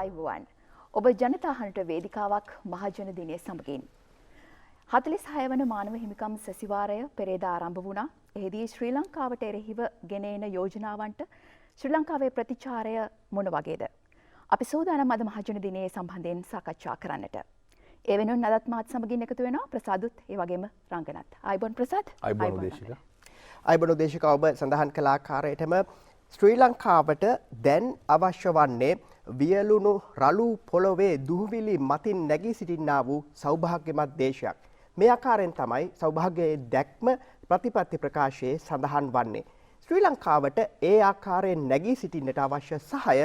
ආයුබෝවන්. ඔබ ජනතාහනට වේදිකාවක් මහජන දිනය සමගින් 46 වන මානව හිමිකම් සැසිවාරය පෙරේදා ආරම්භ වුණා. එහිදී ශ්‍රී ලංකාවට එරෙහිව ගෙන එන යෝජනාවන්ට ශ්‍රී ලංකාවේ ප්‍රතිචාරය මොන වගේද? අපි සූදානම් අද මහජන දිනයේ සම්බන්ධයෙන් සාකච්ඡා කරන්නට. ඒ වෙනුවෙන් අදත් මාත් සමගින් එකතු වෙනවා ප්‍රසාදුත් ඒ වගේම රංගනත්. ආයුබෝවන් ප්‍රසාද්. ආයුබෝවන් දේශිකා. ආයුබෝවන් දේශිකා ඔබ සඳහන් කළ ආකාරයටම ශ්‍රී ලංකාවට දැන් අවශ්‍ය වන්නේ වියලුණු රළු පොළොවේ දුහවිලි මතින් නැගී සිටින්නා වූ සෞභාග්‍යමත් දේශයක්. මේ ආකාරයෙන් තමයි සෞභාග්‍යයේ දැක්ම ප්‍රතිපත්ති ප්‍රකාශයේ සඳහන් වන්නේ. ශ්‍රී ලංකාවට ඒ ආකාරයෙන් නැගී සිටින්නට අවශ්‍ය සහාය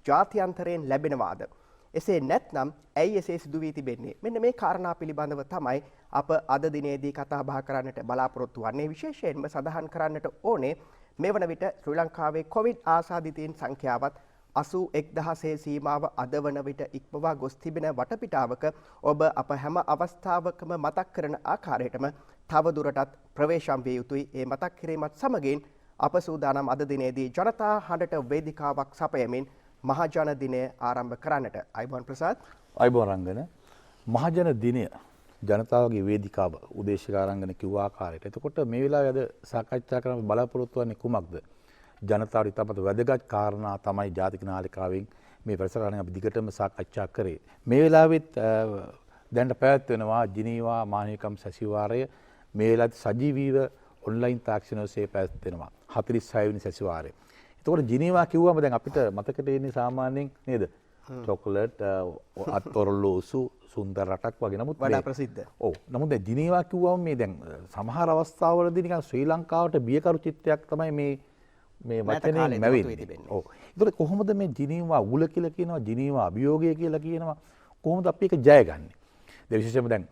ජාත්‍යන්තරයෙන් ලැබෙනවාද? එසේ නැත්නම් ඇයි එසේ සිදු වී තිබෙන්නේ? මෙන්න මේ කාරණා පිළිබඳව තමයි අප අද දිනේදී කතා බහ කරන්නට බලාපොරොත්තු වන්නේ. විශේෂයෙන්ම සඳහන් කරන්නට ඕනේ මේ වන විට ශ්‍රී ලංකාවේ කොවිඩ් ආසාදිතයින් සංඛ්‍යාවත් 81000 සීමාව අද වන විට ඉක්මවා ගොස් තිබෙන වටපිටාවක ඔබ අප හැම අවස්ථාවකම මතක් කරන ආකාරයටම තව දුරටත් ප්‍රවේශම් විය යුතුයි. ඒ මතක් කිරීමත් සමගින් අප සූදානම් අද දිනේදී ජනතා හඬට වේදිකාවක් සපයමින් මහජන දිනය ආරම්භ කරන්නට. ආයුබෝවන් ප්‍රසාද්. ආයුබෝවන් රංගන. මහජන දිනය ජනතාවගේ වේදිකාව උදේශිකාරංගන කිව්ව ආකාරයට. එතකොට මේ වෙලාවේ අද සාකච්ඡා කරන්න බලාපොරොත්තු වෙන්නේ කුමක්ද? ජනතාවට ඉතාමත් වැදගත් කාරණා තමයි ජාතික නාලිකාවෙන් මේ ප්‍රසාරණය අපි දිගටම සාකච්ඡා කරේ. මේ වෙලාවෙත් දැන් පැවැත්වෙනවා ජිනීවා මානවිකම් සැසිවාරය මේ වෙලාවේ සජීවීව ඔන්ලයින් තාක්ෂණ ඔස්සේ පැවැත්වෙනවා 46 වෙනි සැසිවාරය. එතකොට ජිනීවා කිව්වම දැන් අපිට මතකට එන්නේ සාමාන්‍යයෙන් නේද? චොකලට් අත්ඔරලෝසු සුන්දර රටක් වගේ. නමුත් වඩා ප්‍රසිද්ධ. ඔව්. නමුත් දැන් ජිනීවා කිව්වම මේ දැන් සමහර අවස්ථාවලදී නිකන් ශ්‍රී ලංකාවට බියකරු චිත්තයක් තමයි මේ වචනේ මැවෙන්නේ. ඔව්. ඒතකොට කොහොමද මේ ජිනීවා උගුල කියලා කියනවා, ජිනීවා අභියෝගය කියලා කියනවා. කොහොමද අපි ඒක ජයගන්නේ? දැන් විශේෂයෙන්ම දැන්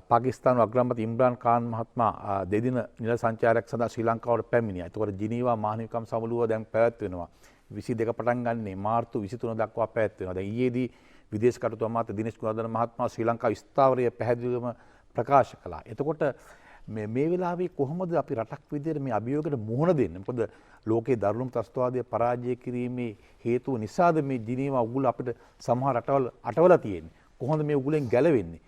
පාකිස්තානු අග්‍රාමාත්‍ය ඉම්රාන් ඛාන් මහත්මයා දෙදින නිල සංචාරයක් සඳහා ශ්‍රී ලංකාවට පැමිණියා. ඒතකොට ජිනීවා මානවිකම් සමුළුව දැන් පැවැත්වෙනවා. 22 පටන් ගන්නේ මාර්තු 23 දක්වා පැවැත්වෙනවා. දැන් ඊයේදී විදේශ කටයුතු අමාත්‍ය දිනේෂ් ගුණවර්ධන මහත්මයා ශ්‍රී ලංකාවේ ස්ථාවරය පැහැදිලිවම ප්‍රකාශ කළා. එතකොට මේ වෙලාවේ කොහොමද අපි රටක් විදිහට මේ අභියෝගයට මුහුණ දෙන්නේ? මොකද ලෝකයේ දරුණුම ත්‍රස්තවාදය පරාජය කිරීමේ හේතුව නිසාද මේ ජිනීවා උගුල අපිට සමහර රටවල් අටවලා තියෙන්නේ. කොහොමද මේ උගුලෙන් ගැලවෙන්නේ?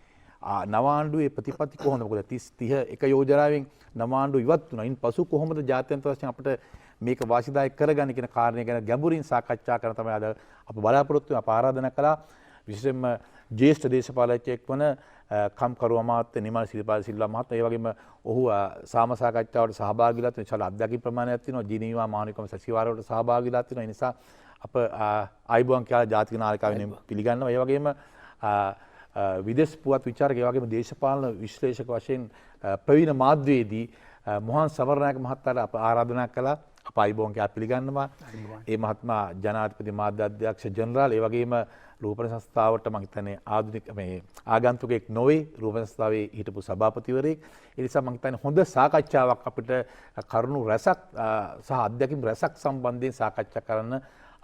නව ආණ්ඩුවේ ප්‍රතිපත්ති කොහොමද? මොකද 30 එක යෝජනාවෙන් නව ආණ්ඩුව ඉවත් වුණා. ඉන් පසු කොහොමද ජාත්‍යන්තර වශයෙන් අපිට මේක වාසිදායක කරගන්න කියන කාරණය ගැන ගැඹුරින් සාකච්ඡා කරන තමයි අද අප බලාපොරොත්තු වෙන අප ආරාධනා කළා. විශේෂයෙන්ම ජ්‍යෙෂ්ඨ දේශපාලකයෙක් වන කම්කරු අමාත්‍ය නිමල් සිරිපාල සිල්වා මහත්මයා, ඒ වගේම ඔහු සාම සාකච්ඡාවට සහභාගී වෙලා තියෙන විශාල අත්දැකීම් ප්‍රමාණයක් තියෙනවා. ජිනීවා මානවිකම් සැසිවාරයට සහභාගී වෙලා තියෙනවා. ඒ නිසා අප ආයුබෝවන් කියලා ජාතික නාලිකාවෙන් පිළිගන්නවා. ඒ වගේම විදේශ පුවත් විචාරක ඒ වගේම දේශපාලන විශ්ලේෂක වශයෙන් ප්‍රවීණ මාධ්‍යවේදී මොහන් සවරනායක මහතාට අප ආරාධනා කළා. අප ආයුබෝවන් කියලා පිළිගන්නවා. ඒ මහත්මයා ජනාධිපති මාධ්‍ය අධ්‍යක්ෂ ජෙනරාල්, ඒ වගේම රූපණ සංස්ථාවට මම හිතන්නේ ආධුනික මේ ආගන්තුකෙක් නොවේ, රූපණ සංස්ථාවේ හිටපු සභාපතිවරයෙක්. ඒ නිසා මම හිතන්නේ හොඳ සාකච්ඡාවක් අපිට කරුණු රැසක් සහ අත්දැකීම් රැසක් සම්බන්ධයෙන් සාකච්ඡා කරන්න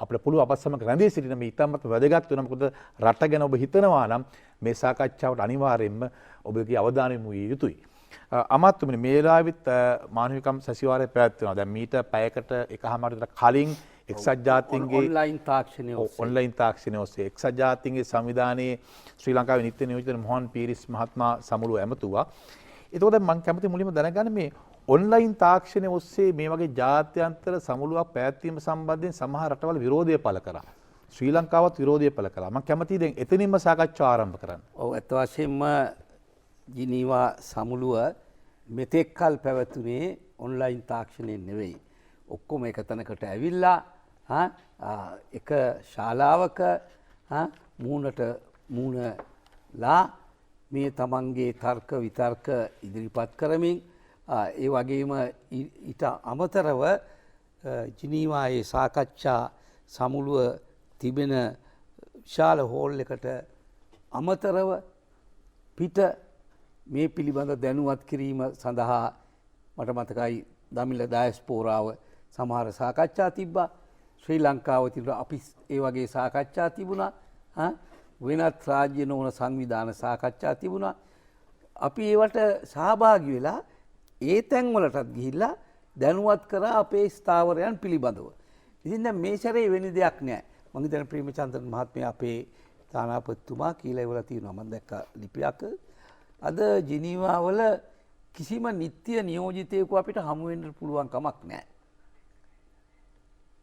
අපිට පුළුවන්. අපත් සමග රැඳී සිටින මේ ඉතාමත් වැදගත් වෙනවා. මොකද රට ගැන ඔබ හිතනවා නම් මේ සාකච්ඡාවට අනිවාර්යයෙන්ම ඔබගේ අවධානය යොමු විය යුතුයි. අමාත්‍යතුමනි, මේ වෙලාවෙත් මානවිකම් සැසිවාරය පැවැත්වෙනවා. දැන් මීට පැයකට එකහමාරකට කලින් එක්සත් ජාතීන්ගේ ඔන්ලයින් තාක්ෂණය ඔස්සේ එක්සත් ජාතීන්ගේ සංවිධානයේ ශ්‍රී ලංකාවේ නිත්‍ය නියෝජිත මොහන් පීරිස් මහත්මයා සමුළුව ඇමතුවා. ඒකෝද මම කැමති මුලින්ම දැනගන්න මේ ඔන්ලයින් තාක්ෂණය ඔස්සේ මේ වගේ ජාත්‍යන්තර සමුළුවක් පැවැත්වීම සම්බන්ධයෙන් සමහර රටවල් විරෝධය පළ කරා. ශ්‍රී ලංකාවත් විරෝධය පළ කළා. මම කැමතියි දැන් එතනින්ම සාකච්ඡාව ආරම්භ කරන්න. ඔව්, ඇත්ත වශයෙන්ම ජිනීවා සමුළුව මෙතෙක් කල් පැවතුනේ ඔන්ලයින් තාක්ෂණයෙන් නෙවෙයි. ඔක්කොම එක තැනකට ඇවිල්ලා එක ශාලාවක මූණට මූණලා මේ තමන්ගේ තර්ක විතර්ක ඉදිරිපත් කරමින් ඒ වගේම ඊට අමතරව ජිනීවායේ සාකච්ඡා සමුළුව තිබෙන විශාල හෝල් එකට අමතරව පිට මේ පිළිබඳ දැනුවත් කිරීම සඳහා මට මතකයි දමිළ ඩයස්පෝරාව සමහර සාකච්ඡා තිබ්බා. ශ්‍රී ලංකාව තිබුණා, අපි ඒ වගේ සාකච්ඡා තිබුණා. වෙනත් රාජ්‍ය නොවන සංවිධාන සාකච්ඡා තිබුණා. අපි ඒවට සහභාගී වෙලා ඒ තැන්වලටත් ගිහිල්ලා දැනුවත් කරා අපේ ස්ථාවරයන් පිළිබඳව. ඉතින් දැන් මේ සැරේ වෙන දෙයක් නෑ. මම හිතන්නේ ප්‍රේමචන්ද්‍රන් මහත්මයා අපේ තානාපතිතුමා කියලා ඉවරලා තියෙනවා මම දැක්ක ලිපියක්. අද ජිනීවා වල කිසිම නිත්‍ය නියෝජිතයෙකු අපිට හමු වෙන්න පුළුවන් කමක් නැහැ.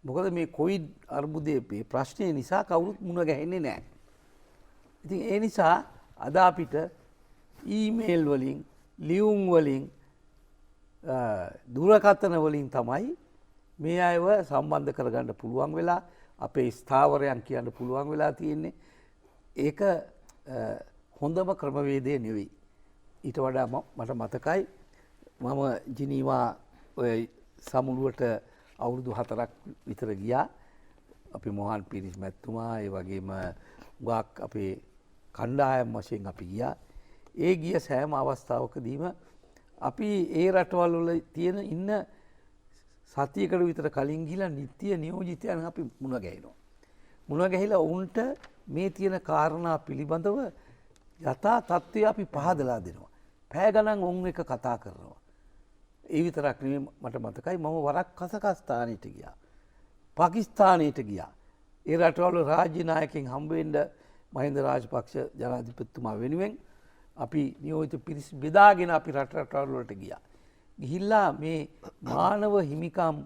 මොකද මේ කොවිඩ් අර්බුදයේ මේ ප්‍රශ්නය නිසා කවුරුත් මුණ ගැහෙන්නේ නැහැ. ඉතින් ඒ නිසා අද අපිට ඊමේල් වලින් ලියුම් වලින් දුරකථන වලින් තමයි මේ අයව සම්බන්ධ කරගන්න පුළුවන් වෙලා අපේ ස්ථාවරයන් කියන්න පුළුවන් වෙලා තියෙන්නේ. ඒක හොඳම ක්‍රමවේදය නෙවෙයි. ඊට වඩා මට මතකයි මම ජිනීවා ඔය සමුළුවට අවුරුදු 4ක් විතර ගියා. අපි මොහන් පිරිස් මැතිතුමා ඒ වගේම ගාක් අපේ කණ්ඩායම් වශයෙන් අපි ගියා. ඒ ගිය සෑම අවස්ථාවකදීම අපි ඒ රටවල් වල තියෙන ඉන්න සතියකට විතර කලින් ගිහිලා නිත්‍ය නියෝජිතයන් අපි මුණ ගැහෙනවා. මුණ ගැහිලා උන්ට මේ තියෙන කාරණා පිළිබඳව යථා තත්ත්වය අපි පහදලා දෙනවා. පැය ගණන් උන් එක කතා කරනවා. ඒ විතරක් නෙවෙයි මට මතකයි මම වරක් කසකස්ථානෙට ගියා. පාකිස්තානයට ගියා. ඒ රටවල රාජ්‍ය නායකයන් හම්බ වෙන්න මහින්ද රාජපක්ෂ ජනාධිපතිතුමා වෙනුවෙන් අපි නියෝජිත පිරිස් බෙදාගෙන අපි රටවල් වලට ගියා. ගිහිල්ලා මේ මානව හිමිකම්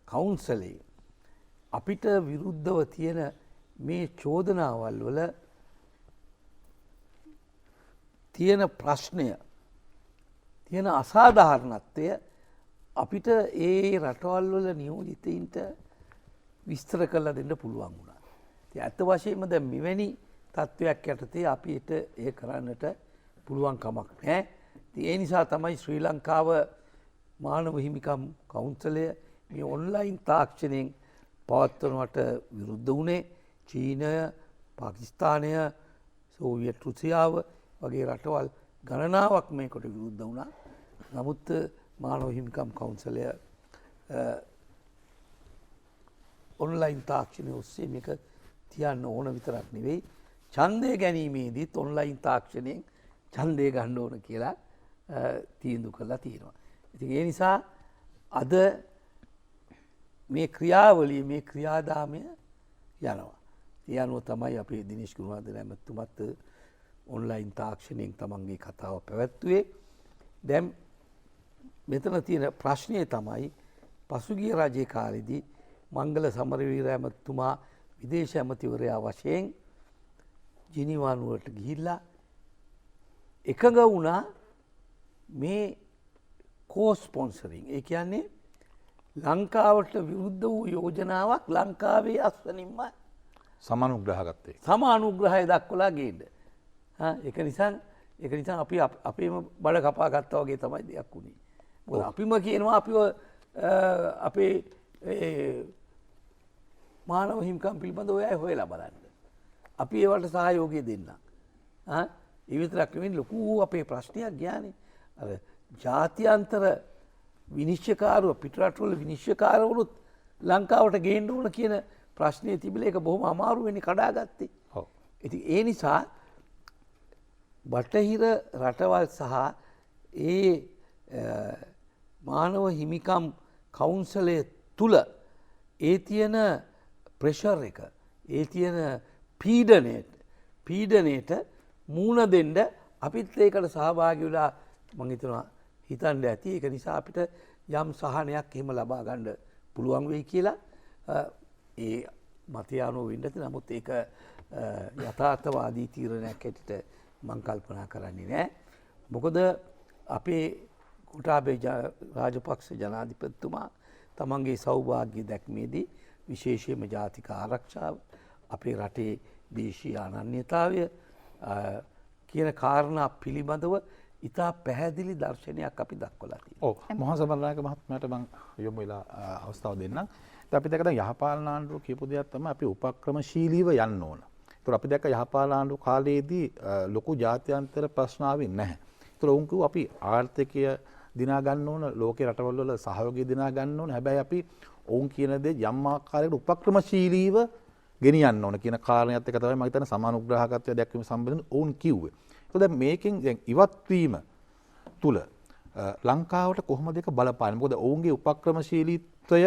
කවුන්සලේ අපිට විරුද්ධව තියෙන මේ චෝදනාවල් වල තියෙන ප්‍රශ්නය තියෙන අසාධාරණත්වය අපිට ඒ රටවල් වල නියෝජිතයින්ට විස්තර කරලා දෙන්න පුළුවන් වුණා. ඉතින් ඇත්ත වශයෙන්ම දැන් මෙවැනි තත්වයක් යටතේ අපිට ඒ කරන්නට පුළුවන් කමක් නැහැ. ඉතින් ඒ නිසා තමයි ශ්‍රී ලංකාව මානව හිමිකම් කවුන්සලය මේ ඔන්ලයින් තාක්ෂණයෙන් පවත්වනවට විරුද්ධ වුණේ. චීනය, පාකිස්තානය, සෝවියට් රුසියාව වගේ රටවල් ගණනාවක් මේකට විරුද්ධ වුණා. නමුත් මානව හිමිකම් කවුන්සලය ඔන්ලයින් තාක්ෂණය ඔස්සේ මේක තියන්න ඕන විතරක් නෙවෙයි ඡන්දය ගැනීමේදීත් ඔන්ලයින් තාක්ෂණයෙන් ඡන්දය ගන්න ඕන කියලා තීන්දුව කරලා තියෙනවා. ඉතින් ඒ නිසා අද මේ ක්‍රියාවලිය මේ ක්‍රියාදාමය යනවා. ඒ අනුව තමයි අපේ දිනේෂ් ගුණවර්ධන ඇමතිතුමත් ඔන්ලයින් තාක්ෂණයෙන් තමන්ගේ කතාව පැවැත්වුවේ. දැන් මෙතන තියෙන ප්‍රශ්නය තමයි පසුගිය රජයේ කාලෙදී මංගල සමරවීර ඇමතිතුමා විදේශ ඇමතිවරයා වශයෙන් ජිනීවා නුවරට ගිහිල්ලා එකඟ වුණා මේ කෝස්පොන්සරින්. ඒ කියන්නේ ලංකාවට විරුද්ධ වූ යෝජනාවක් ලංකාවේ අස්වනින්ම සමානුග්‍රහගත්තේ. සමානුග්‍රහය දක්වලා ගේන්න. ඒක නිසා අපි අපේම බඩ කපා ගත්තා වගේ තමයි දෙයක් වුණේ. මොකද අපිම කියනවා අපිව අපේ මානව හිමිකම් පිළිබඳව ඔය අය හොයලා බලන්න. අපි ඒවට සහයෝගය දෙන්න. ඒ විතරක් නෙවෙයි ලොකු අපේ ප්‍රශ්නයක් ගියානේ. අර ජාත්‍යන්තර විනිශ්චයකාරව පිටරටවල විනිශ්චයකාරවරුත් ලංකාවට ගේන්න ඕන කියන ප්‍රශ්නය තිබිලා ඒක බොහොම අමාරු වෙන්නේ කඩාගත්තේ. ඔව්. ඉතින් ඒ නිසා බටහිර රටවල් සහ ඒ මානව හිමිකම් කවුන්සලය තුල ඒ තියෙන ප්‍රෙෂර් එක ඒ තියෙන පීඩනයට මූණ දෙන්න අපිත් ඒකට සහභාගී වෙලා මම හිතනවා හිතන්න ඇති. ඒක නිසා අපිට යම් සහනයක් එහෙම ලබා ගන්න පුළුවන් වෙයි කියලා ඒ මතය අනුව වෙන්න ඇති. නමුත් ඒක යථාර්ථවාදී තීරණයක් හැටියට මම කල්පනා කරන්නේ නැහැ. මොකද අපේ ගෝඨාභය රාජපක්ෂ ජනාධිපතිතුමා තමන්ගේ සෞභාග්‍ය දැක්මේදී විශේෂයෙන්ම ජාතික ආරක්ෂාව අපේ රටේ දේශීය අනන්‍යතාවය කියන කාරණා පිළිබඳව ඉතා පැහැදිලි දර්ශනයක් අපි දක්වලා තියෙනවා. ඔව් මොහොන් සමරනායක මහත්මයාට මම යොමු වෙලා අවස්ථාව දෙන්නම්. ඉතින් අපි දැක්ක දැන් යහපාලන ආණ්ඩුව කියපු දෙයක් තමයි අපි උපක්‍රමශීලීව යන්න ඕන. ඒතර අපි දැක්ක යහපාලන ආණ්ඩුව කාලයේදී ලොකු ජාත්‍යන්තර ප්‍රශ්න ආවේ නැහැ. ඒතර උන් කිව්වා අපි ආර්ථිකය දිනා ගන්න ඕන, ලෝකේ රටවල් වල සහයෝගය දිනා ගන්න ඕන. හැබැයි අපි ඔවුන් කියන දේ යම් ආකාරයකට උපක්‍රමශීලීව ගෙනියන්න ඕන කියන කාරණයක් එක තමයි මම හිතන්නේ සමානුග්‍රහකත්වය දැක්වීම සම්බන්ධයෙන් ඔවුන් කිව්වේ. ඒතකොට දැන් මේකෙන් දැන් ඉවත් වීම තුල ලංකාවට කොහොමද ඒක බලපාන්නේ? මොකද ඔවුන්ගේ උපක්‍රමශීලීත්වය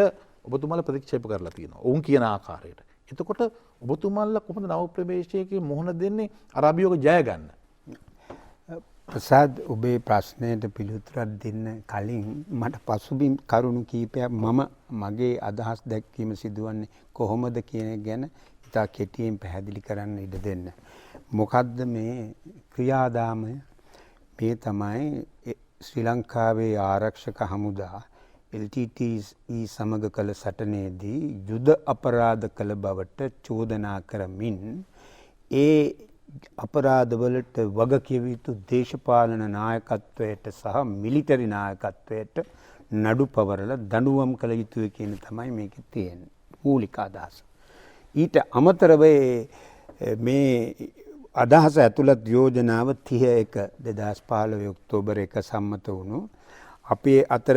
ඔබතුමාලා ප්‍රතික්ෂේප කරලා තියෙනවා. ඔවුන් කියන ආකාරයට. එතකොට ඔබතුමාලා කොහොමද නව ප්‍රවේශයකේ මුහුණ දෙන්නේ අර අභියෝග ජය ගන්න? ප්‍රසාද් ඔබේ ප්‍රශ්නයට පිළිතුරක් දෙන්න කලින් මට පසුබිම් කරුණු කීපයක් මගේ අදහස් දැක්වීම සිදුවන්නේ කොහොමද කියන එක ගැන ඉතා කෙටියෙන් පැහැදිලි කරන්න ඉඩ දෙන්න. මොකද්ද මේ ක්‍රියාදාමය? මේ තමයි ශ්‍රී ලංකාවේ ආරක්ෂක හමුදා LTTE සමග කළ සටනේදී යුද අපරාධ කළ බවට චෝදනා කරමින් ඒ අපරාධවලට වගකිව යුතු දේශපාලන නායකත්වයට සහ මිලිටරි නායකත්වයට නඩු පවරලා දඬුවම් කළ යුතුයි කියන තමයි මේකේ තියෙන මූලික අදහස. ඊට අමතරව මේ අදහස ඇතුළත් යෝජනාව 31 2015 ඔක්තෝබර් 1 සම්මත වුණු අපේ අතර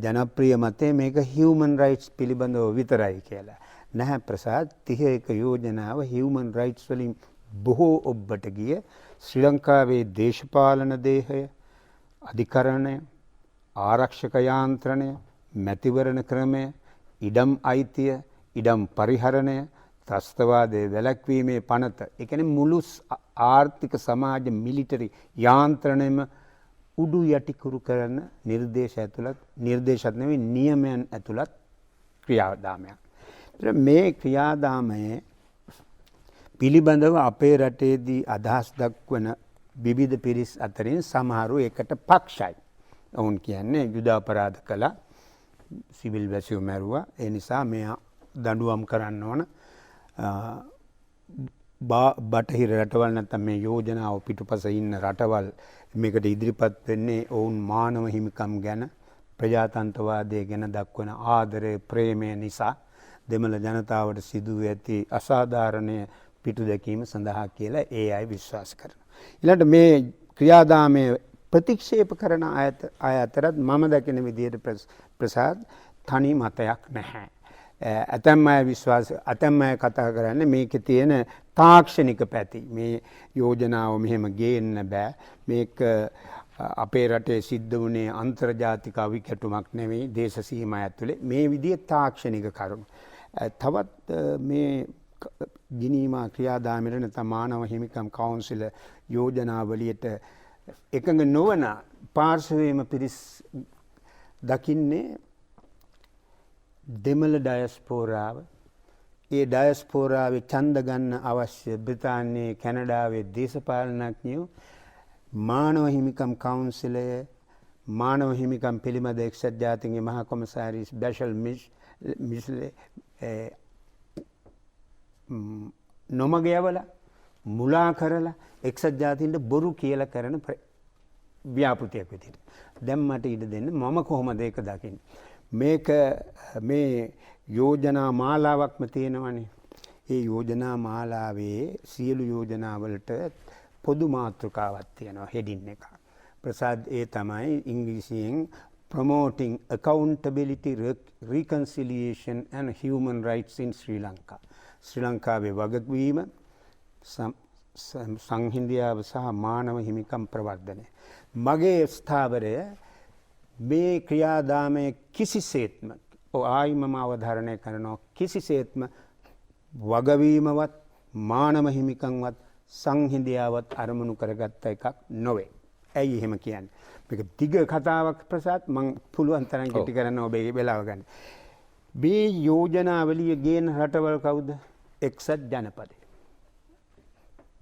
ජනප්‍රිය මතය මේක හියුමන් රයිට්ස් පිළිබඳව විතරයි කියලා. නැහැ ප්‍රසාද්, 31 යෝජනාව හියුමන් රයිට්ස් වලින් බොහෝ ඔබට ගිය ශ්‍රී ලංකාවේ දේශපාලන දේහය, අධිකරණය, ආරක්ෂක යාන්ත්‍රණය, මැතිවරණ ක්‍රමය, ඉඩම් අයිතිය, ඉඩම් පරිහරණය, ත්‍රස්තවාදයේ වැළැක්වීමේ පනත, ඒ කියන්නේ මුළු ආර්ථික සමාජ මිලිටරි යාන්ත්‍රණයම උඩු යටිකුරු කරන නිර්දේශත් නෙවෙයි නියමයන් ඇතුළත් ක්‍රියාදාමයක්. මේ ක්‍රියාදාමයේ පිළිබඳව අපේ රටේදී අදහස් දක්වන විවිධ පිරිස් අතරින් සමහරු ඒකට පක්ෂයි. ඔවුන් කියන්නේ යුද අපරාධ කළා, සිවිල් වැසියෝ මැරුවා, ඒ නිසා මෙයා දඬුවම් කරන්න ඕන. බටහිර රටවල් නැත්නම් මේ යෝජනාව පිටුපස ඉන්න රටවල් මේකට ඉදිරිපත් වෙන්නේ ඔවුන් මානව හිමිකම් ගැන, ප්‍රජාතන්ත්‍රවාදය ගැන දක්වන ආදරය, ප්‍රේමය නිසා දෙමළ ජනතාවට සිදු ඇති අසාධාරණය පිටු දැකීම සඳහා කියලා ඒ අය විශ්වාස කරනවා. ඊළඟට මේ ක්‍රියාදාමය ප්‍රතික්ෂේප කරන අය අතරත් මම දකින විදිහට ප්‍රසාද් තනි මතයක් නැහැ. ඇතැම් අය කතා කරන්නේ මේකේ තියෙන තාක්ෂණික පැති. මේ යෝජනාව මෙහෙම ගේන්න බෑ. මේක අපේ රටේ සිද්ධ වුණේ අන්තර්ජාතික අවිකැටුමක් නෙවෙයි, දේශ සීමා ඇතුලේ. මේ විදිහේ තාක්ෂණික කරුණු. තවත් මේ ගිනීමා ක්‍රියාදාමයට නැත්නම් මානව හිමිකම් කවුන්සිල යෝජනාවලියට එකඟ නොවන පාර්ශවයේම පිරිස් දකින්නේ දෙමළ ඩයස්පෝරාව. ඒ ඩයස්පෝරාවේ ඡන්ද ගන්න අවශ්‍ය බ්‍රිතාන්‍යයේ, කැනඩාවේ දේශපාලනඥයෝ මානව හිමිකම් කවුන්සිලය, මානව හිමිකම් පිළිබඳ එක්සත් ජාතීන්ගේ මහා කොමසාරිස් බැෂල් මිෂ්ලේ නොමග යවලා මුලා කරලා එක්සත් ජාතීන්ට බොරු කියලා කරන ව්‍යාපෘතියක් විදිහට. දැන් මට ඉඩ දෙන්න මම කොහොමද ඒක දකින්නේ? මේක මේ යෝජනා මාලාවක්ම තියෙනවනේ. ඒ යෝජනා මාලාවේ සියලු යෝජනාවලට පොදු මාතෘකාවක් තියෙනවා, හෙඩින් එක. ප්‍රසාද්, ඒ තමයි ඉංග්‍රීසියෙන් promoting accountability, reconciliation and human rights in Sri Lanka. ශ්‍රී ලංකාවේ වගකීම, සංහිඳියාව සහ මානව හිමිකම් ප්‍රවර්ධනය. මගේ ස්ථාවරය මේ ක්‍රියාදාමයේ කිසිසේත්ම ආයිමම අවධාරණය කරනවා, කිසිසේත්ම වගවීමවත් මානව හිමිකම්වත් සංහිඳියාවත් අරමුණු කරගත්ත එකක් නොවේ. ඇයි එහෙම කියන්නේ? මේක දිග කතාවක් ප්‍රසාද්, මම පුළුවන් තරම් කෙටි කරන්න ඔබේ වෙලාව ගන්න. මේ යෝජනාවලිය ගේන රටවල් කවුද? එක්සත් ජනපදය,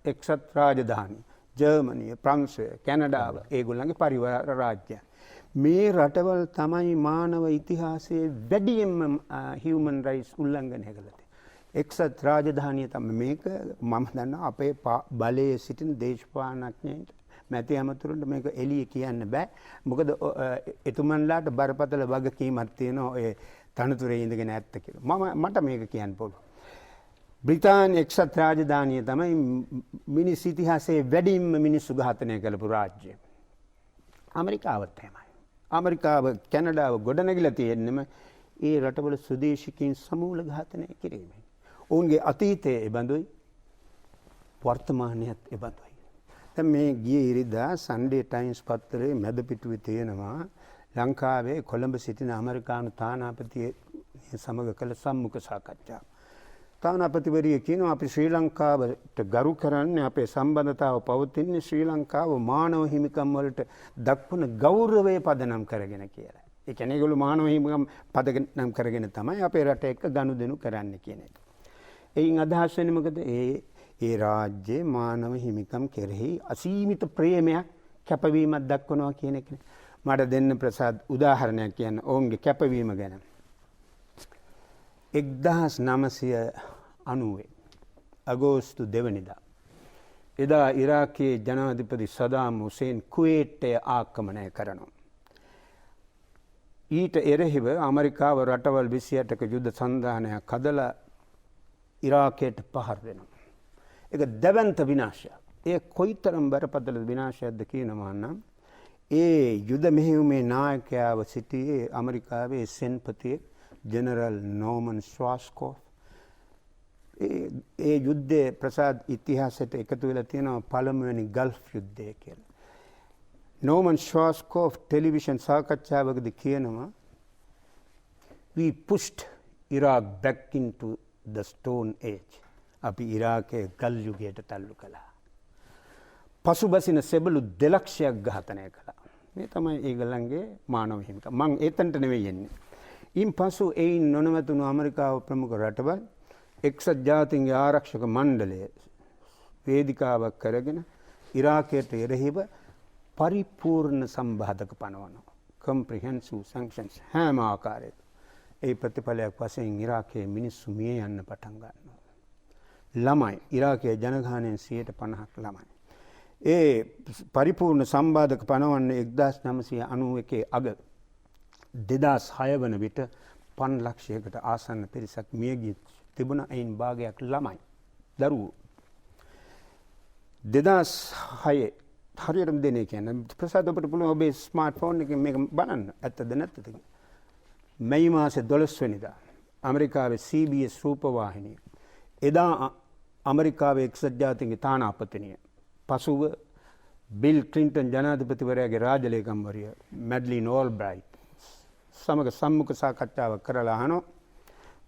එක්සත් රාජධානි, ජර්මනිය, ප්‍රංශය, කැනඩාව, ඒගොල්ලන්ගේ පරිවාර රාජ්‍ය. මේ රටවල් තමයි මානව ඉතිහාසයේ වැඩියෙන්ම හියුමන් රයිට්ස් උල්ලංඝනය කළේ. එක්සත් රාජධානිය තමයි මේක. මම දන්නවා අපේ බලයේ සිටින දේශපාලනඥයින්ට, මැති ඇමතුරුන්ට මේක එළිය කියන්න බෑ. මොකද එතුමන්ලාට බරපතල වගකීමක් තියෙනවා ඔය තනතුරේ ඉඳගෙන ඇත්ත කියලා. මට මේක කියන්න පුළුවන්. බ්‍රිතාන්‍ය එක්සත් රාජධානිය තමයි මිනිස් ඉතිහාසයේ වැඩිම මිනිස්සු ඝාතනය කළපු රාජ්‍යය. ඇමරිකාවත් එහෙමයි. ඇමරිකාව, කැනඩාව ගොඩනැගිලා තියෙන්නම ඒ රටවල ස්වදේශිකයින් සමූල ඝාතනය කිරීමෙන්. ඔවුන්ගේ අතීතයේ එබඳුයි, වර්තමානයේත් එබඳුයි. දැන් මේ ගිය ඉරිදා සන්ඩේ ටයිම්ස් පත්තරේ මැද පිටුවේ තියෙනවා ලංකාවේ කොළඹ සිටින ඇමරිකානු තානාපති සමග කළ සම්මුඛ සාකච්ඡාව. තානාපතිවරිය කියනවා අපි ශ්‍රී ලංකාවට ගරු කරන්නේ අපේ සම්බන්ධතාව පවතින්නේ ශ්‍රී ලංකාව මානව හිමිකම් වලට දක්වන ගෞරවය පදනම් කරගෙන කියලා. ඒ කියන්නේ ඒගොල්ලෝ මානව හිමිකම් පදනම් කරගෙන තමයි අපේ රට එක්ක ගනුදෙනු කරන්න කියන එක. එයින් අදහස් වෙන්නේ මොකද? ඒ රාජ්‍යයේ මානව හිමිකම් කෙරෙහි අසීමිත ප්‍රේමයක් කැපවීමක් දක්වනවා කියන එකනේ. මට දෙන්න ප්‍රසාද් උදාහරණයක් කියන්න ඔවුන්ගේ කැපවීම ගැන. 1990 අගෝස්තු 2 වෙනිදා එදා ඉරාකයේ ජනාධිපති සදාම් හුසේන් කුවේට්ටය ආක්‍රමණය කරනවා. ඊට එරෙහිව ඇමරිකාව රටවල් 28ක යුද්ධ සන්ධානයක් හදලා ඉරාකයට පහර දෙනවා. ඒක දැවැන්ත විනාශයක්. ඒ කොයිතරම් බරපතල විනාශයක්ද කියනවා නම් ඒ යුද මෙහෙයුමේ නායකයාව සිටියේ ඇමරිකාවේ සෙන්පතියෙක් ජෙනරල් නෝමන් ශ්වාස්කෝෆ්. ඒ යුද්ධයේ ප්‍රසාද් ඉතිහාසයට එකතු වෙලා තියෙනවා පළමුවෙනි ගල්ෆ් යුද්ධය කියලා. නෝමන් ශ්වාස්කෝෆ් ටෙලිවිෂන් සාකච්ඡාවකදී කියනවා we pushed Iraq back into the stone age. අපි ඉරාකයේ ගල් යුගයට තල්ලු කළා. පසුබසින සෙබළු 2 ලක්ෂයක් ඝාතනය කළා. මේ තමයි ඒගොල්ලන්ගේ මානව හිමිකම්. මම ඒතන්ට නෙවෙයි යන්නේ. ඉන් පසු එයින් නොනවතුණු ඇමරිකාව ප්‍රමුඛ රටවල් එක්සත් ජාතීන්ගේ ආරක්ෂක මණ්ඩලය වේදිකාවක් කරගෙන ඉරාකයට එරෙහිව පරිපූර්ණ සම්බාධක පනවනවා. comprehensive sanctions හැම ආකාරයක. ඒ ප්‍රතිඵලයක් වශයෙන් ඉරාකයේ මිනිස්සු මිය යන්න පටන් ගන්නවා. ළමයි ඉරාකයේ ජනගහනයෙන් 50% ළමයි. ඒ පරිපූර්ණ සම්බාධක පනවන්නේ 1991 අග 2006 වන විට 5 ලක්ෂයකට ආසන්න පිරිසක් මිය ගිය තිබුණ අයින් භාගයක් ළමයි දරුවෝ. 2006 හරියටම දෙන්නේ කියන්නේ ප්‍රසාද ඔබට පුළුවන් ඔබේ ස්මාර්ට්ෆෝන් එකෙන් මේක බලන්න ඇත්තද නැත්තද කියලා. මැයි මාසේ 12 වෙනිදා ඇමරිකාවේ CBS රූපවාහිනිය එදා ඇමරිකාවේ එක්සත් ජාතීන්ගේ තානාපතිනිය පසුව බිල් ක්ලින්ටන් ජනාධිපතිවරයාගේ රාජලේකම්වරිය මැඩ්ලින් ඕල්බ්‍රයිට් සමග සම්මුඛ සාකච්ඡාවක් කරලා අහනවා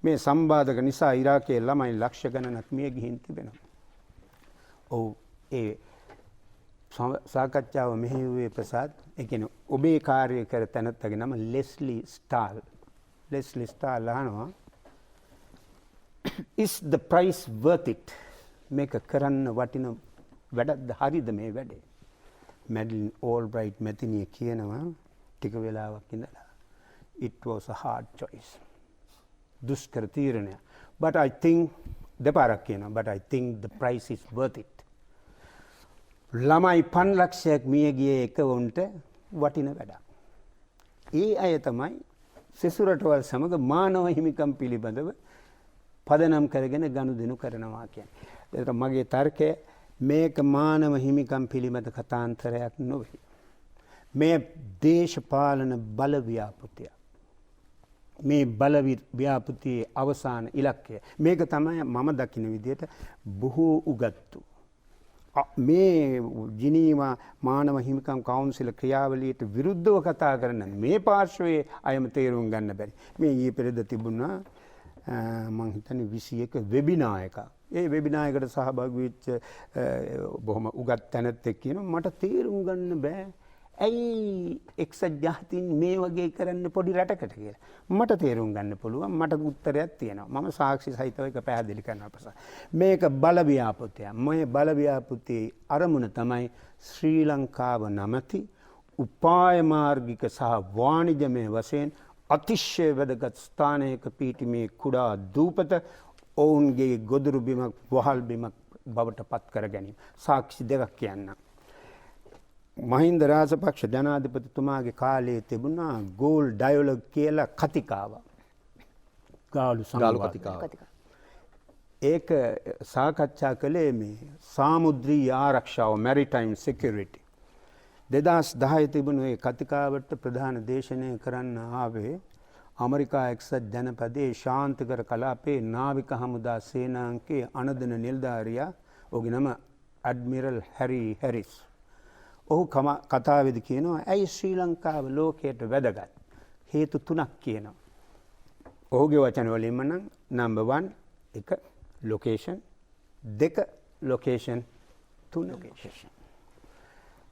මේ සම්බාධක නිසා ඉරාකයේ ළමයි ලක්ෂ ගණනක් මිය ගිහින් තිබෙනවා. ඔව් ඒ සාකච්ඡාව මෙහෙයුවේ ප්‍රසාද් ඒ කියන්නේ ඔබේ කාර්ය කර තැනත්තගේ නම ලෙස්ලි ස්ටාල්. ලෙස්ලි ස්ටාල් අහනවා is the price worth it? මේක කරන්න වටින වැඩක්ද හරිද මේ වැඩේ? මැඩ්ලින් ඕල්බ්‍රයිට් මැතිනිය කියනවා ටික වෙලාවක් ඉඳලා it was a hard choice. දුෂ්කර තීරණය. But I think දෙපාරක් කියනවා but I think the price is worth it. ළමයි 5 ලක්ෂයක් මිය ගියේ එක උන්ට වටින වැඩක්. ඒ අය තමයි සෙසු රටවල් සමග මානව හිමිකම් පිළිබඳව පදනම් කරගෙන ගනුදෙනු කරනවා කියන්නේ. ඒකට මගේ තර්කය මේක මානව හිමිකම් පිළිබඳ කතාන්තරයක් නොවේ. මේ දේශපාලන බල ව්‍යාපෘතිය. මේ බල ව්‍යාපෘතියේ අවසාන ඉලක්කය. මේක තමයි මම දකින විදිහට බොහෝ උගත්තු මේ ජිනීවා මානව හිමිකම් කවුන්සිල ක්‍රියාවලියට විරුද්ධව කතා කරන මේ පාර්ශ්වයේ අයම තේරුම් ගන්න බැරි. මේ ඊයේ පෙරේද තිබුණා මම හිතන්නේ 21 වෙබිනා එකක්. ඒ වෙබිනා එකට සහභාගී වෙච්ච බොහොම උගත් තැනැත්තෙක් කියනවා මට තේරුම් ගන්න බෑ ඇයි එක්සත් ජාතීන් මේ වගේ කරන්න පොඩි රටකට කියලා. මට තේරුම් ගන්න පුළුවන් මට උත්තරයක් තියෙනවා. මම සාක්ෂි සහිතව ඒක පැහැදිලි කරනවා ප්‍රසාද. මේක බල ව්‍යාපෘතිය. මේ බල ව්‍යාපෘතියේ අරමුණ තමයි ශ්‍රී ලංකාව නැමැති උපාය මාර්ගික සහ වාණිජමය වශයෙන් අතිශය වැදගත් ස්ථානයක පිහිටි මේ කුඩා දූපත ඔවුන්ගේ ගොදුරු බිමක් වහල් බිමක් බවට පත් කර ගැනීම. සාක්ෂි දෙකක් කියන්න. මහින්ද රාජපක්ෂ ජනාධිපතිතුමාගේ කාලයේ තිබුණා ගෝල් ඩයලොග් කියලා කතිකාවක්. ගාලු කතිකාව. ඒක සාකච්ඡා කළේ මේ සාමුද්‍රීය ආරක්ෂාව මැරිටයිම් සිකියුරිටි. 2010 තිබුණු ඒ කතිකාවට ප්‍රධාන දේශනය කරන්න ආවේ ඇමරිකා එක්සත් ජනපදයේ ශාන්තිකර කලාපයේ නාවික හමුදා සේනාංකයේ අනදන නිලධාරියා ඔහුගේ නම ඇඩ්මිරල් හැරි හැරිස්. ඔහු කතාවේදී කියනවා ඇයි ශ්‍රී ලංකාව ලෝකයට වැදගත්? හේතු 3ක් කියනවා. ඔහුගේ වචන වලින්ම නම් නම්බර් 1 එක ලොකේෂන් 2 ලොකේෂන් 3 ලොකේෂන්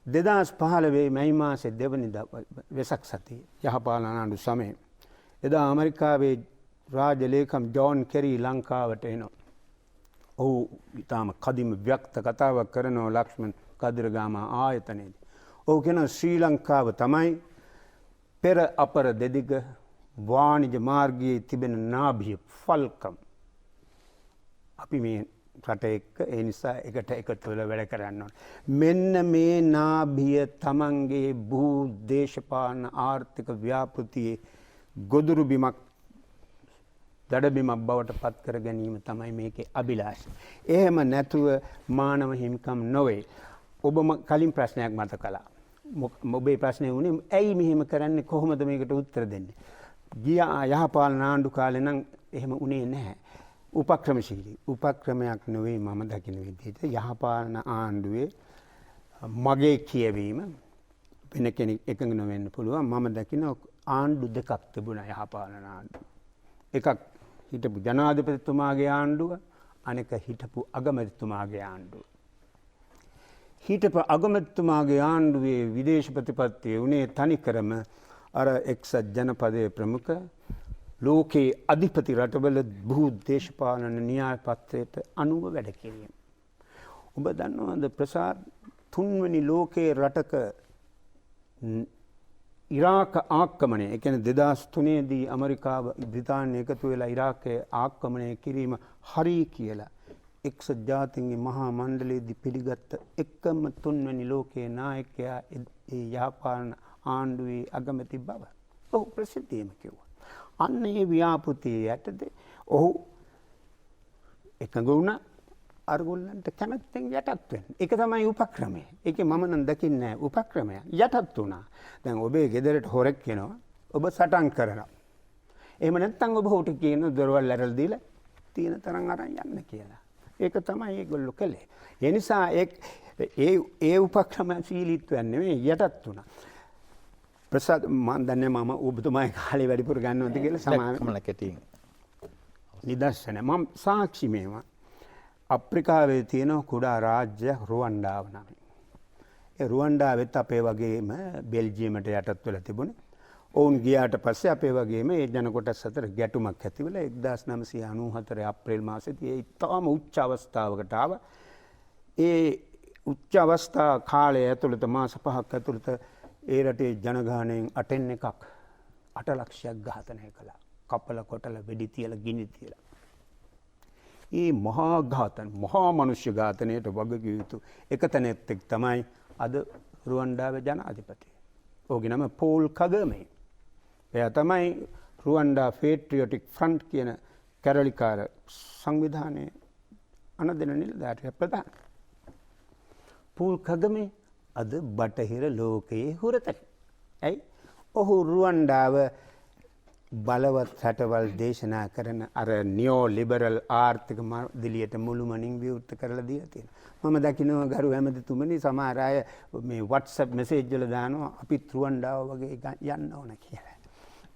2015 මැයි මාසේ දෙවනිදා වෙසක් සතියේ යහපාලන ආණ්ඩු සමයේ එදා ඇමරිකාවේ රාජ්‍ය ලේකම් ජෝන් කෙරි ලංකාවට එනවා. ඔහු ඉතාම කදිම ව්‍යක්ත කතාවක් කරනවා ලක්ෂ්මන් කදිරගාම ආයතනයේදී. ඔහු කියන ශ්‍රී ලංකාව තමයි පෙර අපර දෙදිග වාණිජ මාර්ගයේ තිබෙන නාභිය ෆල්කම්. අපි මේ රට එක්ක ඒ නිසා එකට එකතු වෙලා වැඩ කරන්න ඕනේ. මෙන්න මේ නාභිය තමන්ගේ භූ දේශපාලන ආර්ථික ව්‍යාපෘතියේ ගොදුරු බිමක් දඩබිමක් බවට පත් කර ගැනීම තමයි මේකේ අභිලාෂය. එහෙම නැතුව මානව හිමිකම් නොවේ. ඔබ කලින් ප්‍රශ්නයක් මත කළා. ඔබේ ප්‍රශ්නේ වුණේ ඇයි මෙහෙම කරන්නේ කොහොමද මේකට උත්තර දෙන්නේ? ගිය යහපාලන ආණ්ඩු කාලේ නම් එහෙම උනේ නැහැ. උපක්‍රමශීලී උපක්‍රමයක් නොවේ මම දකින විදිහට යහපාලන ආණ්ඩුවේ මගේ කියවීම වෙන කෙනෙක් එකඟ නොවෙන්න පුළුවන්. මම දකින ආණ්ඩු දෙකක් තිබුණා යහපාලන ආණ්ඩු. එකක් හිටපු ජනාධිපතිතුමාගේ ආණ්ඩුව, අනෙක හිටපු අගමැතිතුමාගේ ආණ්ඩුව. හිටපු අගමැතිතුමාගේ ආණ්ඩුවේ විදේශ ප්‍රතිපත්තිය උනේ තනිකරම අර එක්සත් ජනපදයේ ප්‍රමුඛ ලෝකයේ අධිපති රටවල බහු දේශපාලන න්‍යාය පත්‍රයට අනුව වැඩ කිරීම. ඔබ දන්නවද ප්‍රසාද් තුන්වෙනි ලෝකයේ රටක ඉරාක ආක්‍රමණය, ඒ කියන්නේ 2003 දී ඇමරිකාව බ්‍රිතාන්‍ය එකතු වෙලා ඉරාකයේ ආක්‍රමණය කිරීම හරි කියලා එක්සත් ජාතීන්ගේ මහා මණ්ඩලයේදී පිළිගත්ත එකම තුන්වෙනි ලෝකයේ නායකයා ඒ යහපාලන ආණ්ඩුවේ අගමැති බව. ඔහු ප්‍රසිද්ධියම කිව්වා. අන්න ඒ ව්‍යාපෘතියේ යටතේ ඔහු එකඟ වුණා අරගොල්ලන්ට කැමැත්තෙන් යටත් වෙන්න. ඒක තමයි උපක්‍රමය. ඒකේ මම නම් දකින්නේ නැහැ උපක්‍රමය. යටත් වුණා. දැන් ඔබේ ගෙදරට හොරෙක් එනවා. ඔබ සටන් කරනවා. එහෙම නැත්නම් ඔබ හොට කියන දොරවල් ඇරලා දීලා තියෙන තරම් අරන් යන්න කියලා. ඒක තමයි ඒගොල්ලෝ කළේ. ඒ නිසා ඒ උපක්‍රමශීලීත්වය නෙමෙයි යටත් වුණා. ප්‍රසාද් මම දන්නේ මම ඔබතුමාගේ කාලේ වැඩිපුර ගන්නවද කියලා සමාවෙන්න කැටියෙන්. නිදර්ශන මම සාක්ෂි මේවා. අප්‍රිකාවේ තියෙන කුඩා රාජ්‍ය රුවන්ඩාව නමින්. ඒ රුවන්ඩාවෙත් අපේ වගේම බෙල්ජියමට යටත් වෙලා තිබුණේ. ඔවුන් ගියාට පස්සේ අපේ වගේම ඒ ජන කොටස් අතර ගැටුමක් ඇති වෙලා 1994 අප්‍රේල් මාසෙදී ඒ තාම උච්ච අවස්ථාවකට ආවා. ඒ උච්ච අවස්ථා කාලය ඇතුළත මාස 5ක් ඇතුළත ඒ රටේ ජනගහණයෙන් 8 එකක් 8 ලක්ෂයක් ඝාතනය කළා. කපල කොටල වෙඩි තියලා ගිනි තියලා. මේ මහා ඝාතන මහා මනුෂ්‍ය ඝාතනයට වගකිව යුතු එකතැනෙක් තමයි අද රුවන්ඩාවේ ජනාධිපති. ඔහුගේ නම පෝල් කගමේ. එයා තමයි රුවන්ඩා පේට්‍රියොටික් ෆ්‍රන්ට් කියන කැරලිකාර සංවිධානයේ අනදෙන නිලධාරියා ප්‍රධාන. පෝල් කගමේ අද බටහිර ලෝකයේ හුරතල්. ඇයි? ඔහු රුවන්ඩාව බලවත් රටවල් දේශනා කරන අර නියෝ ලිබරල් ආර්ථික දිලියට මුළුමනින් විවෘත කරලා දීලා තියෙනවා. මම දකිනවා ගරු ඇමතිතුමනි සමහර අය මේ WhatsApp මැසේජ් වල දානවා අපිත් රුවන්ඩාව වගේ යන්න ඕන කියලා.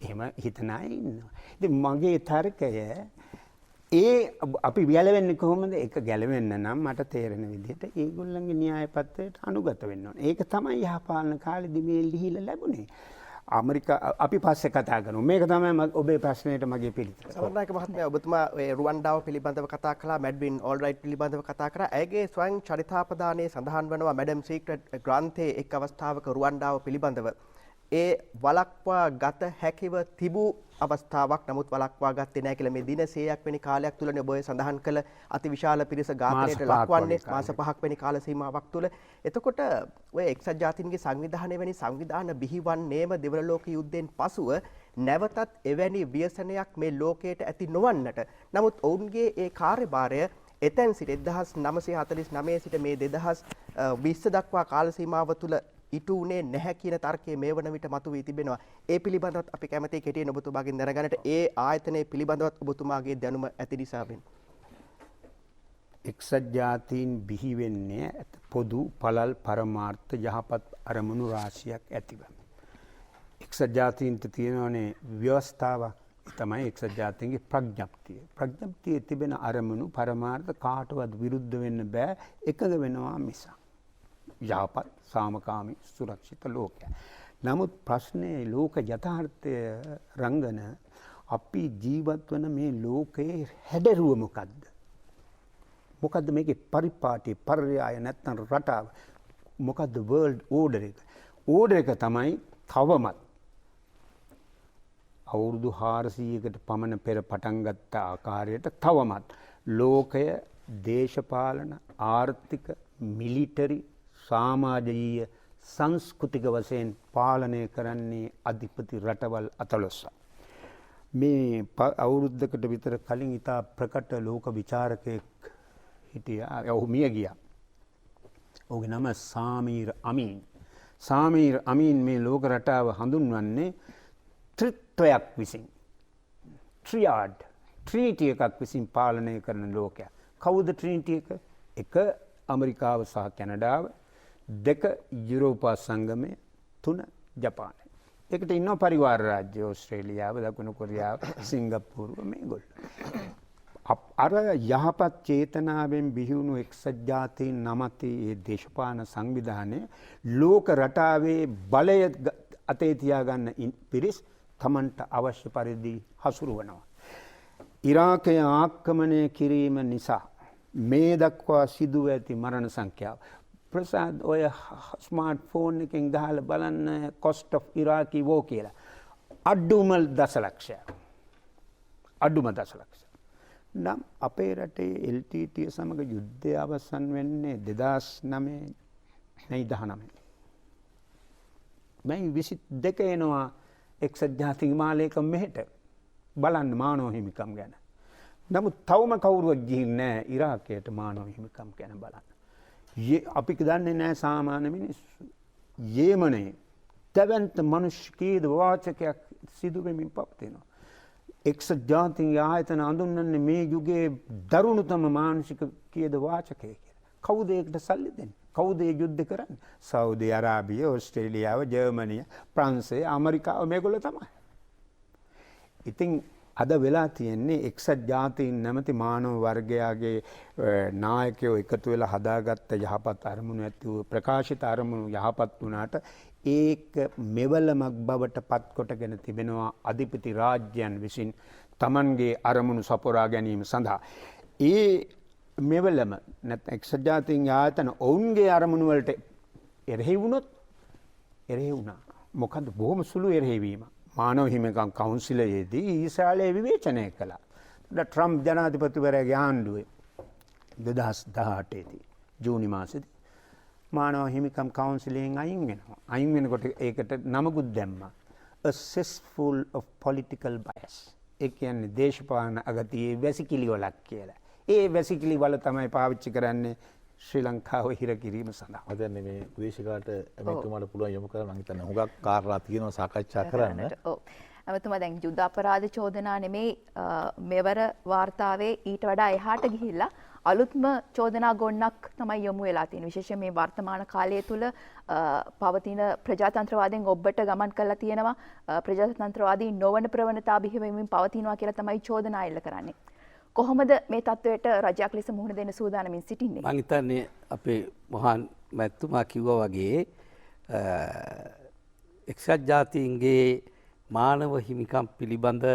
එහෙම හිතන අය ඉන්නවා. ඉතින් මගේ තර්කය අපි ගැලවෙන්නේ කොහොමද? ඒක ගැලවෙන්න නම් මට තේරෙන විදිහට ඒගොල්ලන්ගේ න්‍යාය පත්‍රයට අනුගත වෙන්න ඕනේ. ඒක තමයි යහපාලන කාලෙදී මේ ලිහිලා ලැබුණේ. අපි පස්සේ කතා කරමු. මේක තමයි ඔබේ ප්‍රශ්නයට මගේ පිළිතුර. සමන්නායක මහත්මයා ඔබතුමා රුවන්ඩාව පිළිබඳව කතා කළා, මැඩ්වින් ඕල්රයිට් පිළිබඳව කතා කරා. ඇයගේ ස්වයං චරිතාපදානයේ සඳහන් වෙනවා මැඩම් සීක්‍රට් ග්‍රන්ථයේ එක් අවස්ථාවක රුවන්ඩාව පිළිබඳව ඒ වලක්වා ගත හැකිව තිබූ අවස්ථාවක්, නමුත් වලක්වා ගත්තේ නැහැ කියලා මේ දින 100ක් වෙනි කාලයක් තුලනේ ඔබ සඳහන් කළ අතිවිශාල පිරිස ඝාතනයට ලක්වන්නේ මාස 5ක් වෙනි කාල සීමාවක් තුල. එතකොට ඔය එක්සත් ජාතීන්ගේ සංවිධානය වැනි සංවිධාන බිහිවන්නේම දෙවන ලෝක යුද්ධයෙන් පසුව නැවතත් එවැනි ව්‍යසනයක් මේ ලෝකයට ඇති නොවන්නට. නමුත් ඔවුන්ගේ ඒ කාර්යභාරය එතෙන් සිට 1949 සිට මේ 2020 දක්වා කාල සීමාව තුල ඉටු උනේ නැහැ කියන තර්කයේ මේ වන විට මතුවී තිබෙනවා. ඒ පිළිබඳවත් අපි කැමැති කෙටියෙන් ඔබතුමාගෙන් දැනගන්නට. ඒ ආයතනයේ පිළිබඳවත් ඔබතුමාගේ දැනුම ඇති නිසාවෙන්. එක්සත් ජාතීන් බිහි වෙන්නේ පොදු පළල් පරමාර්ථ යහපත් අරමුණු රාශියක් ඇතිව. එක්සත් ජාතීන්ට තියෙනවනේ ව්‍යවස්ථාවක්, තමයි එක්සත් ජාතීන්ගේ ප්‍රඥප්තිය. ප්‍රඥප්තියේ තිබෙන අරමුණු පරමාර්ථ කාටවත් විරුද්ධ වෙන්න බෑ, එකඟ වෙනවා මිසක්. යහපත් සාමකාමී සුරක්ෂිත ලෝකයක්. නමුත් ප්‍රශ්නේ ලෝක යථාර්ථය රංගන අපි ජීවත් වන මේ ලෝකයේ හැඩරුව මොකද්ද? මොකද්ද මේකේ පරිපාටි පර්යාය නැත්නම් රටාව? මොකද්ද වර්ල්ඩ් ඕඩර් එක? ඕඩර් එක තමයි තවමත් අවුරුදු 400කට පමණ පෙර පටන් ගත්ත ආකාරයට තවමත් ලෝකය දේශපාලන ආර්ථික මිලිටරි සමාජීය සංස්කෘතික වශයෙන් පාලනය කරන්නේ අධිපති රටවල් 14ක්. මේ අවුරුද්දකට විතර කලින් ඉතා ප්‍රකට ලෝක විචාරකයෙක් හිටියා. ඔහු මිය ගියා. ඔහුගේ නම සාමීර් අමීන්. සාමීර් අමීන් මේ ලෝක රටාව හඳුන්වන්නේ ත්‍රිත්වයක් විසින්. ට්‍රියාඩ් ට්‍රීටි එකක් විසින් පාලනය කරන ලෝකයක්. කවුද ට්‍රීටි එක? එක ඇමරිකාව සහ කැනඩාව, දෙක යුරෝපා සංගමය, තුන ජපානය. එකට ඉන්නවා පරිවාර රාජ්‍ය ඕස්ට්‍රේලියාව, දකුණු කොරියාව, සිංගප්පූරුව මේගොල්ලෝ. අර යහපත් චේතනාවෙන් බිහිවුණු එක්සත් ජාතීන් නමැති ඒ දේශපාලන සංවිධානය ලෝක රටාවේ බලය අතේ තියාගන්න පිරිස් තමන්ට අවශ්‍ය පරිදි හසුරුවනවා. ඉරාකය ආක්‍රමණය කිරීම නිසා මේ දක්වා සිදුව ඇති මරණ සංඛ්‍යාව ප්‍රසාද් ඔය ස්මාර්ට් ෆෝන් එකෙන් ගහලා බලන්න cost of Iraqi war කියලා. අඩුම දශලක්ෂයක්. අඩුම දශලක්ෂයක්. නම් අපේ රටේ LTT සමග යුද්ධය අවසන් වෙන්නේ 2009 නේ 19. මම 22 එනවා එක්සත් ජාතික හිමාලයක මෙහෙට බලන්න මානව හිමිකම් ගැන. නමුත් තවම කවුරුවත් ගිහින් නැහැ ඉරාකයට මානව හිමිකම් ගැන බලන්න. අපි දන්නේ නැහැ සාමාන්‍ය මිනිස්සු. යේමනේ දැවැන්ත මිනිස් කීද වාචකයක් සිදු වෙමින් පවතිනවා. එක්සත් ජාතීන්ගේ ආයතන අඳුන්වන්නේ මේ යුගයේ දරුණුතම මානසික කීද වාචකය කියලා. කවුද ඒකට සල්ලි දෙන්නේ? කවුද ඒ යුද්ධ කරන්නේ? සෞදි අරාබිය, ඕස්ට්‍රේලියාව, ජර්මනිය, ප්‍රංශය, ඇමරිකාව මේගොල්ලෝ තමයි. ඉතින් අද වෙලා තියෙන්නේ එක්සත් ජාතීන් නැමැති මානව වර්ගයාගේ නායකයෝ එකතු වෙලා හදාගත්ත යහපත් අරමුණු ඇති වූ ප්‍රකාශිත අරමුණු යහපත් වුණාට ඒක මෙවලමක් බවට පත් කොටගෙන තිබෙනවා අධිපති රාජ්‍යයන් විසින් තමන්ගේ අරමුණු සපුරා ගැනීම සඳහා. ඒ මෙවලම නැත්නම් එක්සත් ජාතීන් ආයතන ඔවුන්ගේ අරමුණු වලට එරෙහි වුණොත් එරෙහි වුණා. මොකද බොහොම සුළු එරෙහිවීමක්. මානව හිමිකම් කවුන්සිලයේදී ඊශ්‍රායලය විවේචනය කළා. ට්‍රම්ප් ජනාධිපතිවරයාගේ ආණ්ඩුවේ 2018 දී ජූනි මාසෙදී මානව හිමිකම් කවුන්සිලයෙන් අයින් වෙනවා. අයින් වෙනකොට ඒකට නමකුත් දැම්මා. A cesspool of political bias. ඒ කියන්නේ දේශපාලන අගතියේ වැසිකිලි වලක් කියලා. ඒ වැසිකිලි වල තමයි පාවිච්චි කරන්නේ ශ්‍රී ලංකාව හිර කිරීම සඳහා. මම දැන් මේ විදේශිකාට එමෙතුමාට පුළුවන් යොමු කරන්න මම හිතන්නේ හුඟක් කාරණා තියෙනවා සාකච්ඡා කරන්න. ඔව්. එමෙතුමා දැන් යුද්ධ අපරාධ චෝදනා නෙමේ මෙවර වාර්තාවේ ඊට වඩා එහාට ගිහිල්ලා අලුත්ම චෝදනා ගොන්නක් තමයි යොමු වෙලා තියෙන්නේ. විශේෂයෙන් මේ වර්තමාන කාලය තුල පවතින ප්‍රජාතන්ත්‍රවාදයෙන් ඔබට ගමන් කරලා තියෙනවා ප්‍රජාතන්ත්‍රවාදී නොවන ප්‍රවණතා බිහි වෙමින් පවතිනවා කියලා තමයි චෝදනා එල්ල කරන්නේ. කොහොමද මේ තත්වයට රජයක් ලෙස මුහුණ දෙන්න සූදානමින් සිටින්නේ? මම හිතන්නේ අපේ මහාන් මැතිතුමා කිව්වා වගේ එක්සත් ජාතීන්ගේ මානව හිමිකම් පිළිබඳ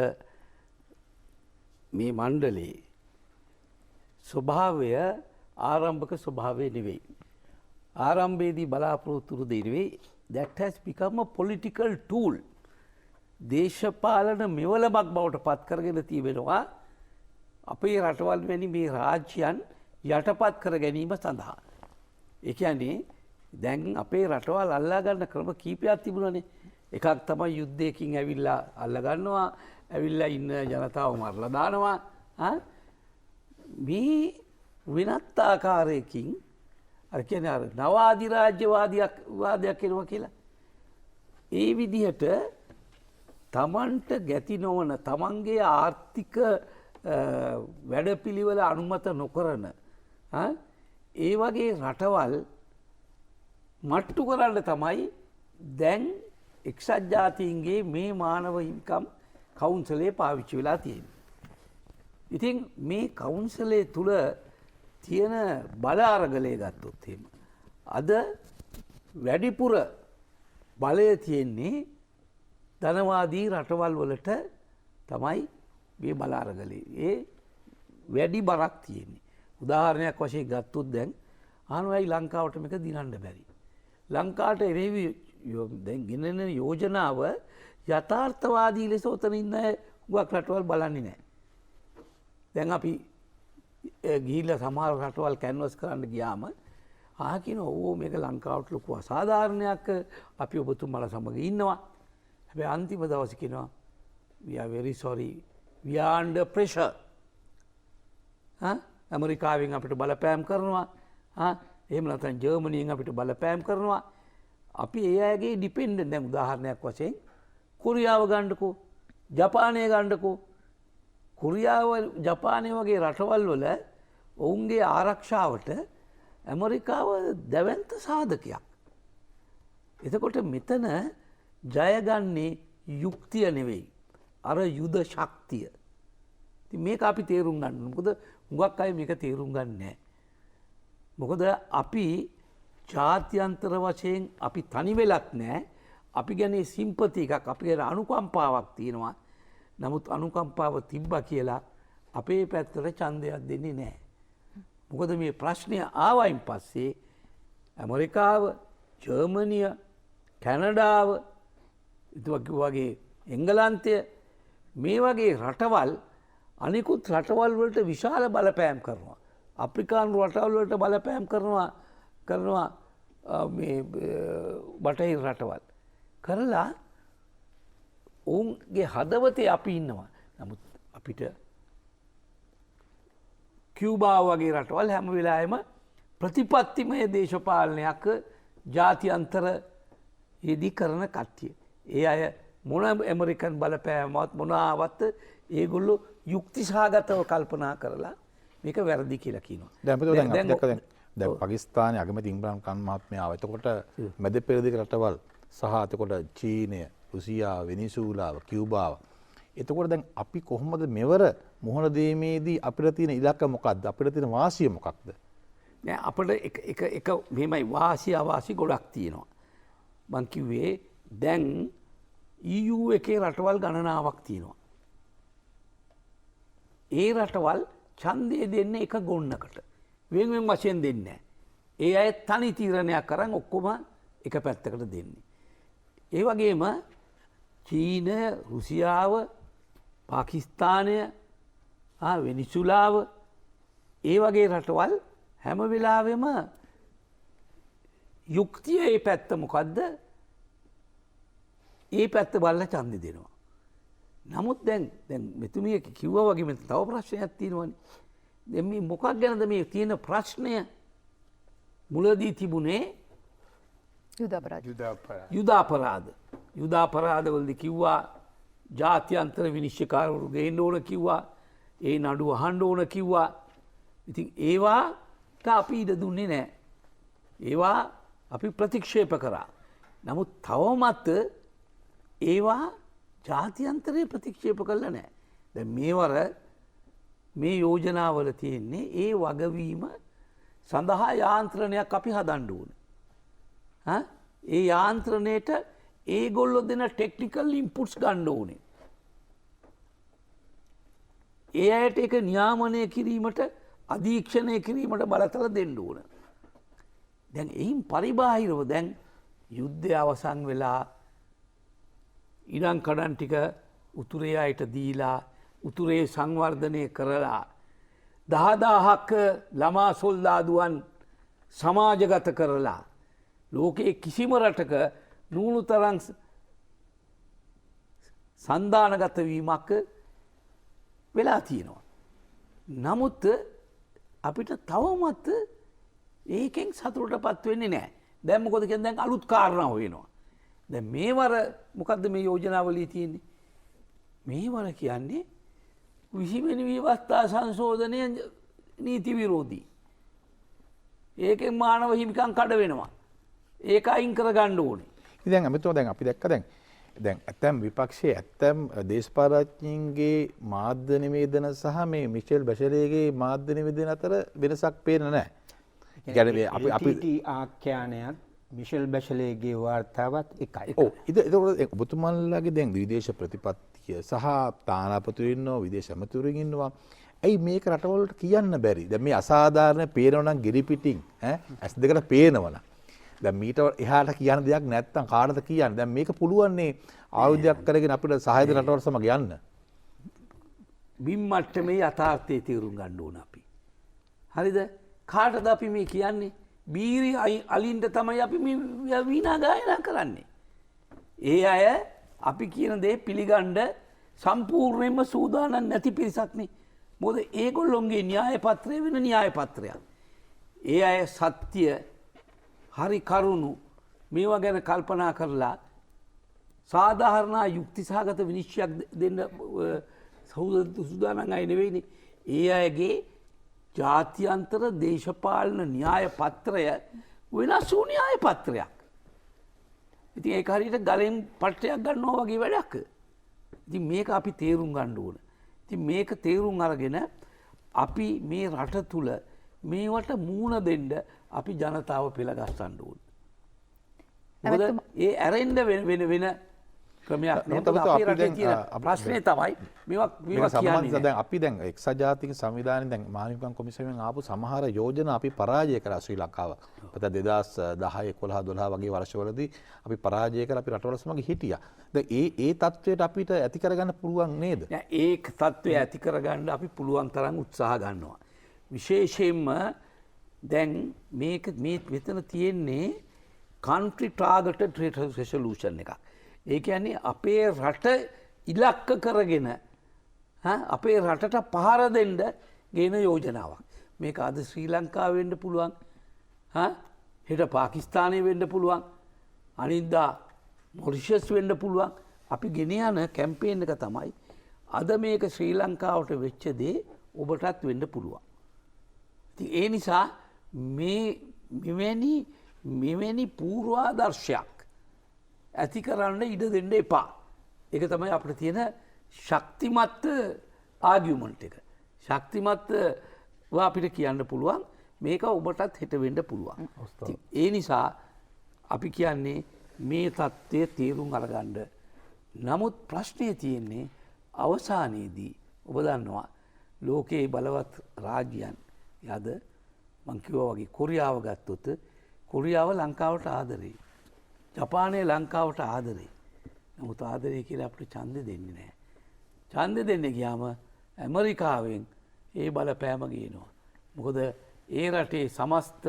මේ මණ්ඩලයේ ස්වභාවය ආරම්භක ස්වභාවය නෙවෙයි. ආරම්භයේදී බලාපොරොත්තු දෙ නෙවෙයි. that has become a political tool. දේශපාලන මෙවලමක් බවට පත් කරගෙන තිබෙනවා අපේ රටවල් වැනි මේ රාජ්‍යයන් යටපත් කර ගැනීම සඳහා. ඒ කියන්නේ දැන් අපේ රටවල් අල්ලා ගන්න ක්‍රම කීපයක් තිබුණානේ. එකක් තමයි යුද්ධයකින් ඇවිල්ලා අල්ලා ගන්නවා, ඇවිල්ලා ඉන්න ජනතාව මරලා දානවා. මේ වෙනත් ආකාරයකින් අර කියන්නේ අර නව අධිරාජ්‍යවාදයක් එනවා කියලා. ඒ විදිහට තමන්ට ගැති නොවන තමන්ගේ ආර්ථික වැඩපිළිවෙල අනුමත නොකරන ඒ වගේ රටවල් මට්ටු කරන්න තමයි දැන් එක්සත් ජාතීන්ගේ මේ මානව හිමිකම් කවුන්සලේ පාවිච්චි වෙලා තියෙන්නේ. ඉතින් මේ කවුන්සලේ තුල තියෙන බල අරගලය ගත්තොත් එහෙම අද වැඩිපුර බලය තියෙන්නේ ධනවාදී රටවල් වලට තමයි මේ බල අරගලේ. ඒ වැඩි බරක් තියෙන්නේ. උදාහරණයක් වශයෙන් ගත්තොත් දැන් ආනවයි ලංකාවට මේක දිනන්න බැරි. ලංකාවට එරෙහි දැන් ගෙනෙන යෝජනාව යථාර්ථවාදී ලෙස උතන ඉන්න හුඟක් රටවල් බලන්නේ නැහැ. දැන් අපි ගිහිල්ලා සමහර රටවල් කැන්වස් කරන්න ගියාම කියන ඕ මේක ලංකාවට ලොකු අසාධාරණයක් අපි ඔබතුමාලා සමග ඉන්නවා. හැබැයි අන්තිම දවසේ කියනවා we are very sorry we are under pressure. ඇමරිකාවෙන් අපිට බලපෑම් කරනවා. එහෙම නැත්නම් ජර්මනියෙන් අපිට බලපෑම් කරනවා. අපි ඒ අයගේ ඩිපෙන්ඩන්ට්. දැන් උදාහරණයක් වශයෙන් කොරියාව ගන්නකෝ, ජපානය ගන්නකෝ. කොරියාව ජපානය වගේ රටවල් වල ඔවුන්ගේ ආරක්ෂාවට ඇමරිකාව දැවැන්ත සාධකයක්. එතකොට මෙතන ජයගන්නේ යුක්තිය නෙවෙයි. අර යුද ශක්තිය. ඉතින් මේක අපි තේරුම් ගන්න. මොකද හුඟක් අය මේක තේරුම් ගන්නේ නැහැ. මොකද අපි ජාත්‍යන්තර වශයෙන් අපි තනි වෙලත් නැහැ. අපි ගැන සිම්පති එකක්, අපි ගැන අනුකම්පාවක් තියෙනවා. නමුත් අනුකම්පාව තිබ්බා කියලා අපේ පැත්තට ඡන්දයක් දෙන්නේ නැහැ. මොකද මේ ප්‍රශ්නය ආවයින් පස්සේ ඇමරිකාව, ජර්මනිය, කැනඩාව, වගේ එංගලන්තය මේ වගේ රටවල් අනිකුත් රටවල් වලට විශාල බලපෑම් කරනවා. අප්‍රිකානු රටවල් වලට බලපෑම් කරනවා මේ බටහිර රටවල්. කරලා ඔවුන්ගේ හදවතේ අපි ඉන්නවා. නමුත් අපිට කියුබා වගේ රටවල් හැම වෙලාවෙම ප්‍රතිපත්තිමය දේශපාලනයක් ජාත්‍යන්තර යෙදී කරන කට්ටිය. ඒ අය මොන ඇමරිකන් බලපෑමවත් මොන ආවත් ඒගොල්ලෝ යුක්ති සහගතව කල්පනා කරලා මේක වැරදි කියලා කියනවා. දැන් පාකිස්තානයේ අගමැති ඉම්රාන් ඛාන් මහත්මයා ආව. එතකොට මැද පෙරදිග රටවල් සහ එතකොට චීනය, රුසියාව, වෙනිසුලාව, කියුබාව. එතකොට දැන් අපි කොහොමද මෙවර මුහුණ දීමේදී අපිට තියෙන ඉලක්ක මොකක්ද? අපිට තියෙන වාසිය මොකක්ද? නෑ අපිට එක මෙහෙමයි වාසිය අවාසිය ගොඩක් තියෙනවා. මං කිව්වේ දැන් EU එකේ රටවල් ගණනාවක් තියෙනවා. ඒ රටවල් ඡන්දය දෙන්නේ එක ගොන්නකට. වෙන වෙන වශයෙන් දෙන්නේ නැහැ. ඒ අය තනි තීරණයක් අරන් ඔක්කොම එක පැත්තකට දෙන්නේ. ඒ වගේම චීන, රුසියාව, පාකිස්තානය, වෙනිසුලාව ඒ වගේ රටවල් හැම වෙලාවෙම යුක්තිය ඒ පැත්ත මොකද්ද? ඒ පැත්ත බලලා ඡන්දෙ දෙනවා. නමුත් දැන් මෙතුමිය කිව්වා වගේ මෙතන තව ප්‍රශ්නයක් තියෙනවනේ. දැන් මේ මොකක් ගැනද මේ තියෙන ප්‍රශ්නය? මුලදී තිබුණේ යුදාපරාධ වලදී කිව්වා ජාත්‍යන්තර විනිශ්චයකාරවරු ගේන්න ඕන කිව්වා. ඒ නඩු අහන්න ඕන කිව්වා. ඉතින් ඒවාට අපි ඉඩ දුන්නේ නැහැ. ඒවා අපි ප්‍රතික්ෂේප කරා. නමුත් තවමත් ඒවා ජාත්‍යන්තරයේ ප්‍රතික්ෂේප කළා නැහැ. දැන් මේවර මේ යෝජනාවල තියෙන්නේ ඒ වගවීම සඳහා යාන්ත්‍රණයක් අපි හදන්න ඕනේ. ඒ යාන්ත්‍රණයට ඒගොල්ලෝ දෙන ටෙක්නිකල් ඉන්පුට්ස් ගන්න ඕනේ. ඒ අයට ඒක නියාමනය කිරීමට, අධීක්ෂණය කිරීමට බලතල දෙන්න ඕන. දැන් එයින් පරිබාහිරව දැන් යුද්ධය අවසන් වෙලා ඉරන් කඩන් ටික උතුරේ අයට දීලා උතුරේ සංවර්ධනය කරලා 10000ක් ළමා සොල්දාදුවන් සමාජගත කරලා ලෝකයේ කිසිම රටක නූණු තරම් සන්දානගත වීමක් වෙලා තියෙනවා. නමුත් අපිට තවමත් ඒකෙන් සතුටටපත් වෙන්නේ නැහැ. දැන් මොකද කියන්නේ? දැන් අලුත් කාරණා හොයනවා. දැන් මේවර මොකද්ද මේ යෝජනාවලිය තියෙන්නේ? මේවර කියන්නේ 20 වෙනි විවස්ථා සංශෝධනය නීති විරෝධී. ඒකෙන් මානව හිමිකම් කඩ වෙනවා. ඒක අයින් කර ගන්න ඕනේ. ඉතින් අමිතෝ දැන් අපි දැක්ක දැන් දැන් ඇතැම් විපක්ෂයේ ඇත්තැම් දේශපාලඥයින්ගේ මාධ්‍ය නිවේදන සහ මේ මිෂෙල් බැෂලේගේ මාධ්‍ය නිවේදන අතර වෙනසක් පේන්නේ නැහැ. කියන්නේ අපි ආඛ්‍යානයත් මිෂෙල් බැෂලේගේ වාර්තාවත් එකයි. ඔව් ඒක ඔබතුමන්ලාගේ දැන් විදේශ ප්‍රතිපත්තිය සහ තානාපතිවරු ඉන්නවා විදේශ ඇමතිවරු ඉන්නවා. ඇයි මේක රටවලට කියන්න බැරි? දැන් මේ අසාධාරණ පේනව නම් ගෙරි පිටින් ඇස් දෙකට පේනවනම් දැන් මීට එහාට කියන්න දෙයක් නැත්තම් කාටද කියන්නේ? දැන් මේක පුළුවන්නේ ආයුධයක් කරගෙන අපිට සහායද රටවල් සමග යන්න. බිම් මට්ටමේ යථාර්ථයේ තීරුම් ගන්න ඕන අපි. හරිද? කාටද අපි මේ කියන්නේ? බීරි අලින්ට තමයි අපි මේ වීණා ගායනා කරන්නේ. ඒ අය අපි කියන දේ පිළිගන්න සම්පූර්ණයෙන්ම සූදානම් නැති පිරිසක්නේ. මොකද ඒගොල්ලොන්ගේ න්‍යාය පත්‍රය වෙන න්‍යාය පත්‍රයක්. ඒ අය සත්‍ය හරි කරුණු මේවා ගැන කල්පනා කරලා සාධාරණ යුක්ති සහගත විනිශ්චයක් දෙන්න සූදානම් අය නෙවෙයිනේ. ඒ අයගේ ජාත්‍යන්තර දේශපාලන න්‍යාය පත්‍රය වෙනස් වූ න්‍යාය පත්‍රයක්. ඉතින් ඒක හරියට ගලෙන් පට්ටයක් ගන්නවා වගේ වැඩක්. ඉතින් මේක අපි තේරුම් ගන්න ඕන. ඉතින් මේක තේරුම් අරගෙන අපි මේ රට තුල මේවට මූණ දෙන්න අපි ජනතාව පෙළගස්සන්න ඕන. මොකද ඒ ඇරෙන්න වෙන ක්‍රමයක් නෑ. අපේ රටේ තියෙන ප්‍රශ්නේ තමයි මේවා කියන්නේ. දැන් අපි දැන් එක්සත් ජාතික සංවිධානයේ දැන් මානවිකම් කොමිසමෙන් ආපු සමහර යෝජනා අපි පරාජය කරා ශ්‍රී ලංකාව. අපිට 2010 11 12 වගේ වර්ෂවලදී අපි පරාජය කරලා අපි රටවල සමග හිටියා. දැන් ඒ තත්වයට අපිට ඇති කරගන්න පුළුවන් නේද? ඒ තත්වය ඇති කරගන්න අපි පුළුවන් තරම් උත්සාහ ගන්නවා. විශේෂයෙන්ම දැන් මේක මේ මෙතන තියෙන්නේ country targeted resolution එකක්. ඒ කියන්නේ අපේ රට ඉලක්ක කරගෙන අපේ රටට පහර දෙන්න ගේන යෝජනාවක්. මේක අද ශ්‍රී ලංකාව වෙන්න පුළුවන්. හෙට පාකිස්තානය වෙන්න පුළුවන්. අනිද්දා මොරිෂස් වෙන්න පුළුවන්. අපි ගෙන යන කැම්පේන් එක තමයි අද මේක ශ්‍රී ලංකාවට වෙච්ච දේ ඔබටත් වෙන්න පුළුවන්. ඉතින් ඒ නිසා මෙවැනි පූර්වාදර්ශයක් ඇති කරන්න ඉඩ දෙන්න එපා. ඒක තමයි අපිට තියෙන ශක්තිමත් ආගියුමන්ට් එක. ශක්තිමත් අපිට කියන්න පුළුවන් මේක ඔබටත් හෙට වෙන්න පුළුවන්. ඒ නිසා අපි කියන්නේ මේ தත්ත්වය තේරුම් අරගන්න. නමුත් ප්‍රශ්නය තියෙන්නේ අවසානයේදී ඔබ දන්නවා ලෝකයේ බලවත් රාජ්‍යයන් යද මං කිව්වා වගේ කොරියාව ගත්තොත් කොරියාව ලංකාවට ආදරේ. ජපානය ලංකාවට ආදරේ. නමුත් ආදරේ කියලා අපිට ඡන්දෙ දෙන්නේ නැහැ. ඡන්දෙ දෙන්න ගියාම ඇමරිකාවෙන් ඒ බලපෑම ගේනවා. මොකද ඒ රටේ සමස්ත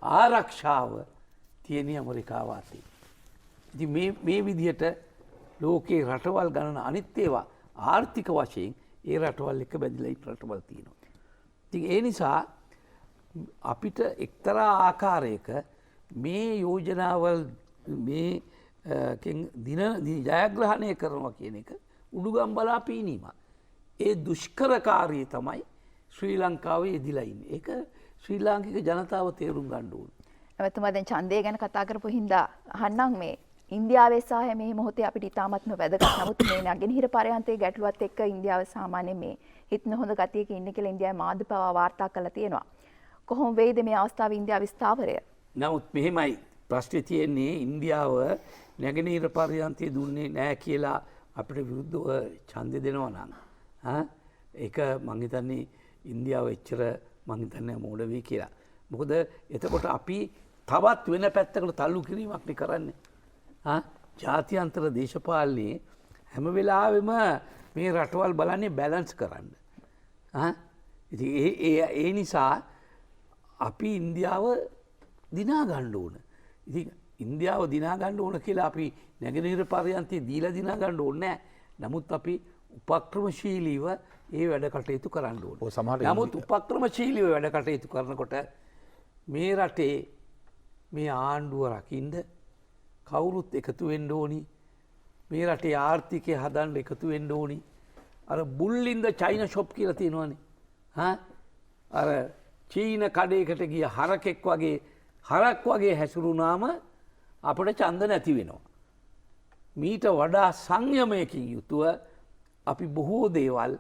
ආරක්ෂාව තියෙන ඇමරිකාව අතේ. ඉතින් මේ විදිහට ලෝකේ රටවල් ගණන අනිත් ඒවා ආර්ථික වශයෙන් ඒ රටවල් එක බැඳිලා රටවල් තියෙනවා. ඉතින් ඒ නිසා අපිට එක්තරා ආකාරයක මේ යෝජනාවල් මේ ජයග්‍රහණය කරනවා කියන එක උඩුගම් බලා පීනීම. ඒ දුෂ්කරකාරී තමයි ශ්‍රී ලංකාවේ යෙදිලා ඉන්නේ. ඒක ශ්‍රී ලාංකික ජනතාව තේරුම් ගන්න ඕනේ. එවතුමා දැන් ඡන්දය ගැන කතා කරපු හින්දා අහන්නම් මේ ඉන්දියාවේ සහ මේ මොහොතේ අපිට ඉතාමත්ම වැදගත්. නමුත් මේ නැගෙනහිර පරයන්තයේ ගැටලුවත් එක්ක ඉන්දියාව සාමාන්‍යයෙන් මේ හිත නොහොඳ ගතියක ඉන්නේ කියලා ඉන්දියාවේ මාධ්‍ය පවා වාර්තා කරලා තියෙනවා. කොහොම වෙයිද මේ අවස්ථාවේ ඉන්දියාවේ ස්ථාවරය? නමුත් මෙහෙමයි ප්‍රශ්නේ තියෙන්නේ ඉන්දියාව නැගෙනහිර පරයන්තය දුන්නේ නැහැ කියලා අපිට විරුද්ධව ඡන්දය දෙනවා නම් ඒක මං හිතන්නේ ඉන්දියාව එච්චර මං හිතන්නේ මෝඩ වෙයි කියලා. මොකද එතකොට අපි තවත් වෙන පැත්තකට තල්ලු කිරීමක් නේ කරන්නේ. ජාත්‍යන්තර දේශපාලනයේ හැම වෙලාවෙම මේ රටවල් බලන්නේ බැලන්ස් කරන්න. ඉතින් ඒ නිසා අපි ඉන්දියාව දිනා ගන්න ඕන. ඉතින් ඉන්දියාව දිනා ගන්න ඕන කියලා අපි නැගෙනහිර පරයන්තයේ දීලා දිනා ගන්න ඕනේ නැහැ. නමුත් අපි උපක්‍රමශීලීව ඒ වැඩ කටයුතු කරන්න ඕන. නමුත් උපක්‍රමශීලීව වැඩ කටයුතු කරනකොට මේ රටේ මේ ආණ්ඩුව රකින්න කවුරුත් එකතු වෙන්න ඕනි. මේ රටේ ආර්ථිකය හදන්න එකතු වෙන්න ඕනි. අර බුල් ඉන් ද චයිනා ෂොප් කියලා තියෙනවනේ. අර චීන කඩේකට ගිය හරකෙක් වගේ හරක් වගේ හැසිරුණාම අපිට ඡන්ද නැති වෙනවා. මීට වඩා සංයමයකින් යුතුව අපි බොහෝ දේවල්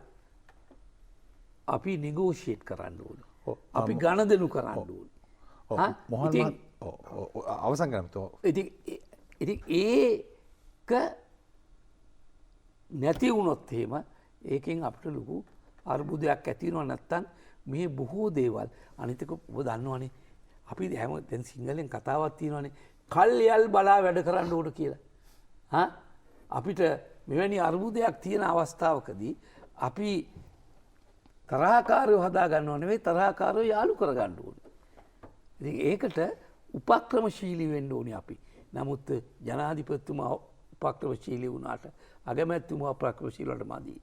අපි නිගෝෂේට් කරන්න ඕන. අපි ගණදනු කරන්න ඕන. මොහන් අවසන් කරනතෝ ඉති ඒක නැති වුණොත් එහෙම ඒකෙන් අපට ලොකු අර්බුදයක් ඇතිවෙනවා නැත්තම් මේ බොහෝ දේවල් අනිතක ඔබ දන්නවනේ අපි හැම දැන් සිංහලෙන් කතාවක් තියෙනවානේ කල්යල් බලා වැඩ කරන්න ඕන කියලා. අපිට මෙවැනි අර්බුදයක් තියෙන අවස්ථාවකදී අපි තරහකාරයෝ හදා ගන්නව නෙවෙයි තරහකාරයෝ යාළු කරගන්න ඕනේ. ඉතින් ඒකට උපක්‍රමශීලී වෙන්න ඕනේ අපි. නමුත් ජනාධිපතිතුමා උපක්‍රමශීලී වුණාට අගමැතිතුමා උපක්‍රමශීලීවට මදි.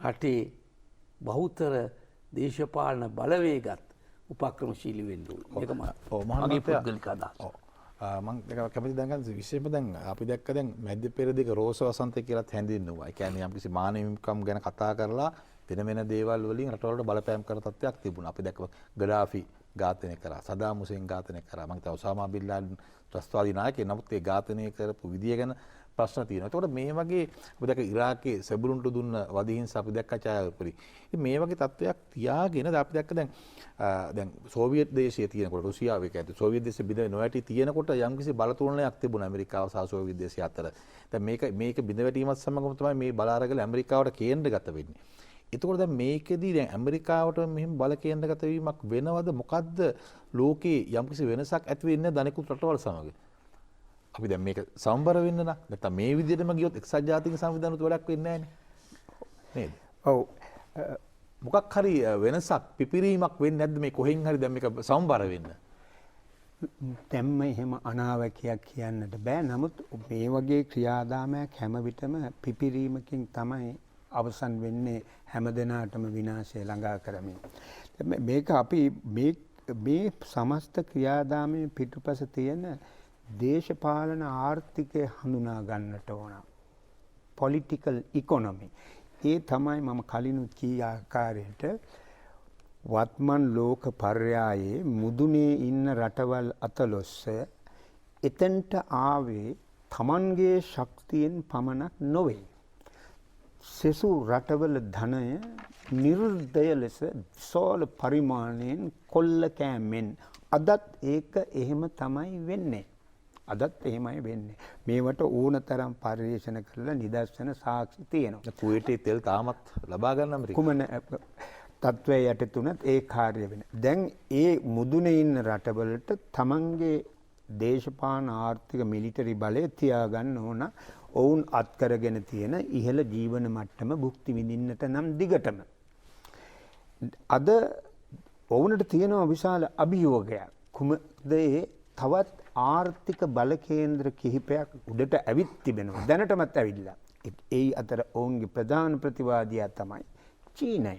රටේ බහුතර දේශපාලන බලවේගත් උපක්‍රමශීලී වෙන්න ඕනේ. මේක මගේ පුද්ගලික අදහස. මං කැමති දැන් විශේෂයෙන්ම දැන් අපි දැක්ක දැන් මැද්ද පෙරදිග රෝස වසන්ත කියලාත් හැඳින්වුවා. ඒ කියන්නේ යම්කිසි මානවිකම් ගැන කතා කරලා වෙන වෙන දේවල් වලින් රටවලට බලපෑම් කරන තත්ත්වයක් තිබුණා. අපි දැක්ක ගඩාෆි ඝාතනය කරා, සදාම් හුසේන් ඝාතනය කරා. මං හිතුවා ඔසාමා බින් ලාඩන් ත්‍රස්තවාදී නායකයෙක්. නමුත් ඒ ඝාතනය කරපු විදිය ගැන ප්‍රශ්න තියෙනවා. ඒතකොට මේ වගේ අපි දැක්ක ඉරාකයේ සෙබළුන්ට දුන්න වදහිංස අපි දැක්ක ඡායාරූපවලින්. ඉතින් මේ වගේ තත්ත්වයක් තියාගෙන අපි දැක්ක දැන් සෝවියට් දේශයේ තියෙනකොට රුසියාව එක ඇතුළේ සෝවියට් දේශය බිඳ නොවැටි තියෙනකොට යම්කිසි බලතුලනයක් තිබුණා ඇමරිකාව සහ සෝවියට් දේශය අතර. දැන් මේක බිඳ වැටීමත් සමගම තමයි මේ බල අරගල ඇමරිකාවට කේන්ද්‍රගත වෙන්නේ. එතකොට දැන් මේකෙදී දැන් ඇමරිකාවට මෙහෙම බල කේන්ද්‍රගත වීමක් වෙනවද? මොකද්ද ලෝකේ යම්කිසි වෙනසක් ඇති වෙන්නේ දනිකුත් රටවල් සමග? අපි දැන් මේක සම්බර වෙන්න නම් නැත්නම් මේ විදිහටම ගියොත් එක්සත් ජාතික සංවිධානයට වැඩක් වෙන්නේ නැහැ නේද? ඔව්. මොකක් හරි වෙනසක් පිපිරීමක් වෙන්නේ නැද්ද මේ කොහෙන් හරි දැන් මේක සම්බර වෙන්න? දැම්ම එහෙම අනාවැකියක් කියන්නට බෑ. නමුත් මේ වගේ ක්‍රියාදාමයක් හැම විටම පිපිරීමකින් තමයි අවසන් වෙන්නේ හැම දිනාටම විනාශය ළඟා කරමින්. මේක අපි මේ සමස්ත ක්‍රියාදාමයේ පිටුපස තියෙන දේශපාලන ආර්ථිකය හඳුනා ගන්නට ඕන. Political economy. ඒ තමයි මම කලිනුත් කී ආකාරයට වත්මන් ලෝක පර්යායේ මුදුනේ ඉන්න රටවල් අතලොස්ස එතෙන්ට ආවේ තමන්ගේ ශක්තියෙන් පමණක් නොවේ. සෙසු රටවල ධනය නිර්දය ලෙස විශාල පරිමාණයෙන් කොල්ල කෑමෙන් අදත් ඒක එහෙම තමයි වෙන්නේ. අදත් එහෙමයි වෙන්නේ. මේවට ඕන තරම් පරිශන කරලා නිදර්ශන සාක්ෂි තියෙනවා. කුවේටේ තෙල් තාමත් ලබා ගන්න ඇමරිකාව. කුමන තත්ත්වයේ යටතුණත් ඒ කාර්ය වෙන. දැන් ඒ මුදුනේ ඉන්න රටවලට තමන්ගේ දේශපාලන ආර්ථික මිලිටරි බලය තියාගන්න ඕන. ඔවුන් අත්කරගෙන තියෙන ඉහළ ජීවන මට්ටම භුක්ති විඳින්නට නම් දිගටම. අද ඔවුනට තියෙනවා විශාල අභියෝගයක්. කුමද ඒ තවත් ආර්ථික බල කේන්ද්‍ර කිහිපයක් උඩට ඇවිත් තිබෙනවා. දැනටමත් ඇවිල්ලා. ඒ අතර ඔවුන්ගේ ප්‍රධාන ප්‍රතිවාදියා තමයි චීනය.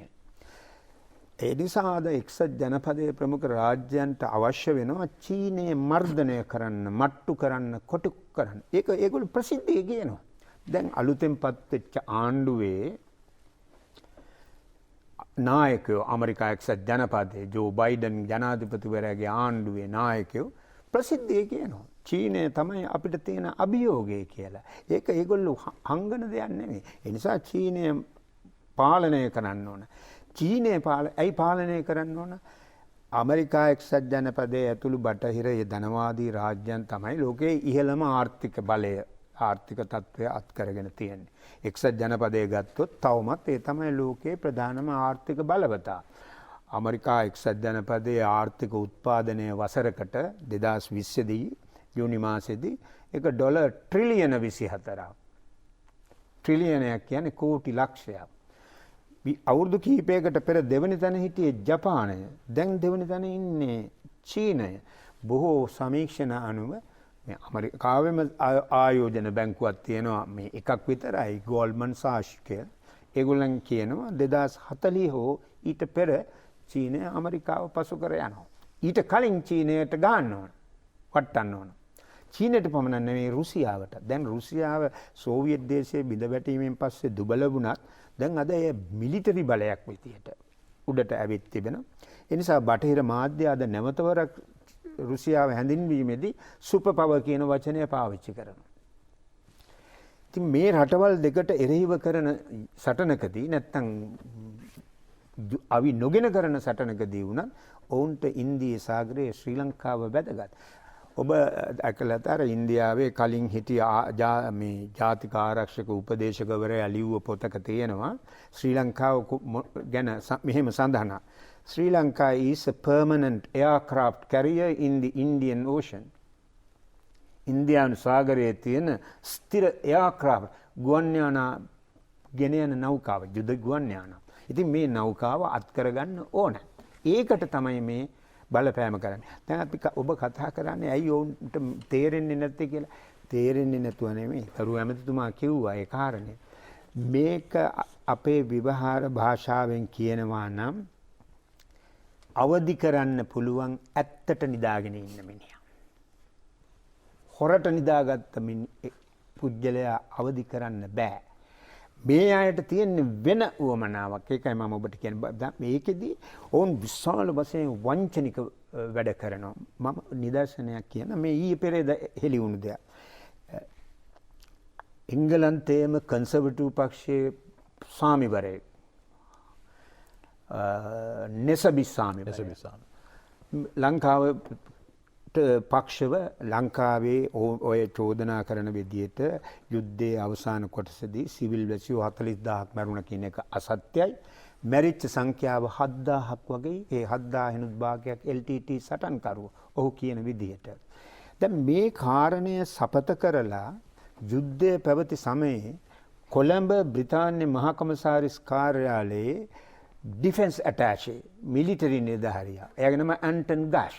ඒ නිසා අද එක්සත් ජනපදයේ ප්‍රමුඛ රාජ්‍යයන්ට අවශ්‍ය වෙනවා චීනය මර්ධනය කරන්න, මට්ටු කරන්න, කොටු කරන්න. ඒක ඒගොල්ලෝ ප්‍රසිද්ධිය කියනවා. දැන් අලුතෙන් පත් වෙච්ච ආණ්ඩුවේ නායකයෝ ඇමරිකා එක්සත් ජනපදයේ ජෝ බයිඩන් ජනාධිපතිවරයාගේ ආණ්ඩුවේ නායකයෝ ප්‍රසිද්ධිය කියනවා. චීනය තමයි අපිට තියෙන අභියෝගය කියලා. ඒක ඒගොල්ලෝ හංගන දෙයක් නෙමෙයි. ඒ නිසා චීනය පාලනය කරන්න ඕන. චීනය ඇයි පාලනය කරන්න ඕන? ඇමරිකා එක්සත් ජනපදයේ ඇතුළු බටහිර ධනවාදී රාජ්‍යයන් තමයි ලෝකයේ ඉහළම ආර්ථික බලය, ආර්ථික තත්ත්වය අත්කරගෙන තියෙන්නේ. එක්සත් ජනපදයේ ගත්තොත් තවමත් ඒ තමයි ලෝකයේ ප්‍රධානම ආර්ථික බලවතා. ඇමරිකා එක්සත් ජනපදයේ ආර්ථික උත්පාදනය වසරකට 2020 දී ජූනි මාසෙදී ඒක ඩොලර් ට්‍රිලියන 24ක්. ට්‍රිලියනයක් කියන්නේ කෝටි ලක්ෂයක්. අවුරුදු කිහිපයකට පෙර දෙවනි තැන හිටියේ ජපානය. දැන් දෙවනි තැන ඉන්නේ චීනය. බොහෝ සමීක්ෂණ අනුව මේ ඇමරිකාවෙම ආයෝජන බැංකුවක් තියෙනවා මේ එකක් විතරයි ගෝල්ඩ්මන් සාක්ස් කියලා. ඒගොල්ලන් කියනවා 2040 හෝ ඊට පෙර චීනය ඇමරිකාව පසු කර යනවා. ඊට කලින් චීනයට ගන්න ඕන. වටන්න ඕන. චීනයට පමණ නෙවෙයි රුසියාවට. දැන් රුසියාව සෝවියට් දේශයේ බිඳ වැටීමෙන් පස්සේ දුබල වුණත් දැන් අද ඒ මිලිටරි බලයක් විදියට උඩට ඇවිත් තිබෙනවා. ඒ නිසා බටහිර මාධ්‍ය අද නැවතවරක් රුසියාව හැඳින්වීමේදී සුපර් පවර් කියන වචනය පාවිච්චි කරනවා. ඉතින් මේ රටවල් දෙකට එරෙහිව කරන සටනකදී නැත්තම් අවි නොගෙන කරන සටනකදී වුණත් ඔවුන්ට ඉන්දිය සාගරයේ ශ්‍රී ලංකාව වැදගත්. ඔබ දැකලා අර ඉන්දියාවේ කලින් හිටිය මේ ජාතික ආරක්ෂක උපදේශකවරයා ලිව්ව පොතක තියෙනවා ශ්‍රී ලංකාව ගැන මෙහෙම සඳහනක්. Sri Lanka is a permanent aircraft carrier in the Indian Ocean. ඉන්දියානු සාගරයේ තියෙන ස්ථිර එයාක්‍රාෆ්ට් ගුවන් යානා ගෙන යන නෞකාව යුද ගුවන් යානා. ඉතින් මේ නෞකාව අත් කරගන්න ඕන. ඒකට තමයි මේ බලපෑම කරන්නේ. දැන් අපි ඔබ කතා කරන්නේ ඇයි ඔවුන්ට තේරෙන්නේ නැත්තේ කියලා. තේරෙන්නේ නැතුව නෙමෙයි. කරු ඇමතිතුමා කිව්වා ඒ කාරණේ. මේක අපේ විවහාර භාෂාවෙන් කියනවා නම් අවදි කරන්න පුළුවන් ඇත්තට නිදාගෙන ඉන්න මිනිහා. හොරට නිදාගත්ත පුද්ගලයා අවදි කරන්න බෑ. මේ අයට තියෙන වෙන උවමනාවක්. ඒකයි මම ඔබට කියන්නේ. මේකෙදී ඔවුන් විශාල වශයෙන් වංචනික වැඩ කරනවා. මම නිදර්ශනයක් කියන මේ ඊයේ පෙරේද හෙළි වුණු දෙයක්. එංගලන්තයේම කන්සර්වටිව් පක්ෂයේ ස්වාමිවරයෙක් නෙසබි ස්වාමිවරයෙක් ලංකාවට පක්ෂව ලංකාවේ ඔය චෝදනා කරන විදිහට යුද්ධයේ අවසාන කොටසදී සිවිල් වැසියෝ 40000ක් මැරුණ කියන එක අසත්‍යයි. මැරිච්ච සංඛ්‍යාව 7000ක් වගේ. ඒ 7000 භාගයක් LTT සටන්කරුවෝ. ඔහු කියන විදිහට. දැන් මේ කාරණය සපත කරලා යුද්ධය පැවති සමයේ කොළඹ බ්‍රිතාන්‍ය මහා කොමසාරිස් කාර්යාලයේ ඩිෆෙන්ස් ඇටැචේ මිලිටරි නිලධාරියා. එයාගේ නම ඇන්ටන් ගාෂ්.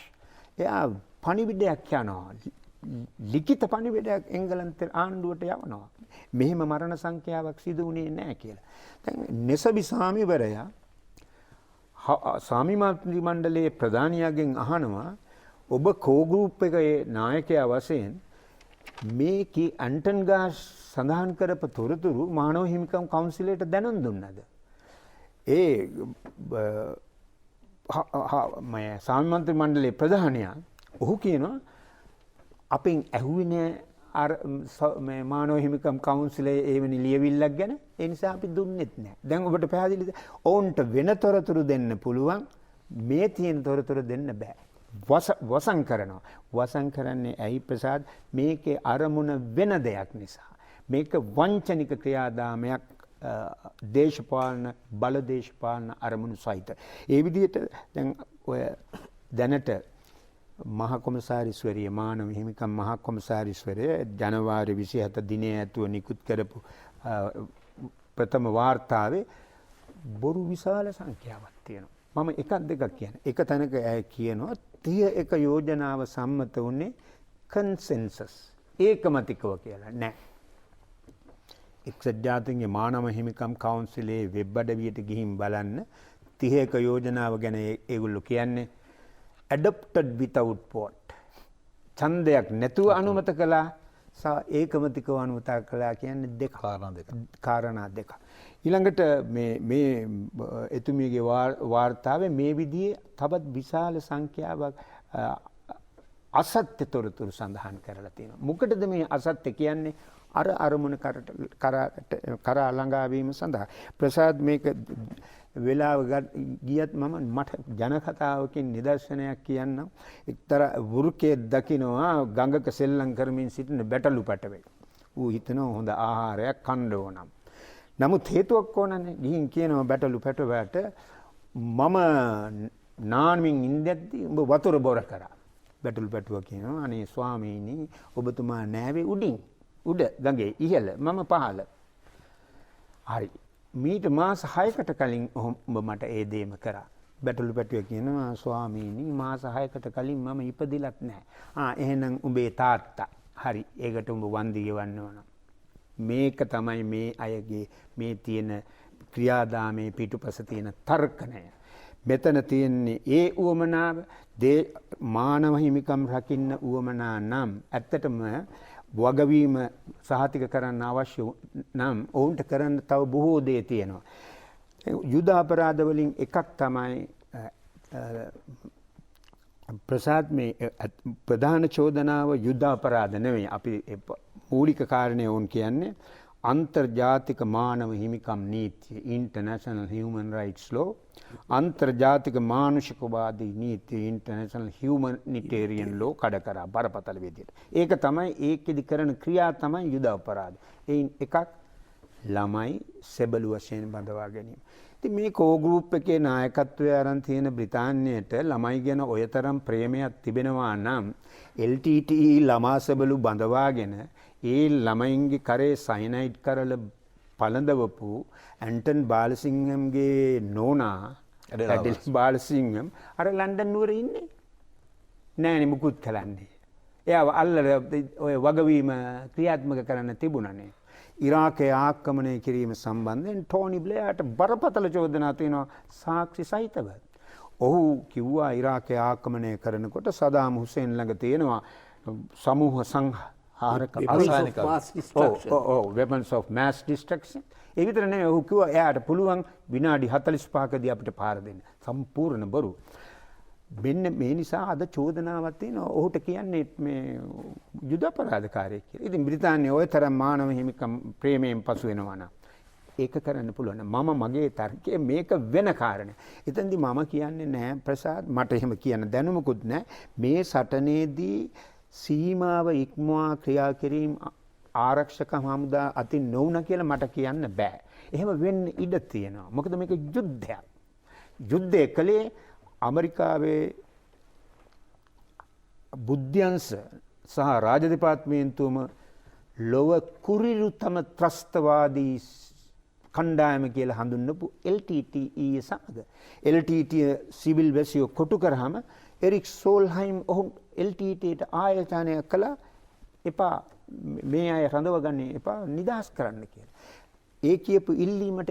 එයා පණිවිඩයක් යනවා. ලිඛිත පණිවිඩයක් එංගලන්තේ ආණ්ඩුවට යවනවා. මෙහෙම මරණ සංඛ්‍යාවක් සිදු වුණේ නැහැ කියලා. දැන් නෙසබි ස්වාමිවරයා ස්වාමි මණ්ඩලයේ ප්‍රධානියාගෙන් අහනවා ඔබ කෝ ගෲප් එකේ නායකයා වශයෙන් මේකේ ඇන්ටන් ගාෂ් සඳහන් කරපු තොරතුරු මානව හිමිකම් කවුන්සිලයට දැනුම් දුන්නද? ඒ ස්වාමි මණ්ඩලයේ ප්‍රධානියා ඔහු කියනවා අපෙන් ඇහුවේ නෑ අර මේ මානව හිමිකම් කවුන්සිලයේ එවැනි ලියවිල්ලක් ගැන. ඒ නිසා අපි දුන්නෙත් නෑ. දැන් ඔබට පැහැදිලිද? ඔවුන්ට වෙන තොරතුරු දෙන්න පුළුවන්. මේ තියෙන තොරතුරු දෙන්න බෑ. වසන් කරනවා. වසන් කරන්නේ ඇයි ප්‍රසාද්? මේකේ අරමුණ වෙන දෙයක් නිසා. මේක වංචනික ක්‍රියාදාමයක්. දේශපාලන බල දේශපාලන අරමුණු සහිත. ඒ විදිහට දැන් ඔය දැනට මහා කොමසාරිස්වරිය මානව හිමිකම් මහා කොමසාරිස්වරිය ජනවාරි 27 දිනයේ ඇතුව නිකුත් කරපු ප්‍රථම වාර්තාවේ බොරු විශාල සංඛ්‍යාවක් තියෙනවා. මම එකක් දෙකක් කියන්නේ. එක තැනක ඇය කියනවා 31 යෝජනාව සම්මත වුණේ කන්සෙන්සස් ඒකමතිකව කියලා නෑ. එක්සත් ජාතීන්ගේ මානව හිමිකම් කවුන්සිලයේ වෙබ් අඩවියට ගිහින් බලන්න 31 යෝජනාව ගැන ඒගොල්ලෝ කියන්නේ adopted without vote. ඡන්දයක් නැතුව අනුමත කළා සහ ඒකමතිකව අනුමත කළා කියන්නේ දෙක. කාරණා දෙක. ඊළඟට මේ එතුමියගේ වාර්තාවේ මේ විදිහේ තවත් විශාල සංඛ්‍යාවක් අසත්‍ය තොරතුරු සඳහන් කරලා තියෙනවා. මොකටද මේ අසත්‍ය කියන්නේ? අර අරමුණ කරා ළඟා වීම සඳහා. ප්‍රසාද් මේක වෙලාව ගියත් මට ජන කතාවකින් නිදර්ශනයක් කියන්නම්. එක්තරා වෘකයේ දකින්නවා ගඟක සෙල්ලම් කරමින් සිටින බැටළු පැටවෙක්. ඌ හිතනවා හොඳ ආහාරයක් කන්න ඕනම්. නමුත් හේතුවක් ඕනනේ. ගිහින් කියනවා බැටළු පැටවයාට මම නාමින් ඉඳද්දී උඹ වතුර බොර කරා. බැටළු පැටව කියනවා අනේ ස්වාමීනි ඔබතුමා නෑවේ උඩ ගඟේ ඉහළ මම පහළ. හරි. මීට මාස 6කට කලින් ඔබ මට ඒ දේම කරා. බැටළු පැටුව කියනවා ස්වාමීනි මාස 6කට කලින් මම ඉපදිලත් නැහැ. එහෙනම් උඹේ තාත්තා. හරි. ඒකට උඹ වන්දි ගෙවන්න ඕන. මේක තමයි මේ අයගේ මේ තියෙන ක්‍රියාදාමයේ පිටුපස තියෙන තර්කණය. මෙතන තියෙන්නේ ඒ උවමනාව මානව හිමිකම් රකින්න උවමනා නම් ඇත්තටම වගවීම සහතික කරන්න අවශ්‍ය නම් ඔවුන්ට කරන්න තව බොහෝ දේ තියෙනවා. යුද අපරාධ වලින් එකක් තමයි ප්‍රසාද් මේ ප්‍රධාන චෝදනාව යුද අපරාධ නෙවෙයි. අපි මූලික කාරණේ වුන් කියන්නේ අන්තර්ජාතික මානව හිමිකම් නීතිය ඉන්ටර්නැෂනල් හියුමන් රයිට්ස් ලෝ අන්තර්ජාතික මානුෂිකවාදී නීතිය ඉන්ටර්නැෂනල් හියුමනිටේරියන් ලෝ කඩ කරා බරපතල විදියට. ඒක තමයි ඒකෙදි කරන ක්‍රියා තමයි යුද අපරාධ. එයින් එකක් ළමයි සෙබළු වශයෙන් බඳවා ගැනීම. ඉතින් මේ කෝ ගෲප් එකේ නායකත්වය අරන් තියෙන බ්‍රිතාන්‍යයට ළමයි ගැන ඔය තරම් ප්‍රේමයක් තිබෙනවා නම් LTTE ළමා සෙබළු බඳවාගෙන ඒ ළමයින්ගේ කරේ සයනයිඩ් කරලා පළඳවපු ඇන්ටන් බාලසිංහම්ගේ නෝනා ඇඩෙල් බාලසිංහම් අර ලන්ඩන් නුවර ඉන්නේ නෑනේ මුකුත් කලන්නේ. එයාව අල්ලලා ඔය වගවීම ක්‍රියාත්මක කරන්න තිබුණනේ. ඉරාකයේ ආක්‍රමණය කිරීම සම්බන්ධයෙන් ටෝනි බ්ලෙයාට බරපතල චෝදනා තියෙනවා සාක්ෂි සහිතව. ඔහු කිව්වා ඉරාකයේ ආක්‍රමණය කරනකොට සදාම් හුසේන් ළඟ තියෙනවා සමූහ සංහාරක weapons of mass destruction. ඒ විතර නෙවෙයි ඔහු කිව්වා එයාට පුළුවන් විනාඩි 45කදී අපිට පාර දෙන්න. සම්පූර්ණ බොරු. මෙන්න මේ නිසා අද චෝදනාවක් තියෙනවා ඔහුට කියන්නේ මේ යුද අපරාධකාරයෙක් කියලා. ඉතින් බ්‍රිතාන්‍යය ওই තරම් මානව හිමිකම් ප්‍රේමයෙන් පසු වෙනවා නම් ඒක කරන්න පුළුවන්. මම මගේ තර්කයේ මේක වෙන කාරණේ. එතෙන්දී මම කියන්නේ නෑ ප්‍රසාද් මට එහෙම කියන්න දැනුමකුත් නෑ. මේ සටනේදී සීමාව ඉක්මවා ක්‍රියා කිරීම ආරක්ෂක හමුදා අතින් නොවුන කියලා මට කියන්න බෑ. එහෙම වෙන්න ඉඩ තියෙනවා. මොකද මේක යුද්ධයක්. යුද්ධය කලේ අමරිකාවේ බුද්ධ්‍යංශ සහ රාජ දෙපාර්තමේන්තුවම ලොව කුරිරුතම ත්‍රස්තවාදී කණ්ඩායම කියලා හඳුන්වපු LTTE සමග LTTE සිවිල් වැසියෝ කොටු කරාම එරික් සෝල්හයිම් ඔහු LTTEට ආයතනය කළා එපා මේ අය රඳවගන්නේ එපා නිදහස් කරන්න කියලා. ඒ කියපු ඉල්ලීමට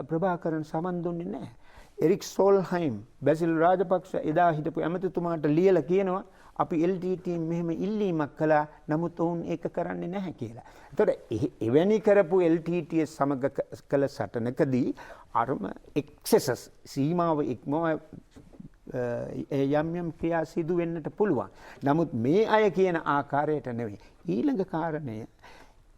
ප්‍රභාකරන් සමන් දුන්නේ නැහැ. එරික් සෝල්හයිම් බැසිල් රාජපක්ෂ එදා හිටපු ඇමතිතුමාට ලියලා කියනවා අපි LTTE මෙහෙම ඉල්ලීමක් කළා නමුත් ඔවුන් ඒක කරන්නේ නැහැ කියලා. ඒතකොට එවැනි කරපු LTTE සමග කළ සටනකදී අරම එක්සෙසස් සීමාව ඉක්මව යම් ක්‍රියා සිදු වෙන්නට පුළුවන්. නමුත් මේ අය කියන ආකාරයට නෙවෙයි. ඊළඟ කාරණය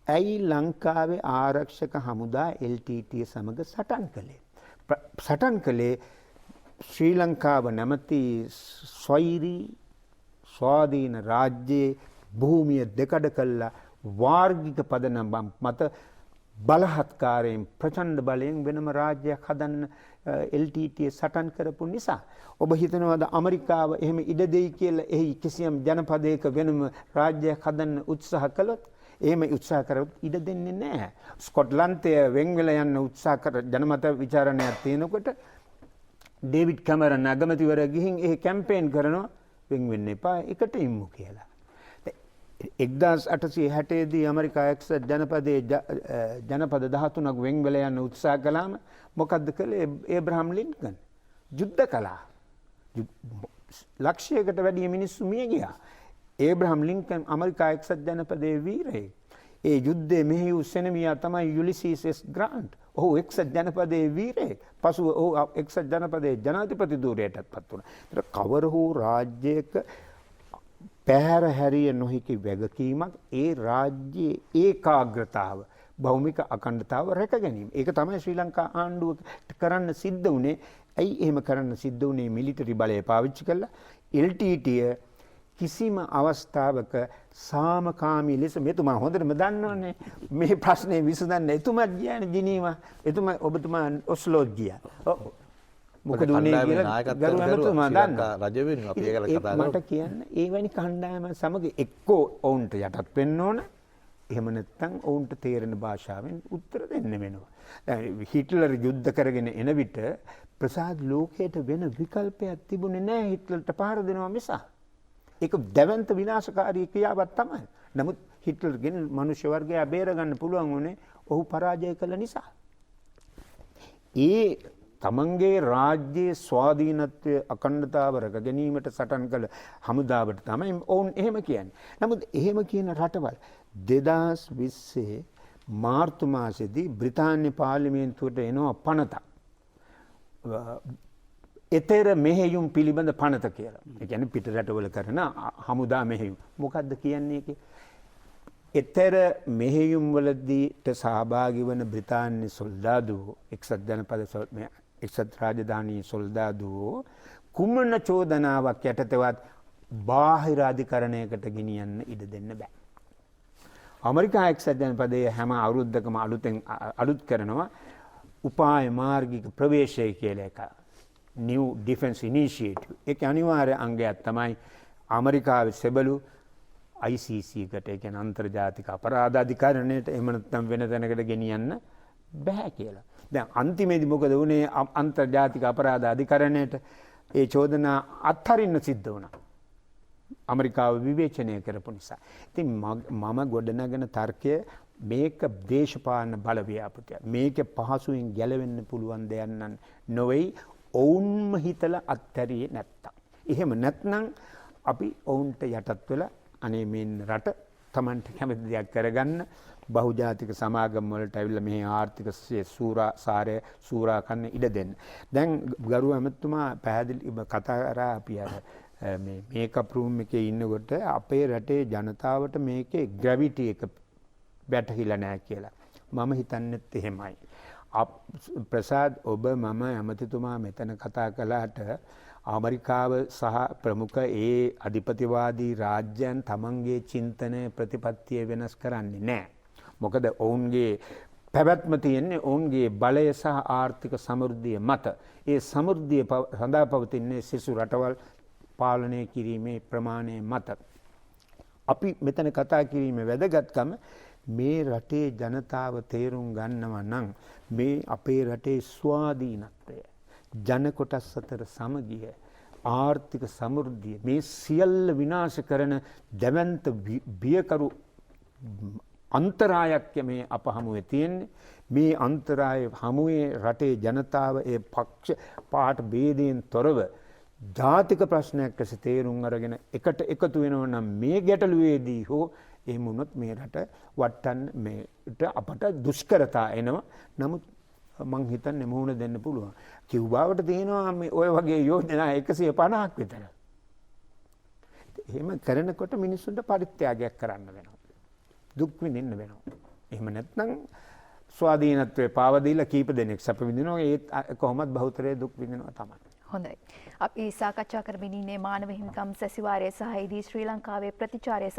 ඇයි ලංකාවේ ආරක්ෂක හමුදා LTTE සමග සටන් කළේ? සටන් කළේ ශ්‍රී ලංකාව නැමති ස්වෛරී ස්වාධීන රාජ්‍යයේ භූමිය දෙකඩ කළා වාර්ගික පදනම මත බලහත්කාරයෙන් ප්‍රචණ්ඩ බලයෙන් වෙනම රාජ්‍යයක් හදන්න LTTE සටන් කරපු නිසා. ඔබ හිතනවාද ඇමරිකාව එහෙම ඉඩ දෙයි කියලා එහි කිසියම් ජනපදයක වෙනම රාජ්‍යයක් හදන්න උත්සාහ කළොත් එහෙම උත්සාහ කරොත් ඉඩ දෙන්නේ නැහැ. ස්කොට්ලන්තය වෙන් වෙලා යන්න උත්සාහ කර ජනමත විචාරණයක් තියෙනකොට ඩේවිඩ් කැමරන් අගමැතිවරයා ගිහින් ඒ කැම්පේන් කරනවා වෙන් වෙන්න එපා එකට ඉමු කියලා. 1860 දී ඇමරිකා එක්සත් ජනපදයේ ජනපද 13ක් වෙන් වෙලා යන්න උත්සාහ කළාම මොකද්ද කළේ ඒබ්‍රහම් ලින්කන්? යුද්ධ කළා. ලක්ෂයකට වැඩි මිනිස්සු මිය ගියා. ඒබ්‍රහම් ලින්කන් ඇමරිකා එක්සත් ජනපදයේ වීරයෙක්. ඒ යුද්ධයේ මෙහි උසෙනමියා තමයි යුලිසිස් එස් ග්‍රාන්ට්. ඔහු එක්සත් ජනපදයේ වීරයෙක්. පසුව ඔහු එක්සත් ජනපදයේ ජනාධිපති ධූරයටත් පත් වුණා. ඒතර කවර හෝ රාජ්‍යයක පැහැර හැරිය නොහැකි වගකීමක් ඒ රාජ්‍යයේ ඒකාග්‍රතාව භෞමික අඛණ්ඩතාව රැක ගැනීම. ඒක තමයි ශ්‍රී ලංකා ආණ්ඩුව කරන්න සිද්ධ වුණේ. ඇයි එහෙම කරන්න සිද්ධ වුණේ? මිලිටරි බලය පාවිච්චි කළා. LTTE කිසිම අවස්ථාවක සාමකාමී ලෙස මෙතුමා හොඳටම දන්නවනේ මේ ප්‍රශ්නේ විසඳන්න. එතුමා ගියානේ ජිනීවා. එතුමා ඔබතුමා ඔස්ලෝ ගියා. මොකද උනේ කියලා ගරුවතුමා දන්නා. රජ වෙනුවෙන් අපි ඒක කතා කරමු. මට කියන්න ඒ වැනි කණ්ඩායම සමග එක්කෝ ඔවුන්ට යටත් වෙන්න ඕන. එහෙම නැත්නම් ඔවුන්ට තේරෙන භාෂාවෙන් උත්තර දෙන්න වෙනවා. දැන් හිට්ලර් යුද්ධ කරගෙන එන විට ප්‍රසාද් ලෝකයට වෙන විකල්පයක් තිබුණේ නැහැ හිට්ලර්ට පහර දෙනවා මිස. ඒක දැවැන්ත විනාශකාරී ක්‍රියාවක් තමයි. නමුත් හිට්ලර්ගෙන් මනුෂ්‍ය වර්ගය බේර ගන්න පුළුවන් වුණේ ඔහු පරාජය කළ නිසා. ඒ තමන්ගේ රාජ්‍යයේ ස්වාධීනත්වය අඛණ්ඩතාව රැක ගැනීමට සටන් කළ හමුදාවට තමයි ඔවුන් එහෙම කියන්නේ. නමුත් එහෙම කියන රටවල් 2020 මාර්තු මාසෙදී බ්‍රිතාන්‍ය පාර්ලිමේන්තුවට එනවා පනතක්. එතෙර මෙහෙයුම් පිළිබඳ පනත කියලා. ඒ කියන්නේ පිට රටවල කරන හමුදා මෙහෙයුම්. මොකද්ද කියන්නේ ඒකේ? එතර මෙහෙයුම් වලදීට සහභාගී වන බ්‍රිතාන්‍ය සොල්දාදුවෝ එක්සත් රාජධානී සොල්දාදුවෝ කුමන චෝදනාවක් යටතවත් බාහිර අධිකරණයකට ගෙනියන්න ඉඩ දෙන්න බෑ. ඇමරිකා එක්සත් ජනපදයේ හැම අවුරුද්දකම අලුත් කරනවා උපාය මාර්ගික ප්‍රවේශය කියලා එක. New Defense Initiative. ඒක අනිවාර්ය අංගයක් තමයි ඇමරිකාවේ සෙබළු ICC කට ඒ කියන්නේ අන්තර්ජාතික අපරාධ අධිකරණයට එහෙම නැත්නම් වෙන තැනකට ගෙනියන්න බෑ කියලා. දැන් අන්තිමේදී මොකද වුනේ අන්තර්ජාතික අපරාධ අධිකරණයට ඒ චෝදනා අත්හරින්න සිද්ධ වුණා. ඇමරිකාව විවේචනය කරපු නිසා. ඉතින් මම ගොඩනගෙන තර්කය මේක දේශපාලන බලව්‍යාපෘතියක්. මේක පහසුවෙන් ගැලවෙන්න පුළුවන් දෙයක් නොවේ. ඔවුන්ම හිතලා අත්හැරියේ නැත්තම්. එහෙම නැත්නම් අපි ඔවුන්ට යටත් වෙලා අනේ මේ රට Tamanට කැමති දෙයක් කරගන්න බහුජාතික සමාගම් වලට ඇවිල්ලා මේ ආර්ථික සාරය සූරා කන්න ඉඩ දෙන්න. දැන් ගරු ඇමතුමා පැහැදිලි කතා කරා අපි අර මේ මේකප් රූම් එකේ ඉන්නකොට අපේ රටේ ජනතාවට මේකේ ග්‍රැවිටි එක වැටහිලා නැහැ කියලා. මම හිතන්නේත් එහෙමයි. ප්‍රසාද් ඔබ මම ඇමතිතුමා මෙතන කතා කළාට ඇමරිකාව සහ ප්‍රමුඛ ඒ අධිපතිවාදී රාජ්‍යයන් තමන්ගේ චින්තනය ප්‍රතිපත්තිය වෙනස් කරන්නේ නැහැ. මොකද ඔවුන්ගේ පැවැත්ම තියෙන්නේ ඔවුන්ගේ බලය සහ ආර්ථික සමෘද්ධිය මත. ඒ සමෘද්ධිය සඳහා පවතින්නේ සිසු රටවල් පාලනය කිරීමේ ප්‍රමාණය මත. අපි මෙතන කතා කිරීමේ වැදගත්කම මේ රටේ ජනතාව තේරුම් ගන්නවා නම් මේ අපේ රටේ ස්වාධීනත්වය ජන කොටස් අතර සමගිය ආර්ථික සමෘද්ධිය මේ සියල්ල විනාශ කරන දැවැන්ත බියකරු අන්තරායක් මේ අප හමුවේ තියෙන්නේ. මේ අන්තරාය හමුවේ රටේ ජනතාව ඒ පක්ෂ පාට ભેදයෙන් තොරව ජාතික ප්‍රශ්නයක් ලෙස තේරුම් අරගෙන එකට එකතු වෙනවා නම් මේ ගැටලුවේදී හෝ එහෙම වුණොත් මේ රට වටන්න මේට අපට දුෂ්කරතා එනවා. නමුත් මං හිතන්නේ මුහුණ දෙන්න පුළුවන්. කිව්බාවට තියෙනවා මේ ඔය වගේ යෝජනා 150ක් විතර. එහෙම කරනකොට මිනිස්සුන්ට පරිත්‍යාගයක් කරන්න වෙනවා. දුක් විඳින්න වෙනවා. එහෙම නැත්නම් ස්වාධීනත්වයේ පාව දීලා කීප දෙනෙක් සැප විඳිනවා. ඒ කොහොමත් බහුතරය දුක් විඳිනවා තමයි. හොඳයි. අපි සාකච්ඡා කරමින් ඉන්නේ මානව හිමිකම් සැසිවාරය සහ ඉදී ශ්‍රී ලංකාවේ ප්‍රතිචාරය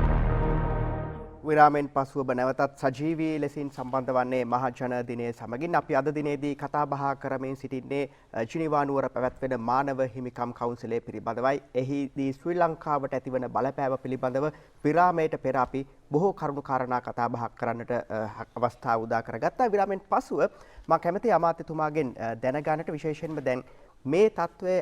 විරාමෙන් පසුව ඔබ නැවතත් සජීවී ලෙසින් සම්බන්ධ වන්නේ මහජන දිනය සමගින්. අපි අද දිනේදී කතා බහ කරමින් සිටින්නේ ජිනීවා නුවර පැවැත්වෙන මානව හිමිකම් කවුන්සිලය පිළිබඳවයි. එහිදී ශ්‍රී ලංකාවට ඇතිවන බලපෑම පිළිබඳව විරාමයට පෙර අපි බොහෝ කරුණු කාරණා කතා බහ කරන්නට අවස්ථාව උදා කරගත්තා. විරාමෙන් පසුව මම කැමති අමාත්‍යතුමාගෙන් දැනගන්නට විශේෂයෙන්ම දැන් මේ තත්ත්වය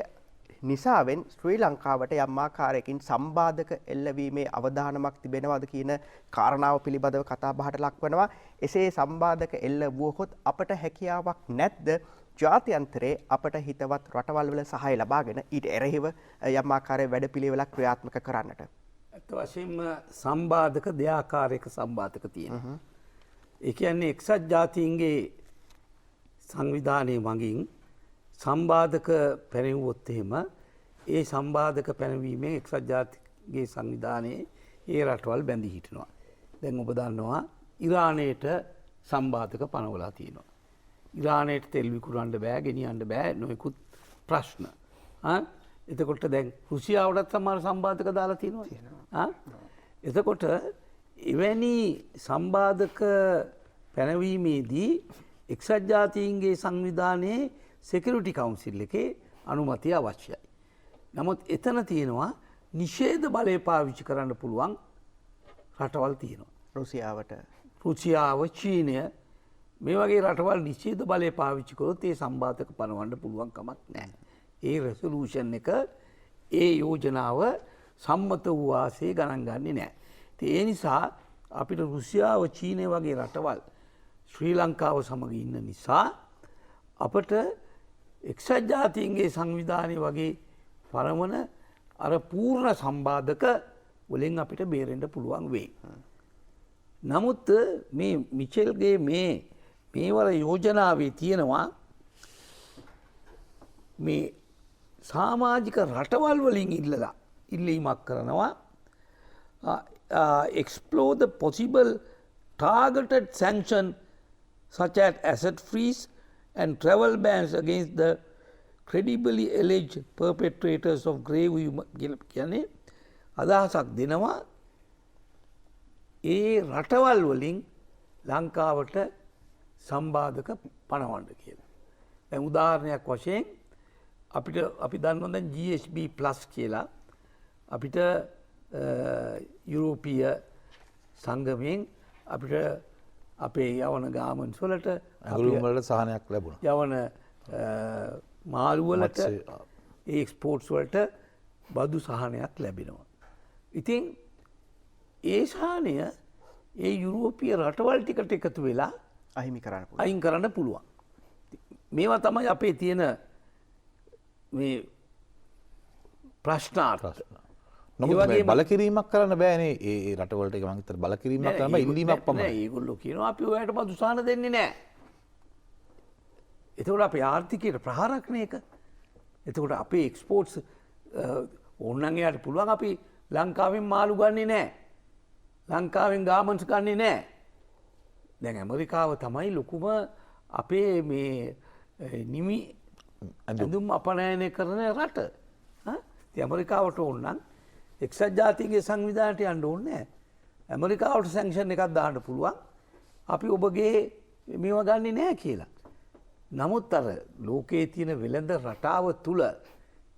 නිසාවෙන් ශ්‍රී ලංකාවට යම් ආකාරයකින් සම්බාධක එල්ලවීමේ අවධානමක් තිබෙනවද කියන කාරණාව පිළිබඳව කතා බහට ලක්වනවා. එසේ සම්බාධක එල්ල වුවහොත් අපට හැකියාවක් නැද්ද ජාත්‍යන්තරයේ අපට හිතවත් රටවල් වල සහාය ලබාගෙන ඊට එරෙහිව යම් ආකාරයේ වැඩපිළිවෙලක් ක්‍රියාත්මක කරන්නට? ඇත්ත වශයෙන්ම සම්බාධක දෙආකාරයක සම්බාධක තියෙනවා. ඒ කියන්නේ එක්සත් ජාතීන්ගේ සංවිධානයේ මගින් සම්බාධක පැනවුවොත් එහෙම ඒ සම්බාධක පැනවීමේ එක්සත් ජාතිකගේ සංවිධානයේ ඒ රටවල් බැඳී හිටිනවා. දැන් ඔබ දන්නවා ඉරානයට සම්බාධක පනවලා තියෙනවා. ඉරානයට තෙල් විකුණන්න බෑ, ගෙනියන්න බෑ, නොයෙකුත් ප්‍රශ්න. එතකොට දැන් රුසියාවටත් සමහර සම්බාධක දාලා තියෙනවා. එතකොට එවැනි සම්බාධක පැනවීමේදී එක්සත් ජාතීන්ගේ සංවිධානයේ සෙකියුරිටි කවුන්සිල් එකේ අනුමැතිය අවශ්‍යයි. නමුත් එතන තියෙනවා නිෂේධ බලය පාවිච්චි කරන්න පුළුවන් රටවල් තියෙනවා. රුසියාව, චීනය මේ වගේ රටවල් නිෂේධ බලය පාවිච්චි කරොත් ඒ සම්බාධක පනවන්න පුළුවන් කමක් නැහැ. ඒ රෙසලූෂන් එක ඒ යෝජනාව සම්මත වූ වාසේ ගණන් ගන්නේ නැහැ. ඒ නිසා අපිට රුසියාව, චීනය වගේ රටවල් ශ්‍රී ලංකාව සමග ඉන්න නිසා අපට එක්සත් ජාතීන්ගේ සංවිධානය වගේ පරමන අර පූර්ණ සම්බාධක වලින් අපිට බේරෙන්න පුළුවන් වෙයි. නමුත් මේ මිචෙල්ගේ මේවර යෝජනාවේ තියෙනවා මේ සමාජික රටවල් වලින් ඉල්ලීමක් කරනවා explore the possible targeted sanction such as asset freeze and travel bans against the credibly alleged perpetrators of grave human කියන්නේ අදහසක් දෙනවා ඒ රටවල් වලින් ලංකාවට සම්බාධක පනවන්න කියලා. දැන් උදාහරණයක් වශයෙන් අපි දන්නවා දැන් GSB+ කියලා අපිට යුරෝපීය සංගමයෙන් අපිට අපේ යවන ගාමන්ස් වලට ඇඟලුම් වලට සහනයක් ලැබුණා. යවන මාළු වලට ඒ එක්ස්පෝර්ට්ස් වලට බදු සහනයක් ලැබෙනවා. ඉතින් ඒ සහනය ඒ යුරෝපීය රටවල් ටිකට එකතු වෙලා අයින් කරන්න පුළුවන්. මේවා තමයි අපේ තියෙන මේ ප්‍රශ්නාර්ථ. නමුත් බලකිරීමක් කරන්න බෑනේ ඒ රටවලට මං හිතන බලකිරීමක් කරන්න බෑ ඉල්ලීමක් පමණයි. ඒගොල්ලෝ කියනවා අපි ඔයාලට බදු සහන දෙන්නේ නැහැ. එතකොට අපේ ආර්ථිකයට ප්‍රහාරක්නේ ඒක. එතකොට අපේ එක්ස්පෝර්ට්ස් ඕනනම් එයාට පුළුවන් අපි ලංකාවෙන් මාළු ගන්නෙ නැහැ. ලංකාවෙන් ගාමන්ස් ගන්නෙ නැහැ. දැන් ඇමරිකාව තමයි ලොකුම අපේ මේ නිමි ඇඳුම් අපනයනය කරන රට. ඉතින් ඇමරිකාවට ඕනනම් එක්සත් ජාතීන්ගේ සංවිධානයට යන්න ඕනේ නැහැ. ඇමරිකාවට සැන්ක්ෂන් එකක් දාන්න පුළුවන්. අපි ඔබගේ මේවා ගන්නෙ නැහැ කියලා. නමුත් අර ලෝකයේ තියෙන වෙළඳ රටාව තුල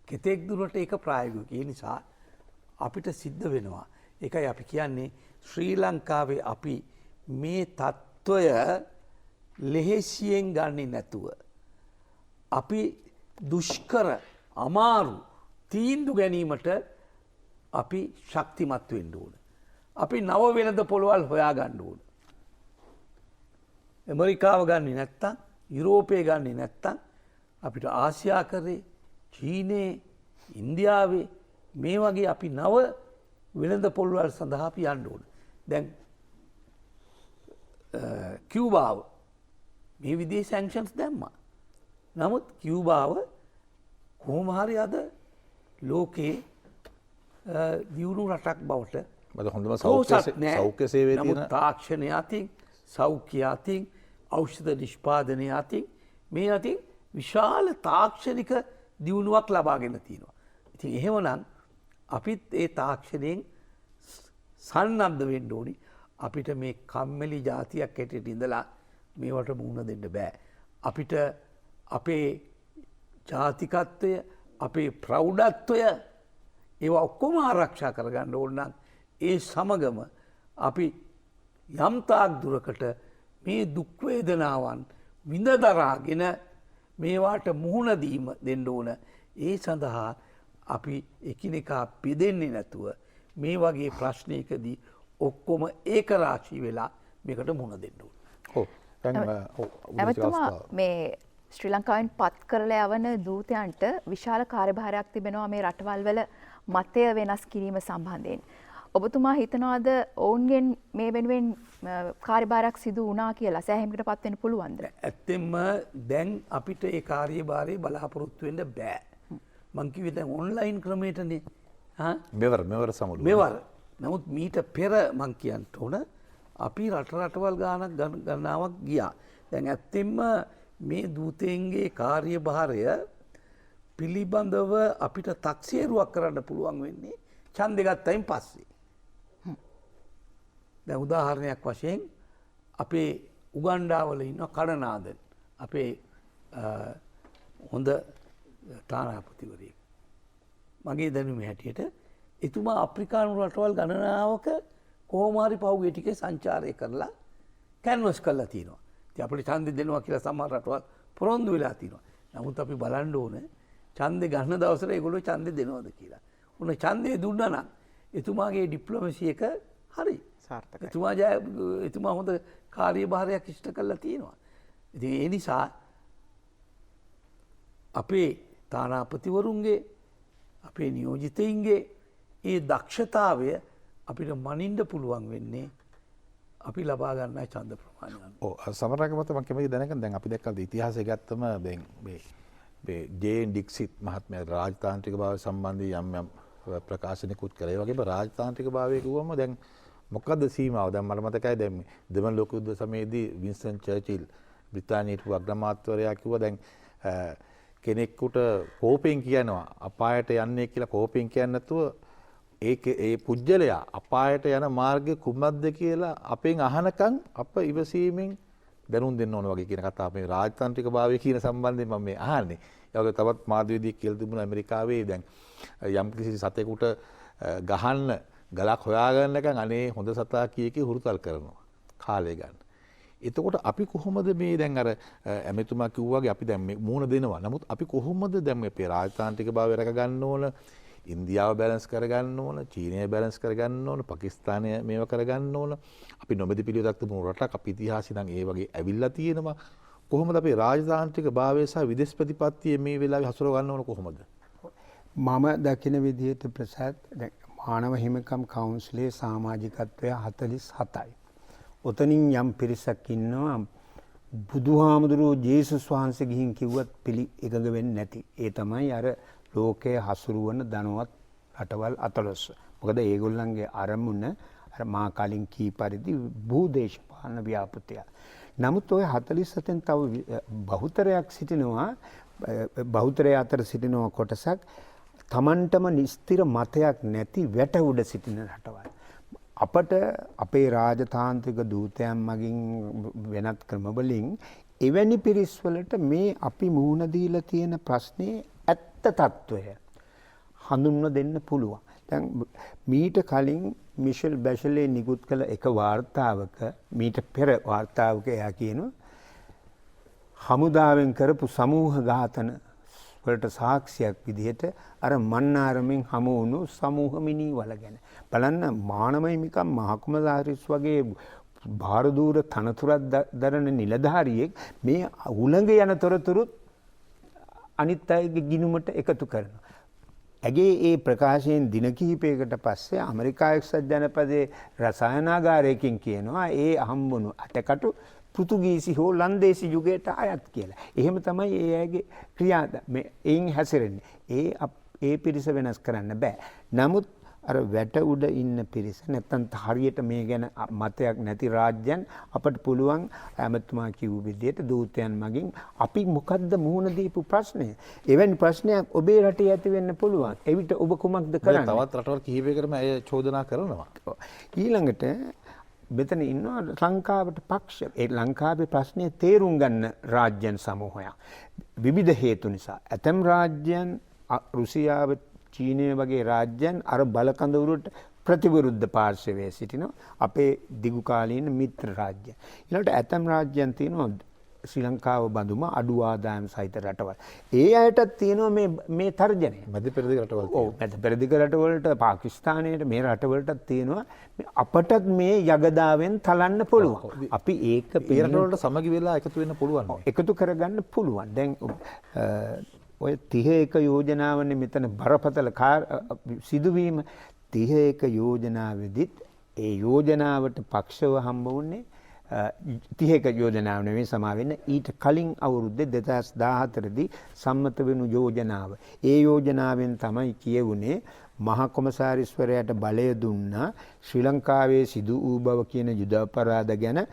කෙතෙක් දුරට ඒක ප්‍රායෝගික නිසා අපිට සිද්ධ වෙනවා. ඒකයි අපි කියන්නේ ශ්‍රී ලංකාවේ අපි මේ తত্ত্বය ලෙහෙසියෙන් ගන්නේ නැතුව අපි දුෂ්කර අමාරු තීන්දුව ගැනීමට අපි ශක්තිමත් වෙන්න ඕන. අපි නව වෙළඳ පොළවල් හොයා ගන්න ඕන. ඇමරිකාව ගන්නේ නැත්තම් යුරෝපය ගන්නේ නැත්තම් අපිට ආසියාකරේ චීනයේ ඉන්දියාවේ මේ වගේ අපි නව වෙළඳ පොළවල් සඳහා අපි යන්න ඕන. දැන් කියුබාව මේ විදිහේ සැන්ක්ෂන්ස් දැම්මා. නමුත් කියුබාව කොහොම හරි අද ලෝකේ දියුණු රටක් බවට මම හොඳම සෞඛ්‍ය සේවයේ තියෙන තාක්ෂණය අතින් සෞඛ්‍ය අතින් ඖෂධ නිෂ්පාදනය අතින් මේ අතින් විශාල තාක්ෂණික දියුණුවක් ලබාගෙන තියෙනවා. ඉතින් එහෙමනම් අපිත් ඒ තාක්ෂණයෙන් සන්නද්ධ වෙන්න ඕනි. අපිට මේ කම්මැලි જાතියක් හැටියට ඉඳලා මේවට මුහුණ දෙන්න බෑ. අපිට අපේ ජාතිකත්වය අපේ ප්‍රෞಢත්වය ඒවා ඔක්කොම ආරක්ෂා කරගන්න ඕන නම් ඒ සමගම අපි යම් තාක් දුරකට මේ දුක් වේදනාවන් විඳ දරාගෙන මේවාට මුහුණ දීම දෙන්න ඕන. ඒ සඳහා අපි එකිනෙකා බෙදෙන්නේ නැතුව මේ වගේ ප්‍රශ්නයකදී ඔක්කොම ඒක රාශී වෙලා මේකට මුහුණ දෙන්න ඕන. ඔව්. එමෙතුමා මේ ශ්‍රී ලංකාවෙන් පත් කරලා යවන දූතයන්ට විශාල කාර්යභාරයක් තිබෙනවා මේ රටවල් වල මතය වෙනස් කිරීම සම්බන්ධයෙන්. ඔබතුමා හිතනවාද ඔවුන්ගෙන් මේ වෙනුවෙන් කාර්යභාරයක් සිදු වුණා කියලා සෑහීමකට පත් වෙන්න පුළුවන්ද? ඇත්තෙන්ම දැන් අපිට ඒ කාර්යභාරය බලාපොරොත්තු වෙන්න බෑ. මං කිව්වේ දැන් ඔන්ලයින් ක්‍රමයටනේ. මෙවර සමුළු. මෙවර. නමුත් මීට පෙර මං කියන්න ඕන අපි රටවල් ගානක් ගණනාවක් ගියා. දැන් ඇත්තෙන්ම මේ දූතයන්ගේ කාර්යභාරය පිළිබඳව අපිට තක්සේරුවක් කරන්න පුළුවන් වෙන්නේ ඡන්දෙ ගත්තයින් පස්සේ. දැන් උදාහරණයක් වශයෙන් අපේ උගන්ඩාවල ඉන්න කඩනාදන් අපේ හොඳ තානාපතිවරයෙක්. මගේ දැනුම හැටියට එතුමා අප්‍රිකානු රටවල් ගණනාවක කොහොම හරි පහුගිය ටිකේ සංචාරය කරලා කැන්වස් කරලා තියෙනවා. ඉතින් අපිට ඡන්දෙ දෙනවා කියලා සමහර රටවල් පොරොන්දු වෙලා තියෙනවා. නමුත් අපි බලන්න ඕනේ ඡන්දෙ ගන්න දවසට ඒගොල්ලෝ ඡන්දෙ දෙනවද කියලා. උන ඡන්දේ දුන්නා නම් එතුමාගේ ඩිප්ලොමසි එක හරි සාර්ථකයි. එතුමා හොඳ කාර්යභාරයක් ඉෂ්ට කරලා තියෙනවා. ඉතින් ඒ නිසා අපේ තානාපතිවරුන්ගේ අපේ නියෝජිතයින්ගේ ඒ දක්ෂතාවය අපිට මනින්න පුළුවන් වෙන්නේ අපි ලබා ගන්න ඡන්ද ප්‍රමාණය. ඔව් සමරක මත මම කැමති දැනගන්න දැන් අපි දැක්කද ඉතිහාසය ගත්තම දැන් මේ ජේ.එන්. ඩික්සිත් මහත්මයා රාජතාන්ත්‍රික භාවය සම්බන්ධී යම් ප්‍රකාශනයකුත් කළා. ඒ වගේම රාජතාන්ත්‍රික භාවය කිව්වම දැන් මොකද්ද සීමාව? දැන් මට මතකයි දැන් දෙවන ලෝක යුද්ධ සමයේදී වින්ස්ටන් චර්චිල් බ්‍රිතාන්‍යයේ හිටපු අග්‍රාමාත්‍යවරයා කිව්වා දැන් කෙනෙකුට කෝපයෙන් කියනවා අපායට යන්නේ කියලා කෝපයෙන් කියන්නේ නැතුව ඒ පුජ්‍යලයා අපායට යන මාර්ගය කුමක්ද කියලා අපෙන් අහනකම් අප ඉවසීමෙන් දැනුම් දෙන්න ඕන වගේ කියන කතාව මේ රාජතාන්ත්‍රික භාවය කියන සම්බන්ධයෙන් මම මේ අහන්නේ. ඒ වගේ තවත් මාධ්‍යවේදියෙක් කියලා තිබුණා ඇමරිකාවේ දැන් යම් කිසි සතෙකුට ගහන්න ගලක් හොයාගන්නකම් අනේ හොඳ සතා කීකේ හුරුතල් කරනවා කාලය ගන්න. එතකොට අපි කොහොමද මේ දැන් අර ඇමතුමා කිව්වාගේ අපි දැන් මේ මූණ දෙනවා. නමුත් අපි කොහොමද දැන් මේ රාජතාන්ත්‍රික භාවය රැක ගන්න ඕන? ඉන්දියාව බැලන්ස් කරගන්න ඕන, චීනය බැලන්ස් කරගන්න ඕන, පාකිස්තානය මේව කරගන්න ඕන. අපි නොබෙද පිළිවෙතක් තිබුණු රටක් අපි ඉතිහාසෙ නම් ඒ වගේ ඇවිල්ලා තියෙනවා. කොහොමද අපේ රාජතාන්ත්‍රික භාවය සහ විදේශ ප්‍රතිපත්තිය මේ වෙලාවේ හසුරව ගන්න ඕන කොහොමද? මම දකින විදිහට ප්‍රසාද් මානව හිමිකම් කවුන්සිලේ සමාජිකත්වය 47යි. ඔතනින් යම් පිරිසක් ඉන්නවා බුදුහාමුදුරුවෝ ජේසුස් වහන්සේ ගිහින් කිව්වත් පිළි එකඟ වෙන්නේ නැති. ඒ තමයි අර ලෝකයේ හසුරුවන ධනවත් රටවල් 14. මොකද ඒගොල්ලන්ගේ අරමුණ අර මා කලින් කී පරිදි භූදේශපාලන ව්‍යාපෘතිය. නමුත් ওই 47න් තව බහුතරයක් සිටිනවා බහුතරය අතර සිටිනවා කොටසක් තමන්ටම නිස්තිර මතයක් නැති වැට උඩ සිටින රටවල්. අපට අපේ රාජතාන්ත්‍රික දූතයන් මගින් වෙනත් ක්‍රමවලින් එවැනි පිරිස් වලට මේ අපි මුහුණ දීලා තියෙන ප්‍රශ්නේ ඇත්ත తত্ত্বය හඳුන්ව දෙන්න පුළුවන්. දැන් මීට කලින් මිෂෙල් බැෂලේ නිකුත් කළ එක වාර්තාවක මීට පෙර වාර්තාවක එයා කියනවා හමුදාවෙන් කරපු සමූහ ඝාතන වලට සාක්ෂියක් විදිහට අර මන්නාරමෙන් හමු වුණු සමූහ මිනීවල ගැන බලන්න මානව හිමිකම් මහකුමසාරිස් වගේ භාරදූර තනතුරක් දරන නිලධාරියෙක් මේ උලඟ යන තොරතුරුත් අනිත් අයගේ ගිණුමට එකතු කරනවා. ඇගේ ඒ ප්‍රකාශයෙන් දින කිහිපයකට පස්සේ ඇමරිකා එක්සත් ජනපදයේ රසායනාගාරයකින් කියනවා ඒ හම්බුණු අටකටු පෘතුගීසි හෝ ලන්දේසි යුගයට අයත් කියලා. එහෙම තමයි ඒ අයගේ ක්‍රියාද මේ එයින් හැසිරෙන්නේ. ඒ පිරිස වෙනස් කරන්න බෑ. නමුත් අර වැට උඩ ඉන්න පිරිස නැත්තම් හරියට මේ ගැන මතයක් නැති රාජ්‍යයන් අපට පුළුවන් ඇමතුමා කිව්ව විදිහට දූතයන් මගින් අපි මොකද්ද මුහුණ දීපු ප්‍රශ්නය? එවැනි ප්‍රශ්නයක් ඔබේ රටේ ඇති වෙන්න පුළුවන්. එවිට ඔබ කුමක්ද කරන්නේ? තවත් රටවල් කිහිපයකටම අය චෝදනා කරනවා. ඊළඟට මෙතන ඉන්නවා ලංකාවට පක්ෂ. ඒ ලංකාවේ ප්‍රශ්නේ තේරුම් ගන්න රාජ්‍යයන් සමූහයක්. විවිධ හේතු නිසා. ඇතම් රාජ්‍යයන් රුසියාව චීනය වගේ රාජ්‍යයන් අර බලකඳවුරට ප්‍රතිවිරුද්ධ පාර්ශවයේ සිටිනවා. අපේ දිගු කාලීන මිත්‍ර රාජ්‍ය. ඊළඟට ඇතම් රාජ්‍යයන් තියෙනවා ශ්‍රී ලංකාව බඳුම අඩු ආදායම් සහිත රටවල්. ඒ අයටත් තියෙනවා මේ තර්ජනය. මැද පෙරදිග රටවල්. ඔව් මැද පෙරදිග රටවලට පාකිස්තානයට මේ රටවලටත් තියෙනවා අපටත් මේ යගදාවෙන් තලන්න පුළුවන්. අපි ඒක ඒ රටවලට සමගි වෙලා එකතු වෙන්න පුළුවන්. එකතු කරගන්න පුළුවන්. දැන් ඔය 31 යෝජනාවනේ මෙතන බරපතල සිදුවීම 31 යෝජනාවෙදිත් ඒ යෝජනාවට පක්ෂව හම්බ වුණේ 31 යෝජනාව නෙවෙයි සමා වෙන්න ඊට කලින් අවුරුද්දේ 2014 දී සම්මත වෙනු යෝජනාව. ඒ යෝජනාවෙන් තමයි කියවුනේ මහා කොමසාරිස්වරයාට බලය දුන්නා ශ්‍රී ලංකාවේ සිදු වූ බව කියන යුද අපරාධ ගැන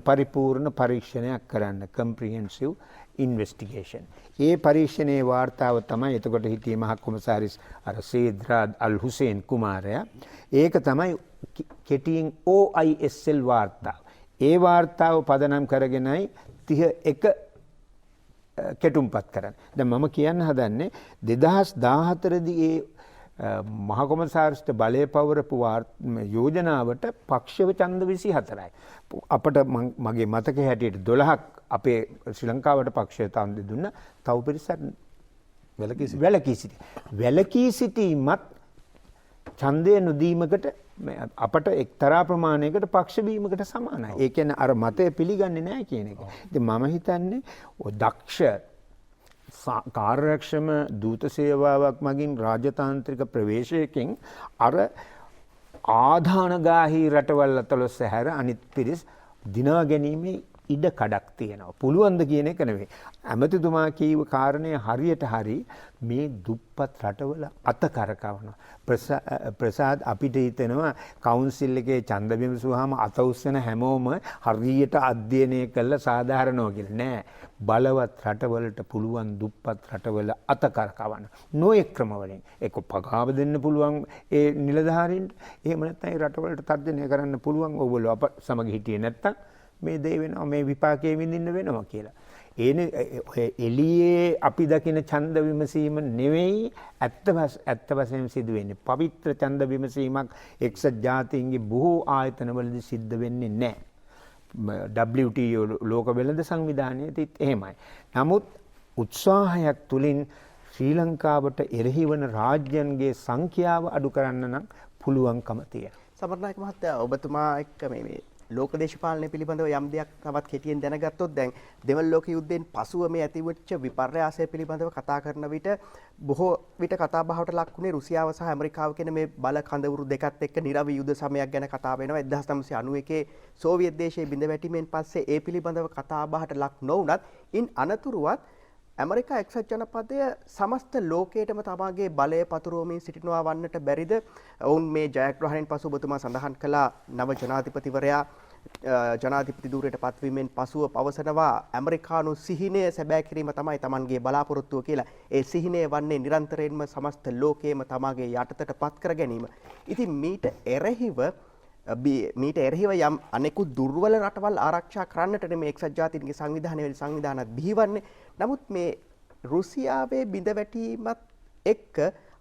පරිපූර්ණ පරීක්ෂණයක් කරන්න comprehensive investigation. ඒ පරීක්ෂණයේ වාර්තාව තමයි එතකොට හිටියේ මහා කොමසාරිස් අර සේද් රාද් අල් හුසේන් කුමාරයා. ඒක තමයි කෙටියෙන් OISL වාර්තාව. ඒ වාර්තාව පදනම් කරගෙනයි 31 කෙටුම්පත් කරන්නේ. දැන් මම කියන්න හදන්නේ 2014 දී ඒ මහා කොමසාරිස්ට බලය පවරපු යෝජනාවට පක්ෂව ඡන්ද 24යි. අපට මගේ මතකයේ හැටියට 12ක් අපේ ශ්‍රී ලංකාවට පක්ෂය ඡන්ද දුන්න. තව පිරිසක් වැලකී සිටීමත් ඡන්දය නොදීමකට අපට එක්තරා ප්‍රමාණයකට පක්ෂ වීමකට සමානයි. ඒ කියන්නේ අර මතය පිළිගන්නේ නැහැ කියන එක. ඉතින් මම හිතන්නේ ඔය දක්ෂ කාර්යක්ෂම දූත සේවාවක් මගින් රාජතාන්ත්‍රික ප්‍රවේශයකින් අර ආධානගාහී රටවල් 14 හැර අනිත් පිරිස් දිනා ගැනීමේ ඉඩ කඩක් තියෙනවා. පුළුවන්ද කියන එක නෙවෙයි. ඇමතිතුමා කීව කාරණේ හරියට හරි මේ දුප්පත් රටවල අත කරකවනවා. ප්‍රසාද් අපිට හිතෙනවා කවුන්සිල් එකේ ඡන්ද විමසුවාම අත උස්සන හැමෝම හරියට අධ්‍යයනය කළ සාධාරණව කියලා නෑ. බලවත් රටවලට පුළුවන් දුප්පත් රටවල අත කරකවන්න. නොයෙක් ක්‍රම වලින් ඒක පගාව දෙන්න පුළුවන් ඒ නිලධාරීන්ට. එහෙම නැත්නම් ඒ රටවලට තර්ජනය කරන්න පුළුවන් ඕගොල්ලෝ අප සමග හිටියේ නැත්තම් මේ දේ වෙනවා මේ විපාකයේ විඳින්න වෙනවා කියලා. එළියේ අපි දකින ඡන්ද විමසීම නෙවෙයි ඇත්ත වශයෙන්ම සිදු වෙන්නේ. පවිත්‍ර ඡන්ද විමසීමක් එක්සත් ජාතීන්ගේ බොහෝ ආයතනවලදී සිද්ධ වෙන්නේ නැහැ. WTO ලෝක වෙළඳ සංවිධානයේදීත් එහෙමයි. නමුත් උත්සාහයක් තුලින් ශ්‍රී ලංකාවට එරෙහි වන රාජ්‍යන්ගේ සංඛ්‍යාව අඩු කරන්න නම් පුළුවන්කම තියෙනවා. සමරනායක මහත්තයා ඔබතුමා එක්ක මේ ලෝක දේශපාලනය පිළිබඳව යම් දෙයක් තවත් කෙටියෙන් දැනගත්තොත් දැන් දෙවන ලෝක යුද්ධයෙන් පසුව මේ ඇතිවෙච්ච විපර්යාසය පිළිබඳව කතා කරන විට බොහෝ විට කතා බහට ලක් වුණේ රුසියාව සහ ඇමරිකාව කියන මේ බල කඳවුරු දෙකත් එක්ක නිරවි යුද සමයක් ගැන කතා වෙනවා. 1991 සෝවියට් දේශයේ බිඳ වැටීමෙන් පස්සේ ඒ පිළිබඳව කතා බහට ලක් නොවුනත් ඉන් අනතුරුවත් ඇමරිකා එක්සත් ජනපදය සමස්ත ලෝකයටම තමාගේ බලය පතුරවමින් සිටිනවා වන්නට බැරිද? ඔවුන් මේ ජයග්‍රහණයෙන් පසු ඔබතුමා සඳහන් කළා නව ජනාධිපතිවරයා ජනාධිපති ධූරයට පත්වීමෙන් පසුව පවසනවා ඇමරිකානු සිහිනය සැබෑ කිරීම තමයි Tamanගේ බලාපොරොත්තුව කියලා. ඒ සිහිනය වන්නේ නිරන්තරයෙන්ම සමස්ත ලෝකයේම තමාගේ යටතට පත් කර ගැනීම. ඉතින් මීට එරෙහිව යම් අනෙකුත් දුර්වල රටවල් ආරක්ෂා කරන්නට මේ එක්සත් ජාතීන්ගේ සංවිධානත් බිහිවන්නේ. නමුත් මේ රුසියාවේ බිඳ වැටීමත් එක්ක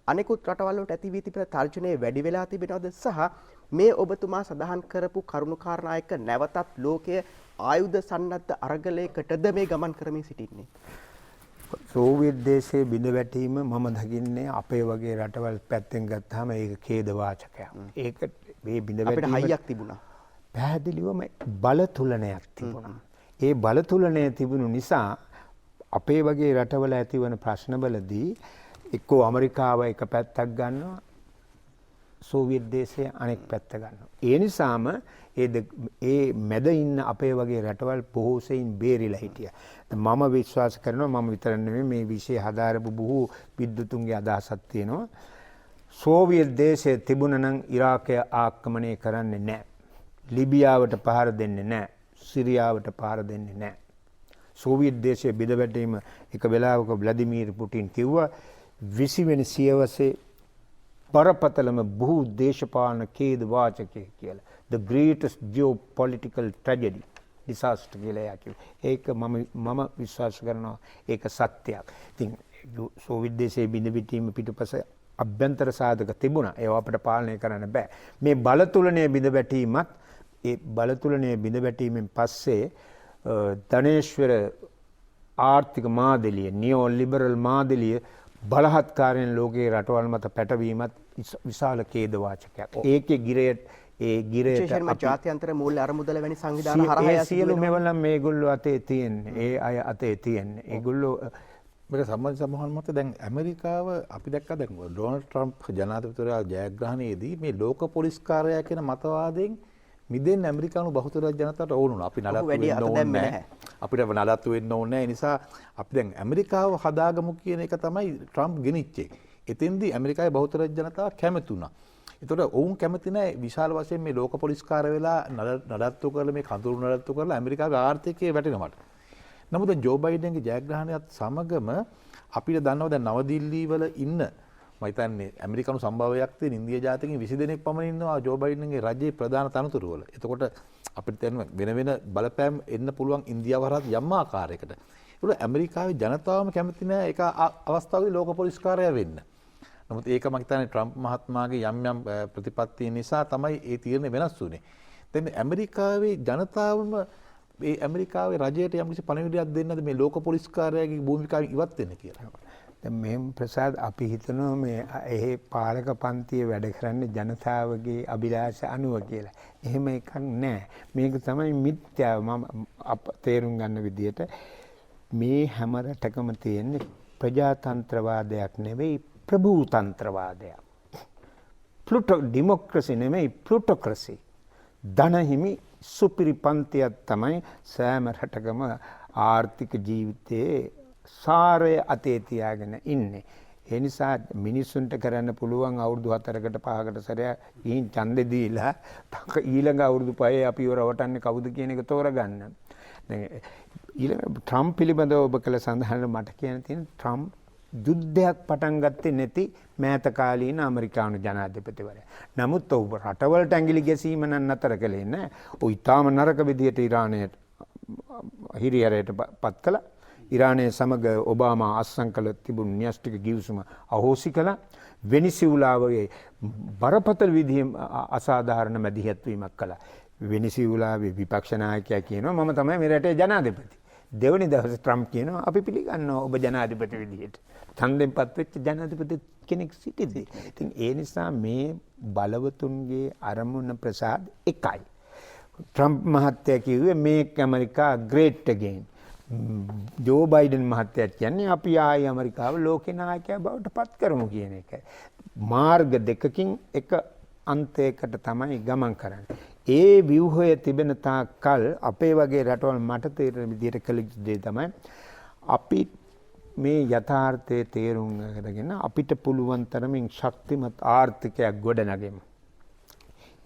අනෙකුත් රටවල් වලට ඇති වී තිබෙන තර්ජනය වැඩි වෙලා තිබෙනවද සහ මේ ඔබතුමා සඳහන් කරපු කරුණු කාරණා එක්ක නැවතත් ලෝකයේ ආයුධ සන්නද්ධ අරගලයකටද මේ ගමන් කරමින් සිටින්නේ? සෝවියට් දේශයේ බිඳ වැටීම මම දකින්නේ අපේ වගේ රටවල් පැත්තෙන් ගත්තාම ඒක ඛේද වාචකයක්. ඒක මේ බිඳ වැටීම අපිට හයියක් තිබුණා. පැහැදිලිවම බල තුලනයක් තිබුණා. ඒ බල තුලනය තිබුණු නිසා අපේ වගේ රටවල ඇතිවන ප්‍රශ්නවලදී එක්කෝ ඇමරිකාව එක පැත්තක් ගන්නවා සෝවියට් දේශය අනෙක් පැත්ත ගන්නවා. ඒ නිසාම ඒ මැද ඉන්න අපේ වගේ රටවල් බොහෝ සෙයින් බේරිලා හිටියා. මම විශ්වාස කරනවා මම විතර නෙමෙයි මේ විෂය හදාරපු බොහෝ විද්වතුන්ගේ අදහසක් තියෙනවා. සෝවියට් දේශය තිබුණා නම් ඉරාකය ආක්‍රමණය කරන්නේ නැහැ. ලිබියාවට පහර දෙන්නේ නැහැ. සිරියාවට පහර දෙන්නේ නැහැ. සෝවියට් දේශයේ බිඳ වැටීම එක වෙලාවක ව්ලාදිමීර් පුටින් කිව්වා 20 වෙනි සියවසේ බරපතලම බහු දේශපාලන ඛේද වාචකය කියලා. The greatest geopolitical tragedy disaster කියලා කිව්වා. ඒක මම විශ්වාස කරනවා ඒක සත්‍යයක්. ඉතින් සෝවියට් දේශයේ බිඳ වැටීම පිටුපස අභ්‍යන්තර සාධක තිබුණා. ඒවා අපිට පාලනය කරන්න බෑ. මේ බලතුලනයේ බිඳ වැටීමත් ඒ බලතුලනයේ බිඳ වැටීමෙන් පස්සේ ධනේශ්වර ආර්ථික මාදලිය නියෝ ලිබරල් මාදලිය බලහත්කාරයෙන් ලෝකයේ රටවල් මත පැටවීමත් විශාල ඛේද වාචකයක්. ඒකේ ගිරයට විශේෂයෙන්ම ජාත්‍යන්තර මූල්‍ය අරමුදල වැනි සංවිධාන හරහා සියලු මෙවලම් මේගොල්ලෝ අතේ තියෙන්නේ. ඒ අය අතේ තියෙන්නේ. ඒගොල්ලෝ මේක සම්බන්ධ සමහන් මත දැන් ඇමරිකාව අපි දැක්කා දැන් ඩොනල්ඩ් ට්‍රම්ප් ජනාධිපතිවරයා ජයග්‍රහණයේදී මේ ලෝක පොලිස් කාර්යය කියන මතවාදයෙන් මිදෙන්න ඇමරිකානු බහුතර ජනතාවට ඕන වුණා. අපි නඩත්තු වෙන්න ඕනේ නැහැ. අපිට නඩත්තු වෙන්න ඕනේ නැහැ. ඒ නිසා අපි දැන් ඇමරිකාව හදාගමු කියන එක තමයි ට්‍රම්ප් ගෙනිච්චේ. එතෙන්දී ඇමරිකාවේ බහුතර ජනතාව කැමති වුණා. ඒතකොට ඔවුන් කැමති නැහැ විශාල වශයෙන් මේ ලෝක පොලිස් කාර්ය වෙලා නඩත්තු කරලා මේ කඳුළු නඩත්තු කරලා ඇමරිකාවේ ආර්ථිකය වැටෙනවට. නමුත් ජෝ බයිඩන්ගේ ජයග්‍රහණයත් සමගම අපිට දන්නවා දැන් නවදිල්ලි වල ඉන්න මම හිතන්නේ ඇමරිකානු සම්භාවයක් තියෙන ඉන්දියා ජාතිකයන් 20 දෙනෙක් පමණ ඉන්නවා ජෝ බයිඩන්ගේ රජයේ ප්‍රධාන තනතුරු වල. එතකොට අපිට දැන් වෙන වෙන බලපෑම් එන්න පුළුවන් ඉන්දියාව හරහා යම් ආකාරයකට. ඒක ඇමරිකාවේ ජනතාවම කැමති නැහැ ඒක අවස්ථාවේ ලෝක පොලිස් කාර්යය වෙන්න. නමුත් ඒක මම හිතන්නේ ට්‍රම්ප් මහත්මයාගේ යම් යම් ප්‍රතිපත්ති නිසා තමයි ඒ තීරණය වෙනස් වුනේ. දැන් ඇමරිකාවේ ජනතාවම මේ ඇමරිකාවේ රජයට යම්කිසි පණිවිඩයක් දෙන්නද මේ ලෝක පොලිස් කාර්යාලයේ භූමිකාවෙන් ඉවත් වෙන්න කියලා. දැන් මෙහෙම ප්‍රසාද් අපි හිතනවා මේ එහි පාලක පන්තියේ වැඩ කරන්නේ ජනතාවගේ අභිලාෂ අනුව කියලා. එහෙම එකක් නැහැ. මේක තමයි මිත්‍යාව. මම තේරුම් ගන්න විදිහට මේ හැම රටකම තියෙන්නේ ප්‍රජාතන්ත්‍රවාදයක් නෙවෙයි ප්‍රභූතන්ත්‍රවාදයක්. ඩෙමොක්‍රසි නෙමෙයි ප්ලුටොක්‍රසි. ධනහිමි සුපිරි පන්තියක් තමයි සෑම රටකම ආර්ථික ජීවිතයේ සාරය අතේ තියාගෙන ඉන්නේ. ඒ නිසා මිනිස්සුන්ට කරන්න පුළුවන් අවුරුදු 4කට 5කට සැරයක් ගිහින් ඡන්දෙ දීලා ඊළඟ අවුරුදු 5 අපිව රවටන්නේ කවුද කියන එක තෝරගන්න. දැන් ඊළඟ ට්‍රම්ප් පිළිබඳව ඔබ කළ සඳහන් මට කියන්න තියෙන ට්‍රම්ප් යුද්ධයක් පටන් ගත්තේ නැති මෑත කාලීන ඇමරිකානු ජනාධිපතිවරයා. නමුත් ඔහු රටවලට ඇඟිලි ගැසීම නම් නතර කළේ නැහැ. ඔහු ඊටාම නරක විදියට ඉරානයට හිරිහැරයට පත් කළා. ඉරානයේ සමග ඔබාමා අත්සන් කළ තිබුණු න්‍යෂ්ටික ගිවිසුම අහෝසි කළා. වෙනිසියුලාවේ බරපතල විදිහේ අසාධාරණ මැදිහත් වීමක් කළා. වෙනිසියුලාවේ විපක්ෂ ናයකයා කියනවා මම තමයි මේ රටේ ජනාධිපති. දෙවනි දවසේ ට්‍රම්ප් කියනවා අපි පිළිගන්නවා ඔබ ජනාධිපති විදිහට. ඡන්දෙන් පත් වෙච්ච ජනාධිපති කෙනෙක් සිටිදී. ඉතින් ඒ නිසා මේ බලවතුන්ගේ අරමුණ ප්‍රසාද එකයි. ට්‍රම්ප් මහත්තයා කිව්වේ මේක් ඇමරිකා ග්‍රේට් අගේන්. ජෝ බයිඩන් මහත්තයා කියන්නේ අපි ආයි ඇමරිකාව ලෝක නායකයා බවට පත් කරමු කියන එක. මාර්ග දෙකකින් එක අන්තයකට තමයි ගමන් කරන්නේ. ඒ ව්‍යුහය තිබෙන තාක් කල් අපේ වගේ රටවල් මට තේරෙන විදිහට කළ යුතු දේ තමයි අපි මේ යථාර්ථයේ තේරුම් අරගෙන අපිට පුළුවන් තරමින් ශක්තිමත් ආර්ථිකයක් ගොඩනගෙමු.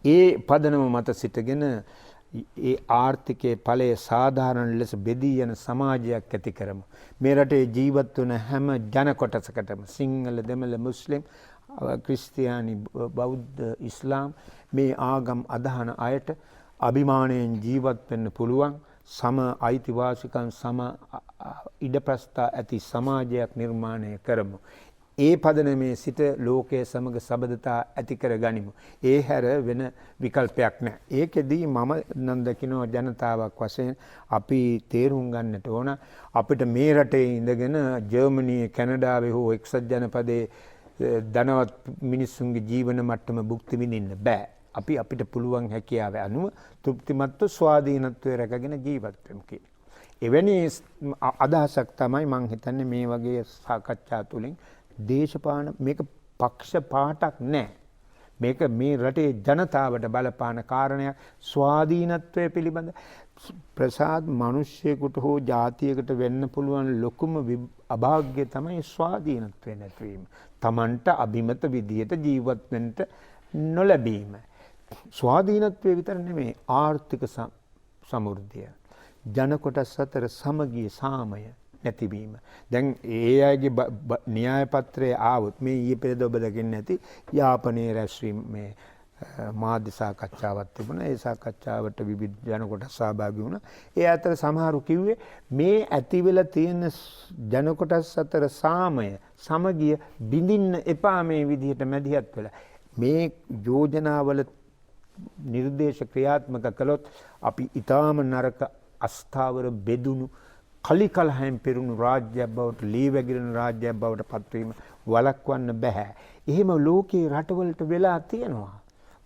ඒ පදනම මත සිටගෙන ඒ ආර්ථිකයේ ඵලය සාධාරණ ලෙස බෙදී යන සමාජයක් ඇති කරමු. මේ රටේ ජීවත් වන හැම ජන කොටසකටම සිංහල, දෙමළ, මුස්ලිම්, ක්‍රිස්තියානි, බෞද්ධ, ඉස්ලාම් මේ ආගම් අදහන අයට අභිමානයෙන් ජීවත් වෙන්න පුළුවන් සම අයිතිවාසිකම් සම ඉඩප්‍රස්ථා ඇති සමාජයක් නිර්මාණය කරමු. ඒ පදනමේ සිට ලෝකයේ සමග සබඳතා ඇති කර ගනිමු. ඒ හැර වෙන විකල්පයක් නැහැ. ඒකෙදී මම නම් දකිනවා ජනතාවක් වශයෙන් අපි තේරුම් ගන්නට ඕන අපිට මේ රටේ ඉඳගෙන ජර්මනියේ, කැනඩාවේ හෝ එක්සත් ජනපදයේ ධනවත් මිනිස්සුන්ගේ ජීවන මට්ටම භුක්ති විඳින්න බෑ. අපි අපිට පුළුවන් හැකියාව අනුව තෘප්තිමත්ව ස්වාධීනත්වයේ රැකගෙන ජීවත් වෙමු කියලා. එවැනි අදහසක් තමයි මම හිතන්නේ මේ වගේ සාකච්ඡා තුළින් දේශපාලන මේක පක්ෂ පාටක් නැහැ. මේක මේ රටේ ජනතාවට බලපාන කාරණයක්. ස්වාධීනත්වය පිළිබඳ ප්‍රසාද් මිනිස්සෙකුට හෝ ජාතියකට වෙන්න පුළුවන් ලොකුම අභාග්‍ය තමයි ස්වාධීනත්වය නැතිවීම. Tamanට අභිමත විදියට ජීවත් වෙන්න නොලැබීම. ස්වාධීනත්වය විතර නෙමෙයි ආර්ථික සමෘද්ධිය. ජන කොටස් අතර සමගිය සාමය නැතිවීම. දැන් ඒ අයගේ න්‍යාය පත්‍රයේ ආවොත් මේ ඊයේ පෙරේද ඔබ දකින්න ඇති යාපනයේ රැස්වීම මේ මාධ්‍ය සාකච්ඡාවක් තිබුණා. ඒ සාකච්ඡාවට විවිධ ජන කොටස් සහභාගී වුණා. ඒ අතර සමහරු කිව්වේ මේ ඇති වෙලා තියෙන ජන කොටස් අතර සාමය සමගිය බිඳින්න එපා මේ විදිහට මැදිහත් වෙලා. මේ යෝජනාවල නිර්දේශ ක්‍රියාත්මක කළොත් අපි ඊටාම නරක අස්ථාවර බෙදුණු කලිකලහෙන් පිරුණු රාජ්‍යයක් බවට ලී වැగిරෙන රාජ්‍යයක් බවට පත්වීම වළක්වන්න බෑ. එහෙම ලෝකේ රටවලට වෙලා තියෙනවා.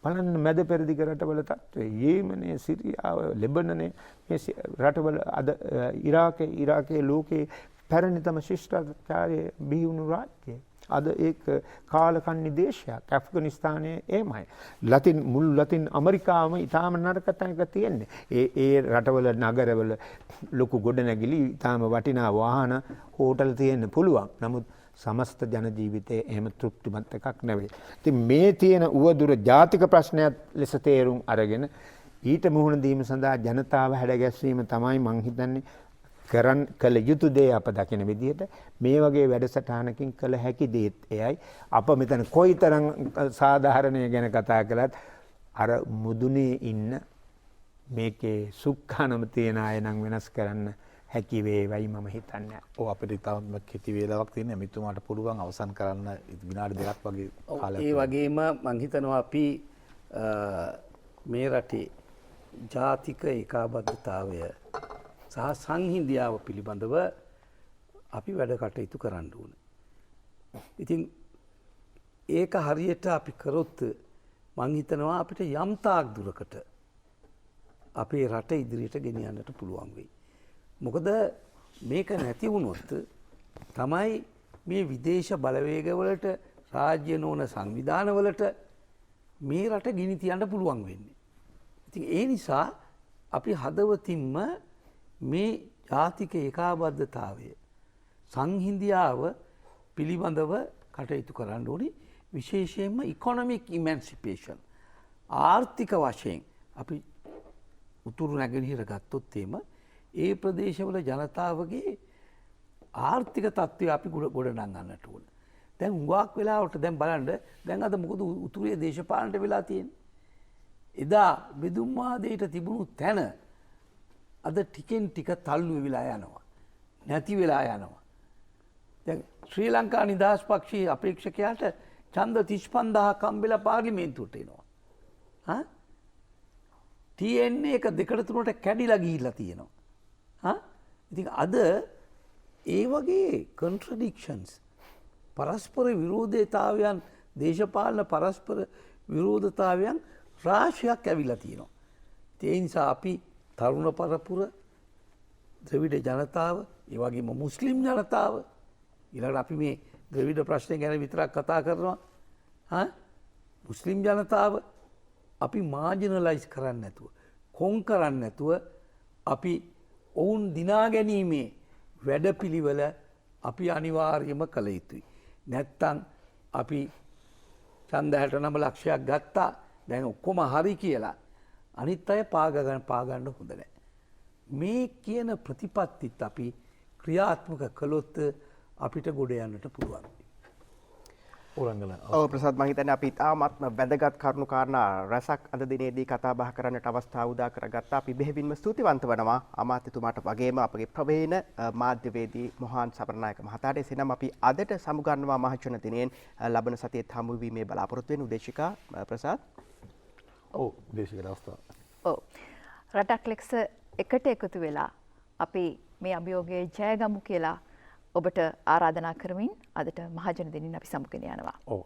බලන්න මැද පෙරදිග රටවල තත්ත්වය. යේමනේ, සිරියාව, ලෙබනනේ මේ රටවල අද ඉරාකයේ ලෝකේ පැරණිතම ශිෂ්ටාචාරයේ බිහි වුණු රාජ්‍යය. අද ඒක කාලකන්ණි දේශයක්. ඇෆ්ගනිස්තානයේ එහෙමයි. මුළු ලතින් ඇමරිකාවම ඊටාම නරක තැනක තියෙන්නේ. ඒ රටවල නගරවල ලොකු ගොඩනැගිලි ඊටාම වටිනා වාහන හෝටල් තියෙන්න පුළුවන්. නමුත් සමස්ත ජන ජීවිතයේ එහෙම තෘප්තිමත් එකක් නෙවෙයි. ඉතින් මේ තියෙන උවදුර ජාතික ප්‍රශ්නයක් ලෙස තේරුම් අරගෙන ඊට මුහුණ දීම සඳහා ජනතාව හැඩගැස්වීම තමයි මං හිතන්නේ කළ යුතු දේ අප දකින විදිහට. මේ වගේ වැඩසටහනකින් කළ හැකි දේත් එයයි. අප මෙතන කොයිතරම් සාධාරණය ගැන කතා කළත් අර මුදුනේ ඉන්න මේකේ සුක්ඛානම තියන අය නම් වෙනස් කරන්න හැකි වේවයි මම හිතන්නේ. ඔව් අපිට ඉතාම කෙටි වේලාවක් තියෙනවා. මෙතුමාට පුළුවන් අවසන් කරන්න විනාඩි 2ක් වගේ කාලයක්. ඒ වගේම මම හිතනවා අපි මේ රටේ ජාතික ඒකාබද්ධතාවය සහ සංහිඳියාව පිළිබඳව අපි වැඩ කටයුතු කරන්න ඕන. ඉතින් ඒක හරියට අපි කරොත් මං හිතනවා අපිට යම් තාක් දුරකට අපේ රට ඉදිරියට ගෙනියන්නට පුළුවන් වෙයි. මොකද මේක නැති වුණොත් තමයි මේ විදේශ බලවේගවලට රාජ්‍ය නොවන සංවිධානවලට මේ රට ගිනි තියන්න පුළුවන් වෙන්නේ. ඉතින් ඒ නිසා අපි හදවතින්ම මේ ජාතික ඒකාබද්ධතාවය සංහිඳියාව පිළිබඳව කටයුතු කරන්න ඕනි. විශේෂයෙන්ම ඉකොනොමික් ඉමැන්සිපේෂන් ආර්ථික වශයෙන් අපි උතුරු නැගෙනහිර ගත්තොත් එම ඒ ප්‍රදේශවල ජනතාවගේ ආර්ථික තත්ත්වය අපි ගොඩනගන්නට ඕන. දැන් හුඟක් වෙලාවට දැන් බලන්න දැන් අද මොකද උතුරේ දේශපාලනට වෙලා තියෙන්නේ. එදා බෙදුම්වාදයට තිබුණු තැන අද ටිකෙන් ටික තල්ලු වෙලා යනවා. නැති වෙලා යනවා. දැන් ශ්‍රී ලංකා නිදහස් පක්ෂයේ අපේක්ෂකයාට ඡන්ද 35000ක් හම්බෙලා පාර්ලිමේන්තුවට එනවා. හා? TN එක දෙකට තුනට කැඩිලා ගිහිල්ලා තියෙනවා. ඉතින් අද ඒ වගේ කොන්ට්‍රඩික්ෂන්ස් පරස්පර විරෝධතාවයන් දේශපාලන පරස්පර විරෝධතාවයන් රාශියක් ඇවිල්ලා තියෙනවා. ඒ නිසා අපි තරුණ පරපුර ද්‍රවිඩ ජනතාව ඒ වගේම මුස්ලිම් ජනතාව ඊළඟට අපි මේ ද්‍රවිඩ ප්‍රශ්නය ගැන විතරක් කතා කරනවා. මුස්ලිම් ජනතාව අපි මාජිනලයිස් කරන්න නැතුව කොන් කරන්න නැතුව අපි ඔවුන් දිනා ගැනීමේ වැඩපිළිවෙල අපි අනිවාර්යම කළ යුතුයි. නැත්තම් අපි ඡන්ද 69 ලක්ෂයක් ගත්තා දැන් ඔක්කොම හරි කියලා අනිත් අය පාගන්න හොඳ නැහැ. මේ කියන ප්‍රතිපත්තිත් අපි ක්‍රියාත්මක කළොත් අපිට ගොඩ යන්නට පුළුවන්. ඔව් ප්‍රසාද් මම හිතන්නේ අපි තාමත්ම වැදගත් කරුණු කාරණා රසක් අද දිනේදී කතා බහ කරන්නට අවස්ථාව උදා කරගත්තා. අපි බෙහෙවින්ම ස්තුතිවන්ත වෙනවා අමාත්‍යතුමාට වගේම අපගේ ප්‍රවීණ මාධ්‍යවේදී මොහාන් සබරනායක මහතාට. එසේනම් අපි අදට සමුගන්නවා මහජන දිනයෙන් ලබන සතියේ හමු වීමේ බලාපොරොත්තු වෙන උදේශිකා ප්‍රසාද්. ඔව් උදේශිකා අවස්ථාව. ඔව් රටක් ලෙස එකට එකතු වෙලා අපි මේ අභියෝගයේ ජයගමු කියලා ඔබට ආරාධනා කරමින් අදට මහජන දිනින් අපි සමුගෙන යනවා. ඔව්.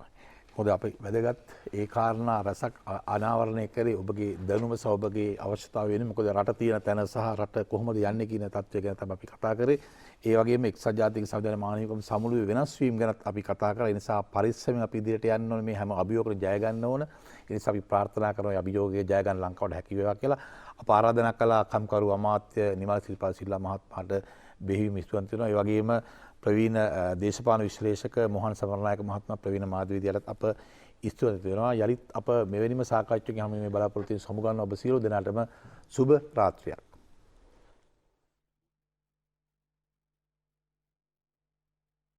මොකද අපි වැදගත් ඒ කාරණා රසක් අනාවරණය කරේ ඔබගේ දැනුම සහ ඔබගේ අවශ්‍යතාවය වෙන මොකද රට තියෙන තැන සහ රට කොහොමද යන්නේ කියන තත්ත්වය ගැන තමයි අපි කතා කරේ. ඒ වගේම එක්සත් ජාතික සංවිධානයේ මානවිකම සමුළුවේ වෙනස් වීම ගැනත් අපි කතා කරා. ඒ නිසා පරිස්සමෙන් අපි ඉදිරියට යන්න ඕනේ මේ හැම අභියෝගයකම ජය ගන්න ඕන. ඒ නිසා අපි ප්‍රාර්ථනා කරනවා මේ අභියෝගයේ ජය ගන්න ලංකාවට හැකි වේවා කියලා. අප ආරාධනා කළා කම්කරු අමාත්‍ය නිමල් සිල්පා සිල්ලා මහත්මයාට බෙහෙවින් ස්තුතිවන්ත වෙනවා. ඒ වගේම ප්‍රවීණ දේශපාලන විශ්ලේෂක මොහන් සමරනායක මහත්මයා ප්‍රවීණ මාධ්‍යවේදියාට අප ස්තුතිවන්ත වෙනවා. යලිත් අප මෙවැනිම සාකච්ඡාවකින් හැම මේ බලාපොරොත්තු වෙන සමුගන්න ඔබ සියලු දෙනාටම සුබ රාත්‍රියක්.